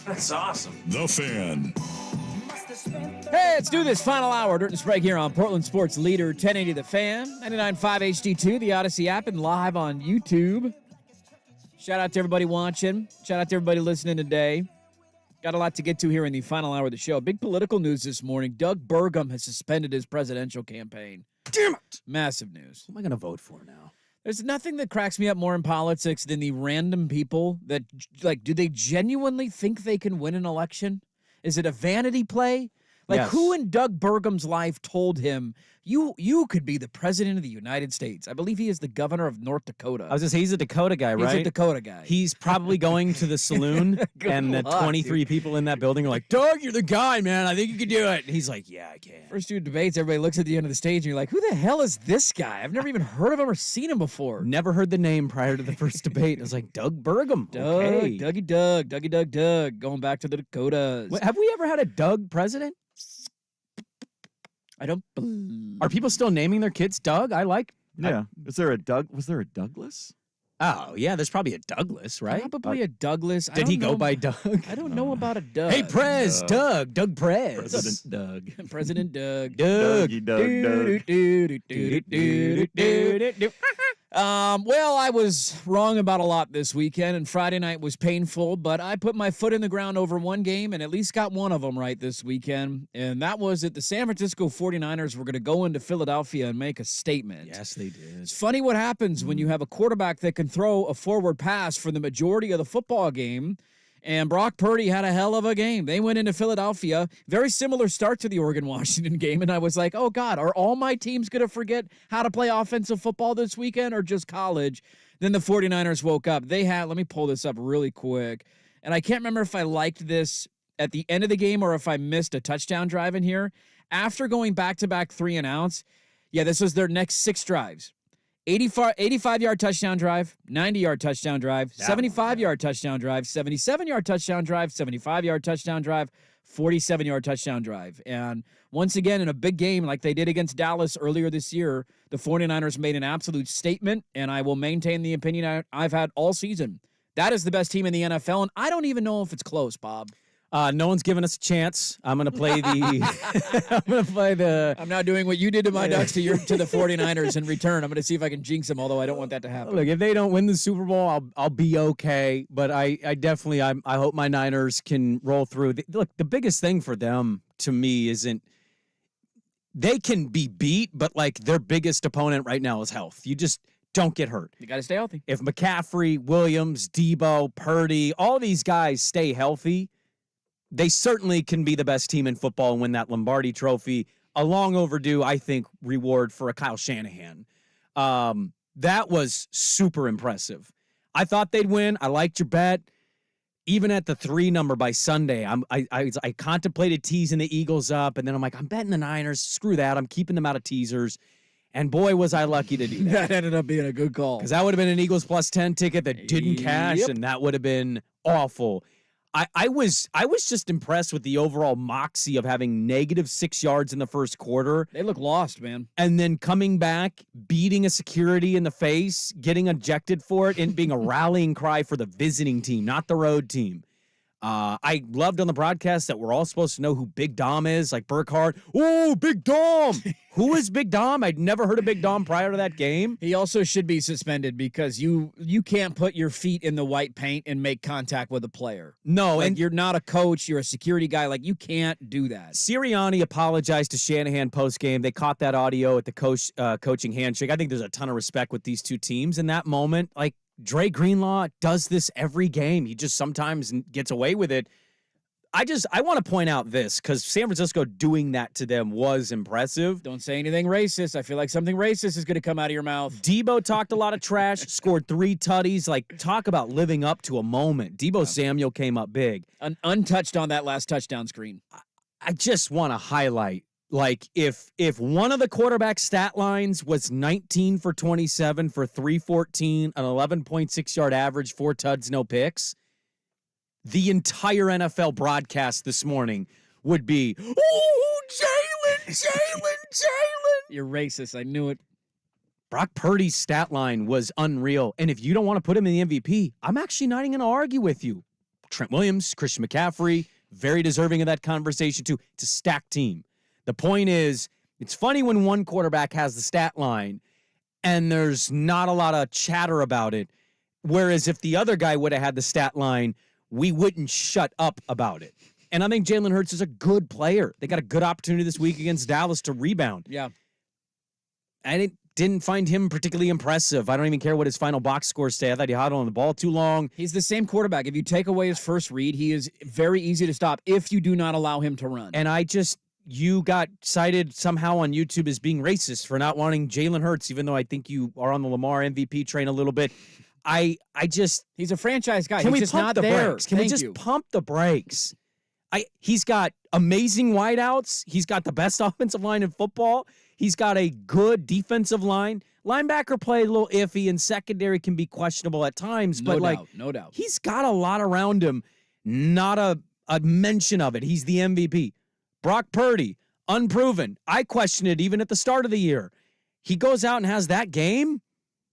That's awesome. The Fan. Hey, let's do this. Final hour. Dirt and Sprague here on Portland Sports Leader 1080 The Fan, 99.5 HD2, the Odyssey app, and live on YouTube. Shout out to everybody watching. Shout out to everybody listening today. Got a lot to get to here in the final hour of the show. Big political news this morning. Doug Burgum has suspended his presidential campaign. Damn it! Massive news. Who am I going to vote for now? There's nothing that cracks me up more in politics than the random people that, like, do they genuinely think they can win an election? Is it a vanity play? Like, Yes. who in Doug Burgum's life told him, you could be the president of the United States? I believe he is the governor of North Dakota. I was going to say, he's a Dakota guy, right? He's a Dakota guy. He's probably going to the saloon, and the luck, 23 people in that building are like, Doug, you're the guy, man. I think you can do it. And he's like, yeah, I can. First two debates, everybody looks at the end of the stage, and you're like, who the hell is this guy? I've never even heard of him or seen him before. Never heard the name prior to the first debate. I was like, Doug Burgum. Doug, Okay. Dougie Doug, going back to the Dakotas. Wait, have we ever had a Doug president? I don't believe. Are people still naming their kids Doug? I like. Yeah. Was there a Douglas? Oh, yeah, there's probably a Douglas, right? Probably a Douglas. Did he go by Doug? I don't know about a Doug. Hey, Prez, Doug Prez. President Doug. President Doug. Dougie Doug. Well, I was wrong about a lot this weekend, and Friday night was painful, but I put my foot in the ground over one game and at least got one of them right this weekend, and that was that the San Francisco 49ers were going to go into Philadelphia and make a statement. Yes, they did. It's funny what happens when you have a quarterback that can throw a forward pass for the majority of the football game. And Brock Purdy had a hell of a game. They went into Philadelphia. Very similar start to the Oregon-Washington game. And I was like, oh, God, are all my teams going to forget how to play offensive football this weekend or just college? Then the 49ers woke up. They had, let me pull this up really quick. And I can't remember if I liked this at the end of the game or if I missed a touchdown drive in here. After going back-to-back 3-and-outs, yeah, this was their next 6 drives. 85-yard touchdown drive, 90-yard touchdown drive, 75-yard touchdown drive, 77-yard touchdown drive, 75-yard touchdown drive, 47-yard touchdown drive. And once again, in a big game like they did against Dallas earlier this year, the 49ers made an absolute statement, and I will maintain the opinion I've had all season. That is the best team in the NFL, and I don't even know if it's close, Bob. No one's giving us a chance. I'm gonna play the. I'm now doing what you did to my Ducks to the 49ers in return. I'm gonna see if I can jinx them, although I don't want that to happen. Look, if they don't win the Super Bowl, I'll be okay. But I definitely I hope my Niners can roll through. Look, the biggest thing for them to me isn't they can be beat, but like their biggest opponent right now is health. You just don't get hurt. You got to stay healthy. If McCaffrey, Williams, Debo, Purdy, all these guys stay healthy, they certainly can be the best team in football and win that Lombardi trophy. A long overdue, I think, reward for a Kyle Shanahan. That was super impressive. I thought they'd win. I liked your bet. Even at the 3 number by Sunday, I contemplated teasing the Eagles up, and then I'm like, I'm betting the Niners. Screw that. I'm keeping them out of teasers. And boy, was I lucky to do that. That ended up being a good call. Because that would have been an Eagles plus 10 ticket that didn't cash, and that would have been awful. I was just impressed with the overall moxie of having -6 yards in the first quarter. They look lost, man. And then coming back, beating a security in the face, getting ejected for it, and being a rallying cry for the visiting team, not the road team. I loved on the broadcast that we're all supposed to know who Big Dom is, like Burkhardt. Oh, Big Dom! Who is Big Dom? I'd never heard of Big Dom prior to that game. He also should be suspended because you can't put your feet in the white paint and make contact with a player. No, like, and you're not a coach. You're a security guy. Like, you can't do that. Sirianni apologized to Shanahan post-game. They caught that audio at the coaching handshake. I think there's a ton of respect with these two teams in that moment. Like, Dre Greenlaw does this every game. He just sometimes gets away with it. I want to point out this because San Francisco doing that to them was impressive. Don't say anything racist. I feel like something racist is going to come out of your mouth. Debo talked a lot of trash, scored 3 tutties. Like, talk about living up to a moment. Debo Samuel came up big. Untouched on that last touchdown screen. I just want to highlight, like, if one of the quarterback stat lines was 19 for 27 for 314, an 11.6-yard average, 4 tuds, no picks, the entire NFL broadcast this morning would be, oh, Jalen. You're racist. I knew it. Brock Purdy's stat line was unreal. And if you don't want to put him in the MVP, I'm actually not even going to argue with you. Trent Williams, Christian McCaffrey, very deserving of that conversation too. It's a stacked team. The point is, it's funny when one quarterback has the stat line and there's not a lot of chatter about it. Whereas if the other guy would have had the stat line, we wouldn't shut up about it. And I think Jalen Hurts is a good player. They got a good opportunity this week against Dallas to rebound. Yeah. I didn't find him particularly impressive. I don't even care what his final box scores say. I thought he held on the ball too long. He's the same quarterback. If you take away his first read, he is very easy to stop if you do not allow him to run. And you got cited somehow on YouTube as being racist for not wanting Jalen Hurts, even though I think you are on the Lamar MVP train a little bit. He's a franchise guy. Can He's we just pump not the there. brakes? Can we just pump the brakes? He's got amazing wideouts. He's got the best offensive line in football. He's got a good defensive line. Linebacker play a little iffy, and secondary can be questionable at times. No doubt. He's got a lot around him. Not a mention of it. He's the MVP. Brock Purdy, unproven. I question it even at the start of the year. He goes out and has that game.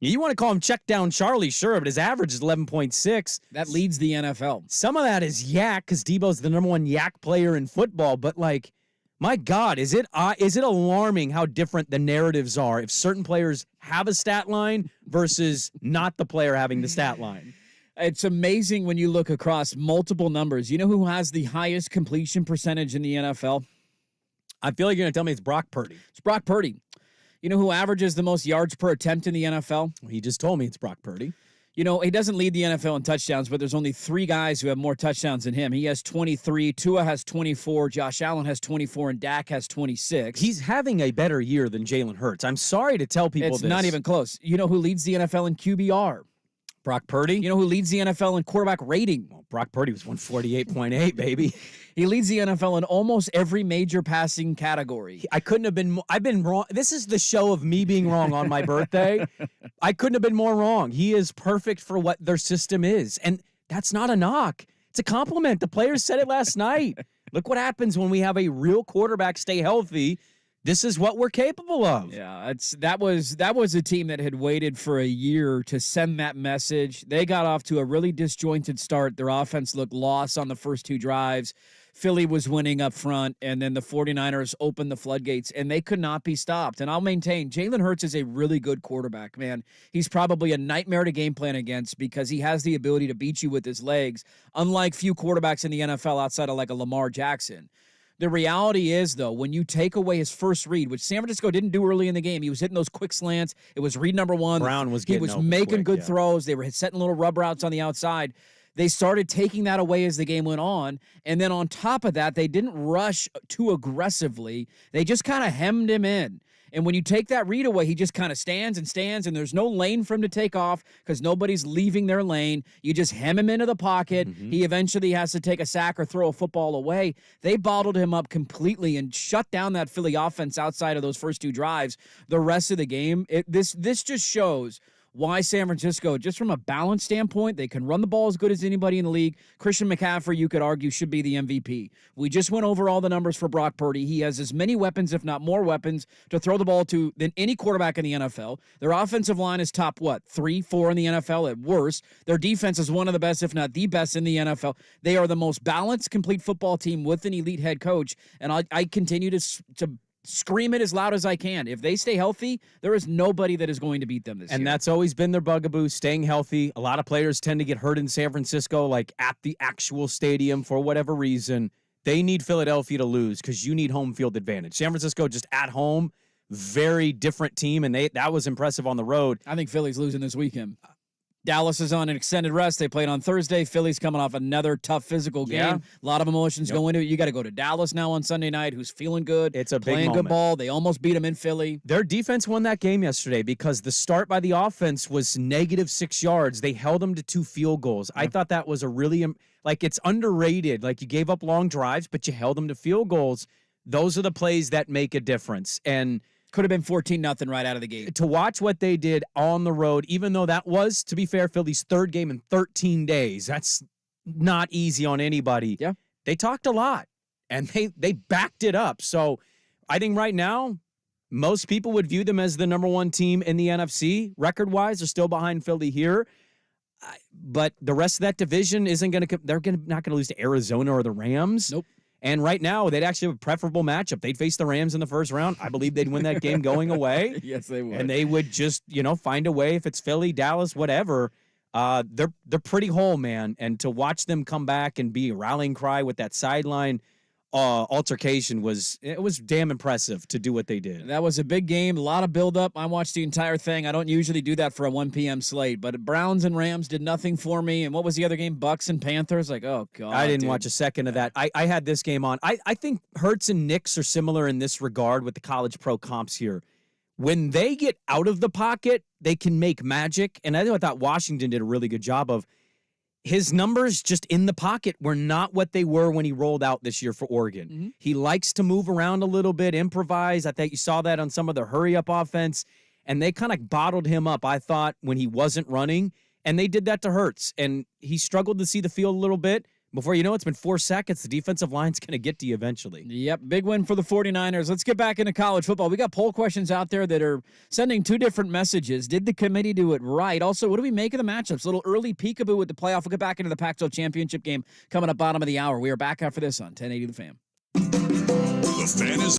You want to call him check down Charlie, sure, but his average is 11.6. That leads the NFL. Some of that is yak because Debo's the number 1 yak player in football. But, like, my God, is it alarming how different the narratives are if certain players have a stat line versus not the player having the stat line? It's amazing when you look across multiple numbers. You know who has the highest completion percentage in the NFL? I feel like you're going to tell me it's Brock Purdy. It's Brock Purdy. You know who averages the most yards per attempt in the NFL? He just told me it's Brock Purdy. You know, he doesn't lead the NFL in touchdowns, but there's only 3 guys who have more touchdowns than him. He has 23, Tua has 24, Josh Allen has 24, and Dak has 26. He's having a better year than Jalen Hurts. I'm sorry to tell people it's this. Not even close. You know who leads the NFL in QBR? Brock Purdy. You know who leads the NFL in quarterback rating? Well, Brock Purdy was 148.8, baby. He leads the NFL in almost every major passing category. I couldn't have been I've been wrong. This is the show of me being wrong on my birthday. I couldn't have been more wrong. He is perfect for what their system is. And that's not a knock. It's a compliment. The players said it last night. Look what happens when we have a real quarterback stay healthy. This is what we're capable of. Yeah, that was a team that had waited for a year to send that message. They got off to a really disjointed start. Their offense looked lost on the first 2 drives. Philly was winning up front, and then the 49ers opened the floodgates, and they could not be stopped. And I'll maintain, Jalen Hurts is a really good quarterback, man. He's probably a nightmare to game plan against because he has the ability to beat you with his legs, unlike few quarterbacks in the NFL outside of like a Lamar Jackson. The reality is, though, when you take away his first read, which San Francisco didn't do early in the game, he was hitting those quick slants. It was read number 1. Brown was He getting was open making quick, good yeah. throws. They were setting little rub routes on the outside. They started taking that away as the game went on. And then on top of that, they didn't rush too aggressively. They just kind of hemmed him in. And when you take that read away, he just kind of stands, and there's no lane for him to take off because nobody's leaving their lane. You just hem him into the pocket. Mm-hmm. He eventually has to take a sack or throw a football away. They bottled him up completely and shut down that Philly offense outside of those first 2 drives. The rest of the game, this just shows why San Francisco, just from a balance standpoint, they can run the ball as good as anybody in the league. Christian McCaffrey, you could argue, should be the MVP. We just went over all the numbers for Brock Purdy. He has as many weapons, if not more weapons, to throw the ball to than any quarterback in the NFL. Their offensive line is top, 3, 4 in the NFL at worst. Their defense is one of the best, if not the best in the NFL. They are the most balanced, complete football team with an elite head coach. And I continue to scream it as loud as I can. If they stay healthy, there is nobody that is going to beat them this year. And that's always been their bugaboo, staying healthy. A lot of players tend to get hurt in San Francisco, like at the actual stadium for whatever reason. They need Philadelphia to lose because you need home field advantage. San Francisco just at home, very different team, and that was impressive on the road. I think Philly's losing this weekend. Dallas is on an extended rest. They played on Thursday. Philly's coming off another tough physical game. Yeah. A lot of emotions go into it. You got to go to Dallas now on Sunday night, who's feeling good. It's a big playing moment. good ball. They almost beat them in Philly. Their defense won that game yesterday because the start by the offense was -6 yards. They held them to 2 field goals. I thought that was a really, it's underrated. Like, you gave up long drives, but you held them to field goals. Those are the plays that make a difference. And could have been 14-0 right out of the gate. To watch what they did on the road, even though that was, to be fair, Philly's 3rd game in 13 days. That's not easy on anybody. Yeah. They talked a lot, and they backed it up. So I think right now, most people would view them as the number 1 team in the NFC. Record-wise, they're still behind Philly here. But the rest of that division isn't going to – they're not going to lose to Arizona or the Rams. Nope. And right now, they'd actually have a preferable matchup. They'd face the Rams in the first round. I believe they'd win that game going away. Yes, they would. And they would just, find a way, if it's Philly, Dallas, whatever. They're pretty whole, man. And to watch them come back and be a rallying cry with that sideline altercation was damn impressive to do what they did. That was a big game, a lot of buildup. I watched the entire thing. I don't usually do that for a 1 p.m. slate, but Browns and Rams did nothing for me. And what was the other game? Bucks and Panthers? Like, oh, God. I didn't watch a second of that. I had this game on. I think Hurts and Knicks are similar in this regard with the college pro comps here. When they get out of the pocket, they can make magic. And I thought Washington did a really good job of his numbers just in the pocket were not what they were when he rolled out this year for Oregon. Mm-hmm. He likes to move around a little bit, improvise. I think you saw that on some of the hurry-up offense, and they kind of bottled him up, I thought, when he wasn't running, and they did that to Hurts, and he struggled to see the field a little bit. Before you know it, it's been 4 seconds. The defensive line's going to get to you eventually. Yep, big win for the 49ers. Let's get back into college football. We got poll questions out there that are sending 2 different messages. Did the committee do it right? Also, what do we make of the matchups? A little early peekaboo with the playoff. We'll get back into the Pac-12 championship game coming up bottom of the hour. We are back after this on 1080 The Fan. The Fan is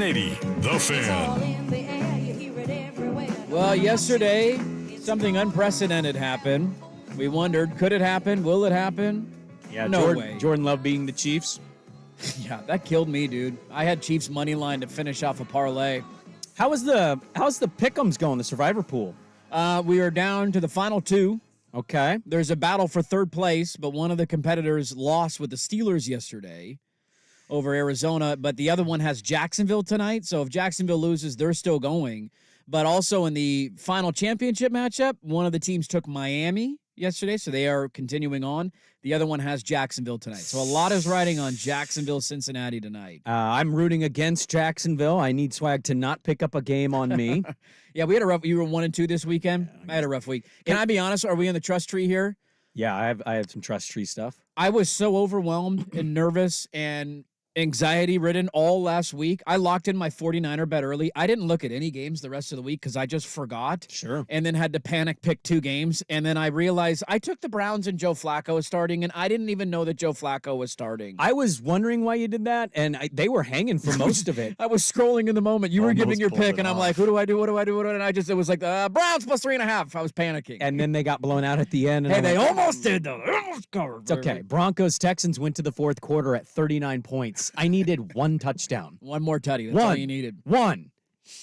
80, The Fan. Well, yesterday, something unprecedented happened. We wondered, could it happen? Will it happen? Yeah, no way. Jordan Love being the Chiefs. Yeah, that killed me, dude. I had Chiefs money line to finish off a parlay. How's the pick'ems going, the survivor pool? We are down to the final two. Okay. There's a battle for third place, but one of the competitors lost with the Steelers yesterday over Arizona, but the other one has Jacksonville tonight. So if Jacksonville loses, they're still going. But also in the final championship matchup, one of the teams took Miami yesterday, so they are continuing on. The other one has Jacksonville tonight. So a lot is riding on Jacksonville, Cincinnati tonight. I'm rooting against Jacksonville. I need Swag to not pick up a game on me. Yeah, we had a rough. You were 1-2 this weekend. I had a rough week. Can I be honest? Are we in the trust tree here? Yeah, I have some trust tree stuff. I was so overwhelmed and nervous and anxiety-ridden all last week. I locked in my 49er bet early. I didn't look at any games the rest of the week because I just forgot. Sure. And then had to panic pick 2 games. And then I realized I took the Browns and Joe Flacco was starting, and I didn't even know that Joe Flacco was starting. I was wondering why you did that, and they were hanging for most of it. I was scrolling in the moment. You were giving your pulled pick, it and I'm off. like, who do I do? What do I do? And it was like, Browns plus 3.5. I was panicking. And then they got blown out at the end. And Hey, I'm they like, almost did, though. They almost covered. It's okay. Broncos-Texans went to the fourth quarter at 39 points. I needed one touchdown. One more tutty. That's all you needed. One.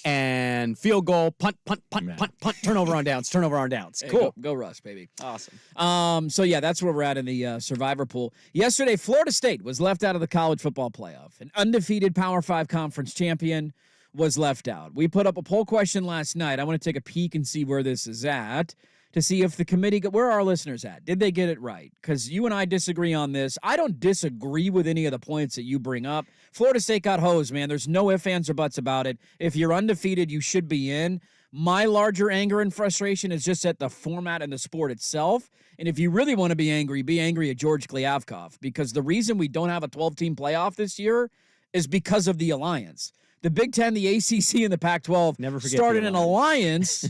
And field goal, punt, turnover on downs. Hey, Cool. Go Russ, baby. Awesome. So, yeah, that's where we're at in the survivor pool. Yesterday, Florida State was left out of the college football playoff. An undefeated Power 5 conference champion was left out. We put up a poll question last night. I want to take a peek and see where this is at to see if the committee, where are our listeners at? Did they get it right? Because you and I disagree on this. I don't disagree with any of the points that you bring up. Florida State got hosed, man. There's no ifs, ands, or buts about it. If you're undefeated, you should be in. My larger anger and frustration is just at the format and the sport itself. And if you really want to be angry at George Kliavkoff, because the reason we don't have a 12-team playoff this year is because of the alliance. The Big Ten, the ACC, and the Pac-12 started an alliance,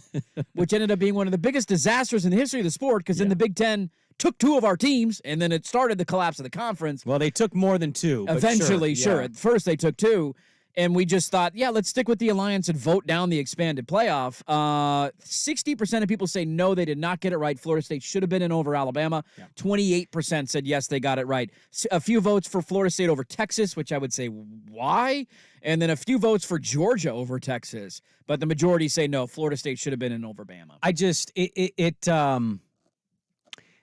which ended up being one of the biggest disasters in the history of the sport, because then the Big Ten took 2 of our teams, and then it started the collapse of the conference. Well, they took more than 2. But Eventually, sure. Yeah. At first, they took 2. And we just thought, let's stick with the alliance and vote down the expanded playoff. 60% of people say no, they did not get it right. Florida State should have been in over Alabama. 28% said yes, they got it right. A few votes for Florida State over Texas, which I would say why? And then a few votes for Georgia over Texas. But the majority say no, Florida State should have been in over Bama.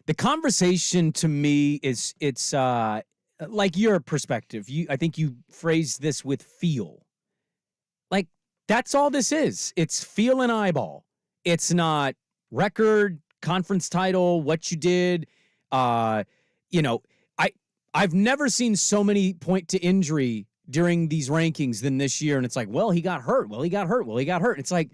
The conversation to me is like your perspective. I think you phrased this with feel. Like, that's all this is. It's feel and eyeball. It's not record, conference title, what you did. I've never seen so many point to injury during these rankings than this year. And it's like, well, he got hurt. It's like,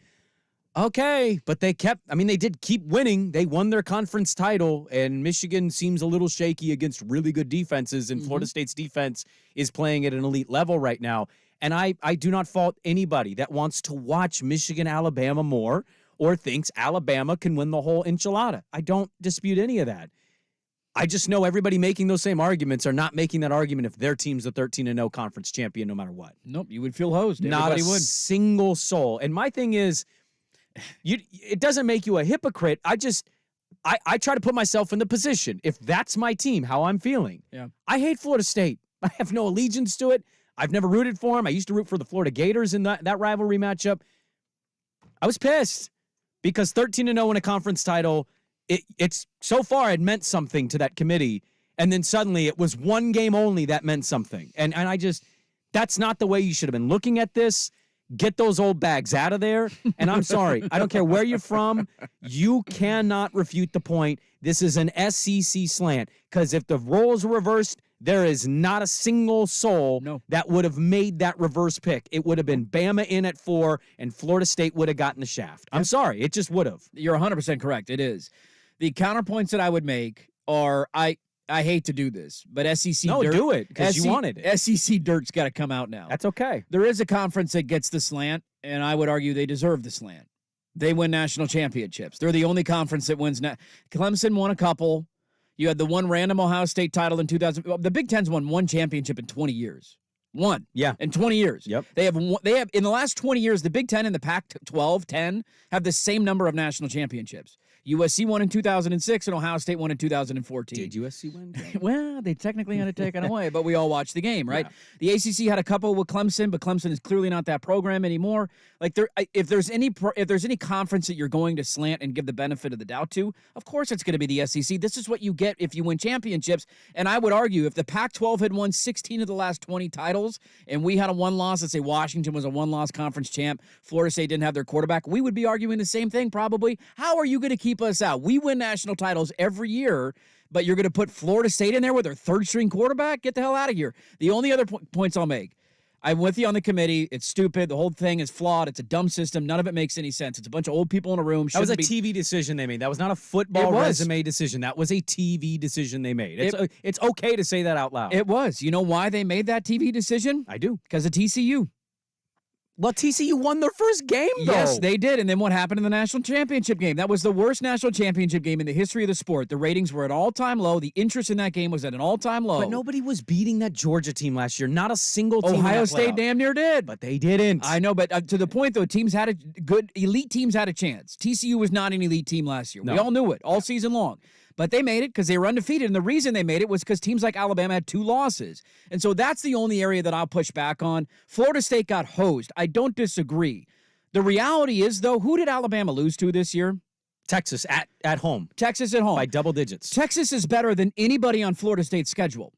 okay, but they did keep winning. They won their conference title, and Michigan seems a little shaky against really good defenses, and Florida State's defense is playing at an elite level right now. And I do not fault anybody that wants to watch Michigan-Alabama more or thinks Alabama can win the whole enchilada. I don't dispute any of that. I just know everybody making those same arguments are not making that argument if their team's the 13-0 conference champion no matter what. Nope, you would feel hosed. Not Everybody a would. single soul. And my thing is, it doesn't make you a hypocrite. I try to put myself in the position. If that's my team, how I'm feeling. Yeah. I hate Florida State. I have no allegiance to it. I've never rooted for them. I used to root for the Florida Gators in that rivalry matchup. I was pissed because 13-0 in a conference title, it's so far it meant something to that committee. And then suddenly it was one game only that meant something. And that's not the way you should have been looking at this. Get those old bags out of there. And I'm sorry. I don't care where you're from. You cannot refute the point. This is an SEC slant. Because if the roles were reversed, there is not a single soul that would have made that reverse pick. It would have been Bama in at 4, and Florida State would have gotten the shaft. I'm sorry. It just would have. You're 100% correct. It is. The counterpoints that I would make are, I hate to do this, but SEC No, dirt. do it, because you wanted it. SEC dirt's got to come out now. That's okay. There is a conference that gets the slant, and I would argue they deserve the slant. They win national championships. They're the only conference that wins. Clemson won a couple. You had the one random Ohio State title in 2000. The Big Ten's won one championship in 20 years. One. Yeah. In 20 years. Yep. They have in the last 20 years, the Big Ten and the Pac-12, 10 have the same number of national championships. USC won in 2006 and Ohio State won in 2014. Did USC win? Well, they technically had it taken away, but we all watched the game, right? Yeah. The ACC had a couple with Clemson, but Clemson is clearly not that program anymore. Like, if there's any conference that you're going to slant and give the benefit of the doubt to, of course it's going to be the SEC. This is what you get if you win championships. And I would argue if the Pac-12 had won 16 of the last 20 titles and we had a one-loss, let's say Washington was a one-loss conference champ, Florida State didn't have their quarterback, we would be arguing the same thing probably. How are you going to keep us out? We win national titles every year, but you're going to put Florida State in there with their third-string quarterback? Get the hell out of here. The only other points I'll make, I'm with you on the committee. It's stupid. The whole thing is flawed. It's a dumb system. None of it makes any sense. It's a bunch of old people in a room. That was a TV decision they made. That was not a football resume decision. That was a TV decision they made. It's okay to say that out loud. It was. You know why they made that TV decision? I do. Because of TCU. Well, TCU won their first game, though. Yes, they did. And then what happened in the national championship game? That was the worst national championship game in the history of the sport. The ratings were at all-time low. The interest in that game was at an all-time low. But nobody was beating that Georgia team last year. Not a single team. Ohio State damn near did. But they didn't. I know, but to the point, though, elite teams had a chance. TCU was not an elite team last year. No. We all knew it all season long. But they made it because they were undefeated. And the reason they made it was because teams like Alabama had 2 losses. And so that's the only area that I'll push back on. Florida State got hosed. I don't disagree. The reality is, though, who did Alabama lose to this year? Texas at home. Texas at home. By double digits. Texas is better than anybody on Florida State's schedule.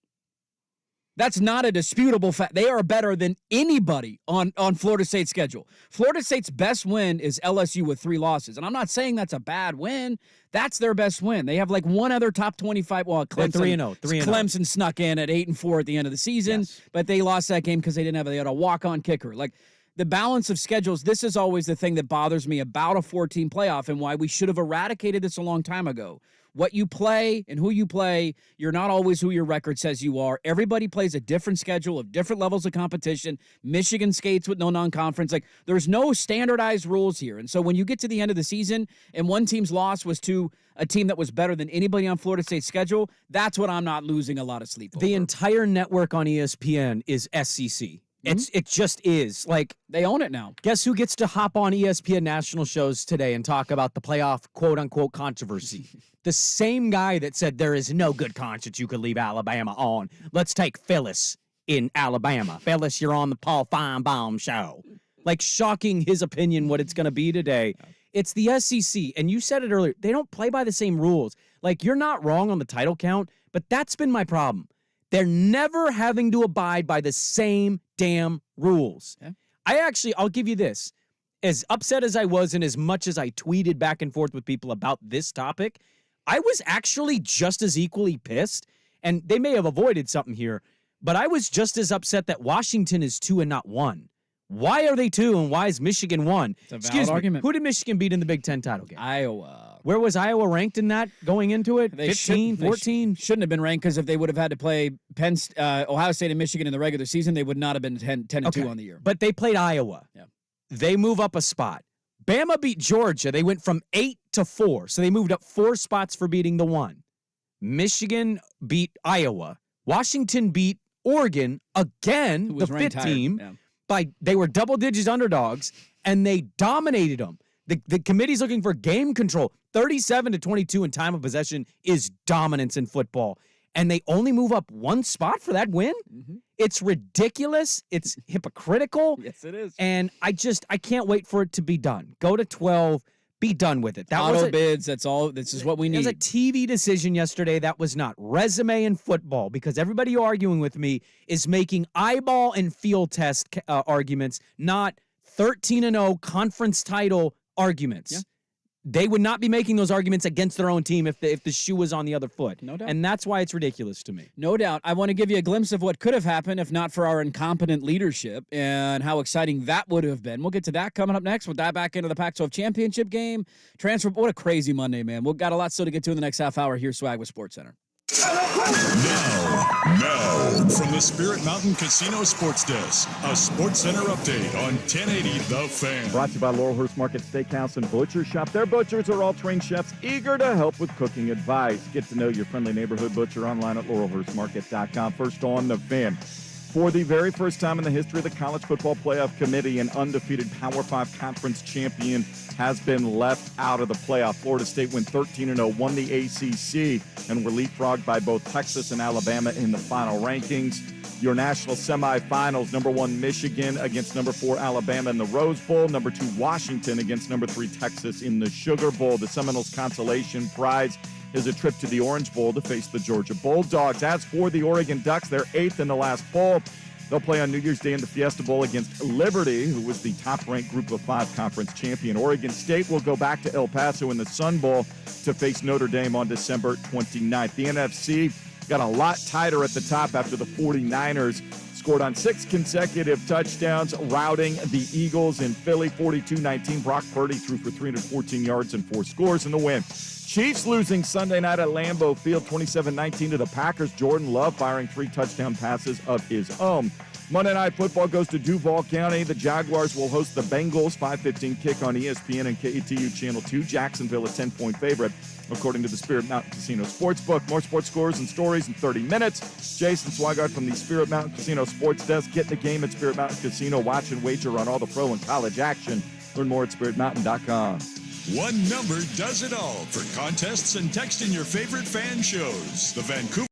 That's not a disputable fact. They are better than anybody on Florida State's schedule. Florida State's best win is LSU with 3 losses. And I'm not saying that's a bad win. That's their best win. They have like one other top 25. Well, Clemson, 3-0. Clemson snuck in at 8-4 at the end of the season, but they lost that game because they had a walk-on kicker. Like, the balance of schedules, this is always the thing that bothers me about a 14 playoff and why we should have eradicated this a long time ago. What you play and who you play, you're not always who your record says you are. Everybody plays a different schedule of different levels of competition. Michigan skates with no non-conference. Like, there's no standardized rules here. And so when you get to the end of the season and one team's loss was to a team that was better than anybody on Florida State's schedule, that's what I'm not losing a lot of sleep over. The entire network on ESPN is SEC. It just is. Like, they own it now. Guess who gets to hop on ESPN national shows today and talk about the playoff quote-unquote controversy? The same guy that said there is no good conscience you could leave Alabama on. Let's take Phyllis in Alabama. Phyllis, you're on the Paul Feinbaum show. Like, shocking his opinion what it's going to be today. It's the SEC, and you said it earlier. They don't play by the same rules. Like, you're not wrong on the title count, but that's been my problem. They're never having to abide by the same damn rules. Okay. I'll give you this. As upset as I was and as much as I tweeted back and forth with people about this topic, I was actually just as equally pissed, and they may have avoided something here, but I was just as upset that Washington is 2 and not 1. Why are they 2 and why is Michigan 1? It's a valid argument. Who did Michigan beat in the Big Ten title game? Iowa. Where was Iowa ranked in that going into it? They 15, 14? Shouldn't have been ranked because if they would have had to play Ohio State and Michigan in the regular season, they would not have been 10-2 on the year. But they played Iowa. Yeah. They move up a spot. Bama beat Georgia. They went from 8 to 4. So they moved up 4 spots for beating the 1. Michigan beat Iowa. Washington beat Oregon again, the 5th team. Yeah. They were double-digit underdogs, and they dominated them. The committee's looking for game control. 37-22 in time of possession is dominance in football. And they only move up 1 spot for that win? Mm-hmm. It's ridiculous. It's hypocritical. Yes, it is. And I can't wait for it to be done. Go to 12. Be done with it. Auto bids, that's all. This is what we need. It was a TV decision yesterday that was not resume in football because everybody arguing with me is making eyeball and field test arguments, not 13-0 conference title arguments. Yeah. They would not be making those arguments against their own team if the shoe was on the other foot. No doubt. And that's why it's ridiculous to me. No doubt. I want to give you a glimpse of what could have happened if not for our incompetent leadership and how exciting that would have been. We'll get to that coming up next. We'll dive back into the Pac-12 championship game. What a crazy Monday, man. We've got a lot still to get to in the next half hour. Here's Swag with SportsCenter. Now, from the Spirit Mountain Casino Sports Desk, a Sports Center update on 1080 The Fan. Brought to you by Laurelhurst Market Steakhouse and Butcher Shop. Their butchers are all trained chefs eager to help with cooking advice. Get to know your friendly neighborhood butcher online at laurelhurstmarket.com. First on The Fan. For the very first time in the history of the College Football Playoff Committee, an undefeated Power 5 conference champion has been left out of the playoff. Florida State went 13-0, won the ACC, and were leapfrogged by both Texas and Alabama in the final rankings. Your national semifinals, number 1 Michigan against number 4 Alabama in the Rose Bowl, number 2 Washington against number 3 Texas in the Sugar Bowl. The Seminoles' consolation prize is a trip to the Orange Bowl to face the Georgia Bulldogs. As for the Oregon Ducks, they're 8th in the last bowl. They'll play on New Year's Day in the Fiesta Bowl against Liberty, who was the top-ranked Group of 5 conference champion. Oregon State will go back to El Paso in the Sun Bowl to face Notre Dame on December 29th. The NFC got a lot tighter at the top after the 49ers scored on 6 consecutive touchdowns, routing the Eagles in Philly 42-19. Brock Purdy threw for 314 yards and 4 scores in the win. Chiefs losing Sunday night at Lambeau Field 27-19 to the Packers. Jordan Love firing 3 touchdown passes of his own. Monday Night Football goes to Duval County. The Jaguars will host the Bengals. 5:15 kick on ESPN and KETU Channel 2. Jacksonville a 10-point favorite, according to the Spirit Mountain Casino Sportsbook. More sports scores and stories in 30 minutes. Jason Swigart from the Spirit Mountain Casino Sports Desk. Get the game at Spirit Mountain Casino. Watch and wager on all the pro and college action. Learn more at spiritmountain.com. One number does it all for contests and texting your favorite fan shows. The Vancouver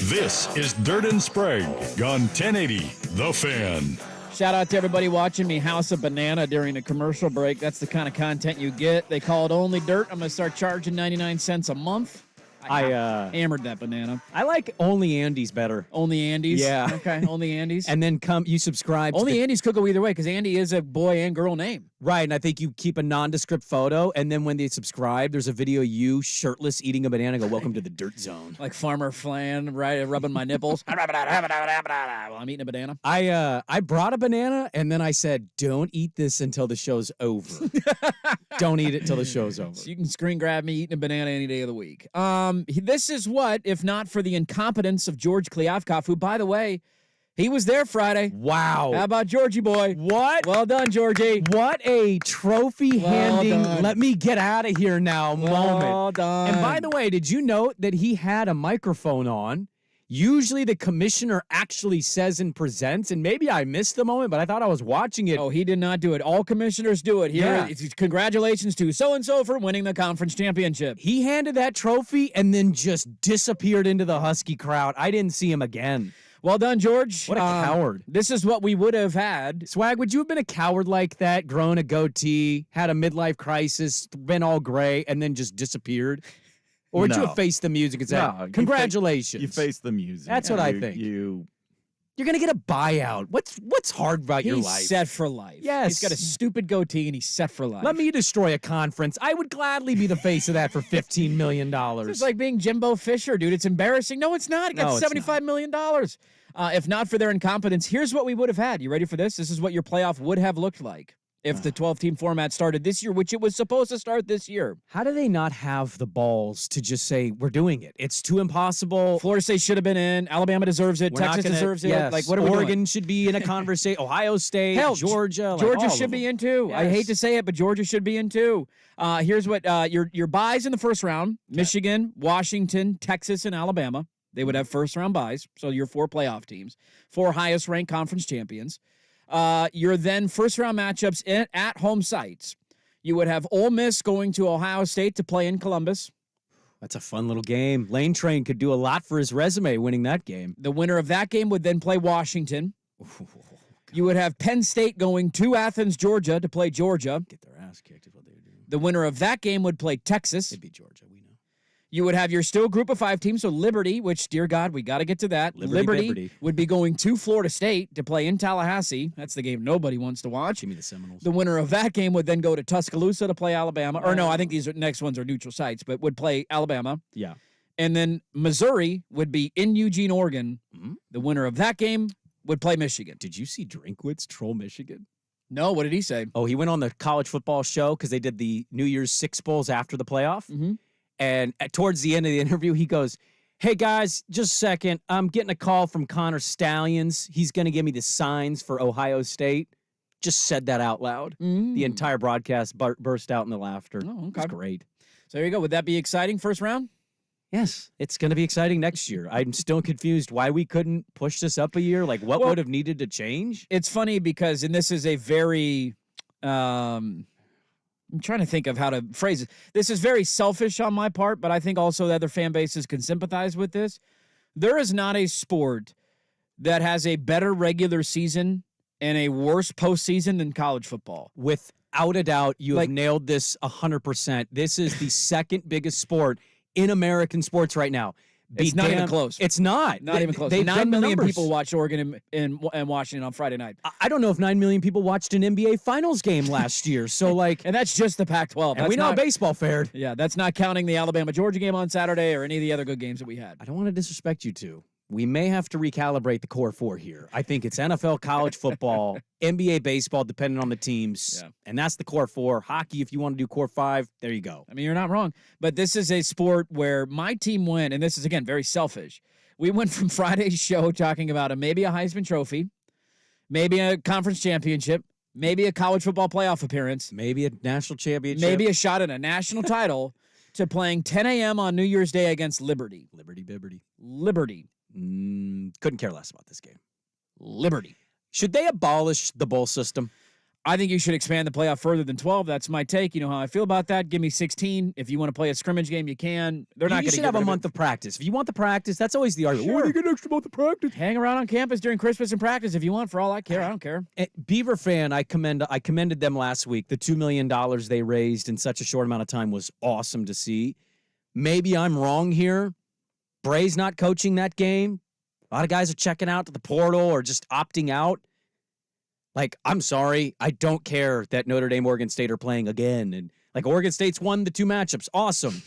This is Dirt and Sprague on 1080 The Fan. Shout out to everybody watching me house a banana during a commercial break. That's the kind of content you get. They call it Only Dirt. I'm going to start charging 99 cents a month. I hammered that banana. I like Only Andy's better. Only Andy's? Yeah. Okay, Only Andy's. And then you subscribe. Only Andy's could go either way because Andy is a boy and girl name. Right, and I think you keep a nondescript photo, and then when they subscribe, there's a video of you shirtless eating a banana. Go, welcome to the dirt zone. Like Farmer Flan, right, rubbing my nipples. While I'm eating a banana. I brought a banana, and then I said, don't eat this until the show's over. Don't eat it till the show's over. So you can screen grab me eating a banana any day of the week. This is what, if not for the incompetence of George Kliavkoff, who, by the way, he was there Friday. Wow. How about Georgie boy? What? Well done, Georgie. What a trophy handing, let me get out of here now moment. Well done. And by the way, did you note that he had a microphone on? Usually the commissioner actually says and presents, and maybe I missed the moment, but I thought I was watching it. Oh, he did not do it. All commissioners do it. Here, congratulations to so-and-so for winning the conference championship. He handed that trophy and then just disappeared into the Husky crowd. I didn't see him again. Well done, George. What a coward. This is what we would have had. Swag, would you have been a coward like that, grown a goatee, had a midlife crisis, been all gray, and then just disappeared? Or would you have faced the music and said, congratulations? You face the music. That's what I think. You're going to get a buyout. What's hard about your life? He's set for life. Yes. He's got a stupid goatee, and he's set for life. Let me destroy a conference. I would gladly be the face of that for $15 million. It's like being Jimbo Fisher, dude. It's embarrassing. No, it's not. It got $75 million. If not for their incompetence, here's what we would have had. You ready for this? This is what your playoff would have looked like if the 12-team format started this year, which it was supposed to start this year. How do they not have the balls to just say, we're doing it? It's too impossible. Florida State should have been in. Alabama deserves it. Texas deserves it. Yes. Like, what are we Oregon doing? should be in a conversation. Ohio State, Hell, Georgia. Georgia should be in too. Yes. I hate to say it, but Georgia should be in too. Here's what your buys in the first round: Michigan, Washington, Texas, and Alabama. They would have first-round buys, so your 4 playoff teams, 4 highest-ranked conference champions. Your then first-round matchups at home sites. You would have Ole Miss going to Ohio State to play in Columbus. That's a fun little game. Lane Train could do a lot for his resume winning that game. The winner of that game would then play Washington. You would have Penn State going to Athens, Georgia to play Georgia. Get their ass kicked is what they would do. The winner of that game would play Texas. It'd be Georgia, we know. You would have your still group of 5 teams, so Liberty, which, dear God, we got to get to that. Liberty would be going to Florida State to play in Tallahassee. That's the game nobody wants to watch. Give me the Seminoles. The winner of that game would then go to Tuscaloosa to play Alabama. Or no, I think these next ones are neutral sites, but would play Alabama. Yeah. And then Missouri would be in Eugene, Oregon. Mm-hmm. The winner of that game would play Michigan. Did you see Drinkwitz troll Michigan? No, what did he say? Oh, he went on the college football show because they did the New Year's Six Bowls after the playoff. Mm-hmm. And towards the end of the interview, he goes, hey, guys, just a second. I'm getting a call from Connor Stallions. He's going to give me the signs for Ohio State. Just said that out loud. The entire broadcast burst out in the laughter. Oh, okay. It's great. So there you go. Would that be exciting first round? Yes, it's going to be exciting next year. I'm still confused why we couldn't push this up a year. Like, what would have needed to change? It's funny because, and this is a very... I'm trying to think of how to phrase it. This is very selfish on my part, but I think also the other fan bases can sympathize with this. There is not a sport that has a better regular season and a worse postseason than college football. Without a doubt, you have nailed this 100%. This is the second biggest sport in American sports right now. It's not even close. It's not. Not even close. 9 million people watched Oregon and Washington on Friday night. I don't know if 9 million people watched an NBA Finals game last year. So, like, and that's just the Pac-12. And we know how baseball fared. Yeah, that's not counting the Alabama-Georgia game on Saturday or any of the other good games that we had. I don't want to disrespect you two. We may have to recalibrate the core 4 here. I think it's NFL, college football, NBA baseball, depending on the teams. Yeah. And that's the core 4. Hockey, if you want to do core 5, there you go. I mean, you're not wrong. But this is a sport where my team went, and this is, again, very selfish. We went from Friday's show talking about maybe a Heisman Trophy, maybe a conference championship, maybe a college football playoff appearance, maybe a national championship, maybe a shot at a national title, to playing 10 a.m. on New Year's Day against Liberty. Liberty. Couldn't care less about this game. Liberty. Should they abolish the bowl system? I think you should expand the playoff further than 12. That's my take. You know how I feel about that. Give me 16. If you want to play a scrimmage game, you can. They're not going to should have a month of practice. If you want the practice, that's always the argument. Sure. What do you get an extra month of practice? Hang around on campus during Christmas and practice if you want. For all I care, I don't care. Beaver fan, I commended them last week. The $2 million they raised in such a short amount of time was awesome to see. Maybe I'm wrong here. Bray's not coaching that game. A lot of guys are checking out to the portal or just opting out. Like, I'm sorry. I don't care that Notre Dame, Oregon State are playing again. And, like, Oregon State's won the 2 matchups. Awesome.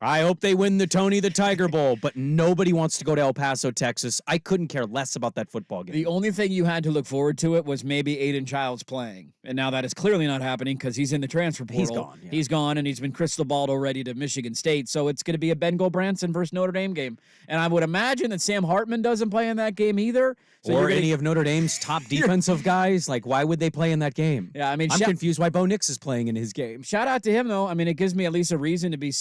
I hope they win the Tony the Tiger Bowl, but nobody wants to go to El Paso, Texas. I couldn't care less about that football game. The only thing you had to look forward to it was maybe Aiden Childs playing. And now that is clearly not happening because he's in the transfer portal. He's gone. Yeah. He's gone, and he's been crystal balled already to Michigan State. So it's going to be a Ben Branson versus Notre Dame game. And I would imagine that Sam Hartman doesn't play in that game either. So or any of Notre Dame's top defensive guys. Like, why would they play in that game? Yeah, I mean, I'm confused why Bo Nix is playing in his game. Shout out to him, though. I mean, it gives me at least a reason to be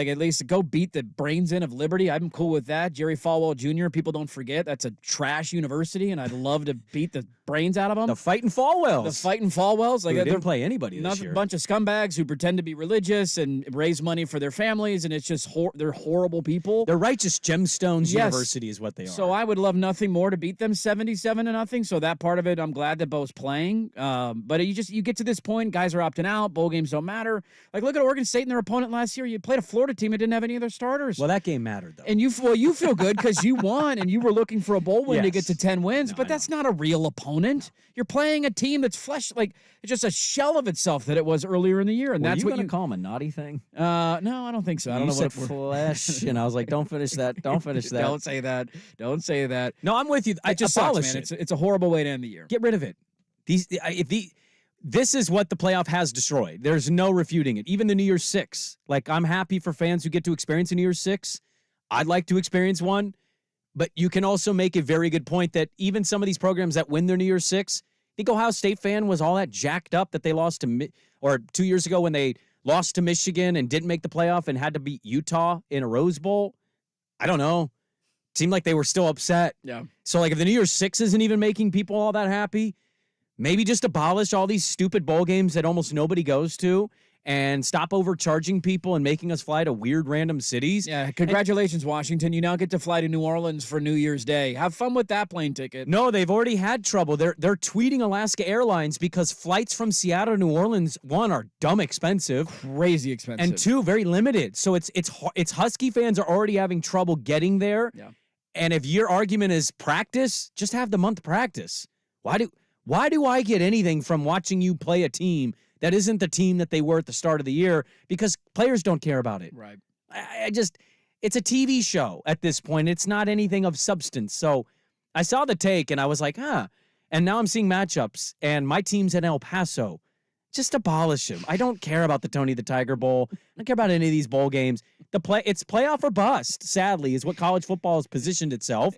at least go beat the brains in of Liberty. I'm cool with that. Jerry Falwell Jr., people don't forget, that's a trash university, and I'd love to beat the brains out of them. The fighting Falwells. The fighting Falwells. Like, they didn't play anybody this year. A bunch of scumbags who pretend to be religious and raise money for their families, and it's just they're horrible people. They're righteous gemstones university is what they are. So I would love nothing more to beat them 77-0. So that part of it, I'm glad that Bo's playing. But you get to this point, guys are opting out. Bowl games don't matter. Like, look at Oregon State and their opponent last year. You played a Florida team that didn't have any of their starters. Well, that game mattered, though. And you feel good because you won and you were looking for a bowl win to get to 10 wins. But that's not a real opponent. You're playing a team that's it's just a shell of itself that it was earlier in the year. And that's what you call them a naughty thing. No, I don't think so. I don't know what flesh, and I was like, don't finish that. Don't finish that. Don't say that. Don't say that. No, I'm with you. I just abolish it. It's a horrible way to end the year. Get rid of it. This is what the playoff has destroyed. There's no refuting it. Even the New Year's Six. Like, I'm happy for fans who get to experience a New Year's Six. I'd like to experience one. But you can also make a very good point that even some of these programs that win their New Year's Six, I think Ohio State fan was all that jacked up that they lost to, or 2 years ago when they lost to Michigan and didn't make the playoff and had to beat Utah in a Rose Bowl. I don't know. Seemed like they were still upset. Yeah. So, like, if the New Year's Six isn't even making people all that happy, maybe just abolish all these stupid bowl games that almost nobody goes to and stop overcharging people and making us fly to weird random cities. Yeah, congratulations, Washington. You now get to fly to New Orleans for New Year's Day. Have fun with that plane ticket. No, they've already had trouble. They're tweeting Alaska Airlines because flights from Seattle to New Orleans, one, are dumb expensive. Crazy expensive. And two, very limited. So it's Husky fans are already having trouble getting there. Yeah. And if your argument is practice, just have the month practice. Why do I get anything from watching you play a team that isn't the team that they were at the start of the year? Because players don't care about it. Right. It's a TV show at this point. It's not anything of substance. So I saw the take and I was like, And now I'm seeing matchups and my team's in El Paso. Just abolish him. I don't care about the Tony the Tiger Bowl. I don't care about any of these bowl games. It's playoff or bust, sadly, is what college football has positioned itself.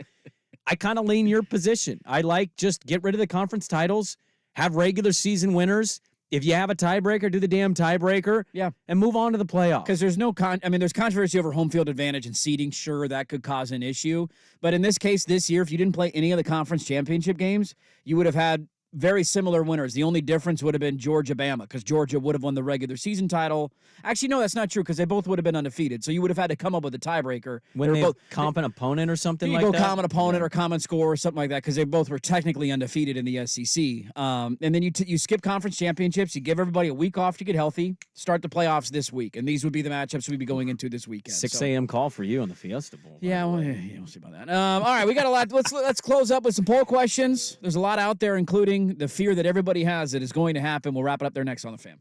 I kind of lean your position. I like just get rid of the conference titles, have regular season winners. If you have a tiebreaker, do the damn tiebreaker. Yeah. And move on to the playoffs. Because there's there's controversy over home field advantage and seeding. Sure, that could cause an issue. But in this case, this year, if you didn't play any of the conference championship games, you would have had very similar winners. The only difference would have been Georgia-Bama, because Georgia would have won the regular season title. Actually, no, that's not true, because they both would have been undefeated. So you would have had to come up with a tiebreaker. When they both common opponent or something like that? You go common opponent or common score or something like that, because they both were technically undefeated in the SEC. And then you skip conference championships. You give everybody a week off to get healthy. Start the playoffs this week. And these would be the matchups we'd be going into this weekend. 6 a.m. call for you on the Fiesta Bowl. Yeah, we'll see about that. All right, we got a lot. Let's close up with some poll questions. There's a lot out there, including the fear that everybody has that is going to happen. We'll wrap it up there next on The Fan.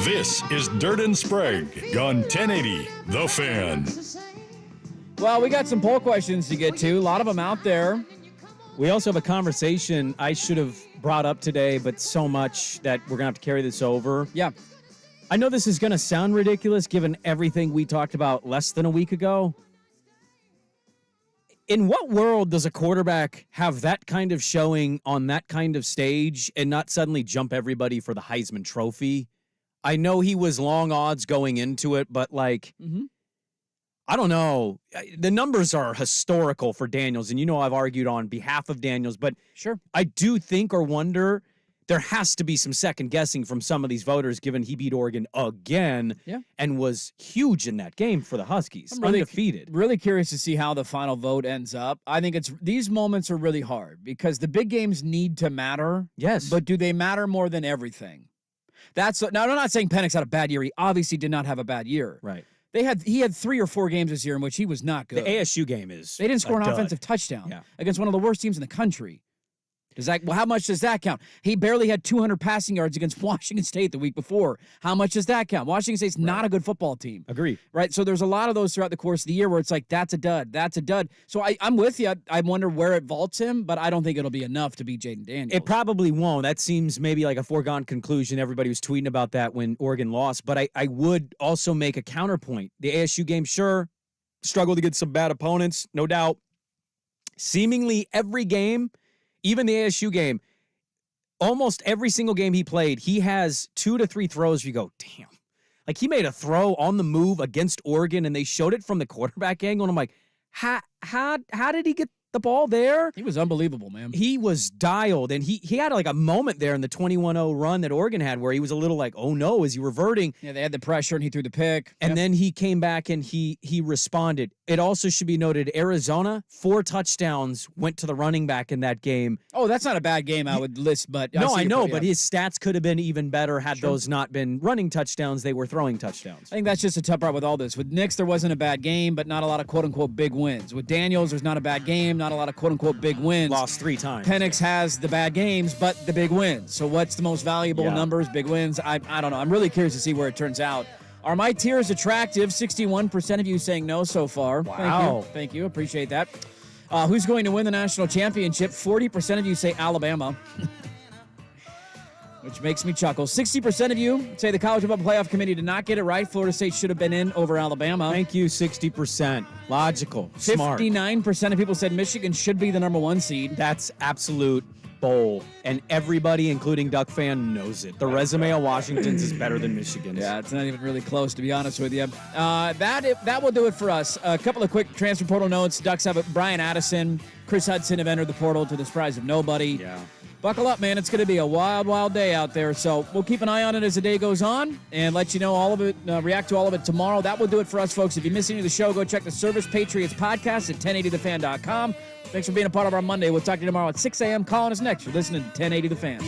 This is Dirt and Sprague on 1080 The Fan. Well, we got some poll questions to get to. A lot of them out there. We also have a conversation I should have brought up today, but so much that we're going to have to carry this over. Yeah. I know this is going to sound ridiculous given everything we talked about less than a week ago. In what world does a quarterback have that kind of showing on that kind of stage and not suddenly jump everybody for the Heisman Trophy? I know he was long odds going into it, but like, I don't know. The numbers are historical for Daniels, and you know I've argued on behalf of Daniels, but sure, I do think or wonder there has to be some second guessing from some of these voters, given he beat Oregon again and was huge in that game for the Huskies, I'm really undefeated. Really curious to see how the final vote ends up. I think these moments are really hard because the big games need to matter. Yes. But do they matter more than everything? Now, I'm not saying Penix had a bad year. He obviously did not have a bad year. Right. He had 3 or 4 games this year in which he was not good. The ASU game is They didn't score a an dud. offensive touchdown against one of the worst teams in the country. How much does that count? He barely had 200 passing yards against Washington State the week before. How much does that count? Washington State's not a good football team. Agreed. Right? So there's a lot of those throughout the course of the year where it's like, that's a dud. That's a dud. So I'm with you. I wonder where it vaults him, but I don't think it'll be enough to beat Jaden Daniels. It probably won't. That seems maybe like a foregone conclusion. Everybody was tweeting about that when Oregon lost. But I would also make a counterpoint. The ASU game, sure, struggled against some bad opponents, no doubt. Seemingly every game, even the ASU game, almost every single game he played, he has 2 to 3 throws where you go, damn. Like, he made a throw on the move against Oregon, and they showed it from the quarterback angle, and I'm like, how did he get the ball there? He was unbelievable, man. He was dialed, and he had like a moment there in the 21-0 run that Oregon had where he was a little like, oh no, is he reverting? Yeah, they had the pressure, and he threw the pick. And then he came back, and he responded. It also should be noted, Arizona, 4 touchdowns went to the running back in that game. Oh, that's not a bad game I would list, but No, I know, yeah. but his stats could have been even better had those not been running touchdowns. They were throwing touchdowns. I think that's just a tough part with all this. With Nix, there wasn't a bad game, but not a lot of quote-unquote big wins. With Daniels, there's not a bad game, not a lot of quote-unquote big wins. Lost 3 times. Penix has the bad games, but the big wins. So what's the most valuable numbers, big wins? I don't know. I'm really curious to see where it turns out. Are my tiers attractive? 61% of you saying no so far. Wow. Thank you. Appreciate that. Who's going to win the national championship? 40% of you say Alabama, which makes me chuckle. 60% of you say the College Football Playoff Committee did not get it right. Florida State should have been in over Alabama. Thank you, 60%. Logical. Smart. 59% of people said Michigan should be the number 1 seed. That's absolute bowl. And everybody, including Duck fan, knows it. The resume of Washington's is better than Michigan's. Yeah, it's not even really close, to be honest with you. That will do it for us. A couple of quick transfer portal notes. Ducks have Brian Addison, Chris Hudson have entered the portal to the surprise of nobody. Yeah. Buckle up, man. It's going to be a wild, wild day out there. So we'll keep an eye on it as the day goes on and let you know all of it, react to all of it tomorrow. That will do it for us, folks. If you miss any of the show, go check the Service Patriots podcast at 1080thefan.com. Thanks for being a part of our Monday. We'll talk to you tomorrow at 6 a.m. Calling us next. You're listening to 1080 The Fan.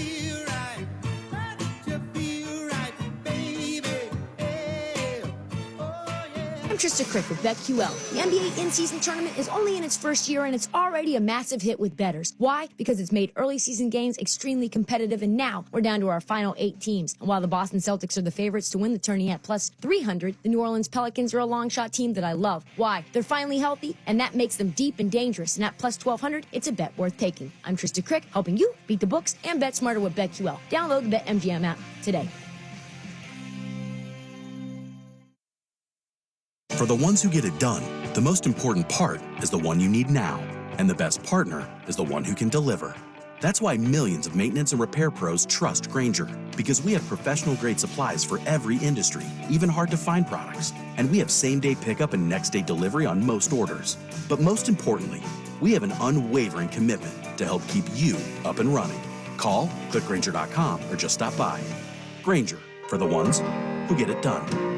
I'm Trista Crick with BetQL. The NBA in-season tournament is only in its first year, and it's already a massive hit with bettors. Why? Because it's made early season games extremely competitive, and now we're down to our final 8 teams. And while the Boston Celtics are the favorites to win the tourney at plus 300, the New Orleans Pelicans are a long shot team that I love. Why? They're finally healthy, and that makes them deep and dangerous. And at plus 1,200, it's a bet worth taking. I'm Trista Crick, helping you beat the books and bet smarter with BetQL. Download the BetMGM app today. For the ones who get it done, the most important part is the one you need now. And the best partner is the one who can deliver. That's why millions of maintenance and repair pros trust Grainger, because we have professional-grade supplies for every industry, even hard-to-find products. And we have same-day pickup and next-day delivery on most orders. But most importantly, we have an unwavering commitment to help keep you up and running. Call, click Grainger.com, or just stop by. Grainger, for the ones who get it done.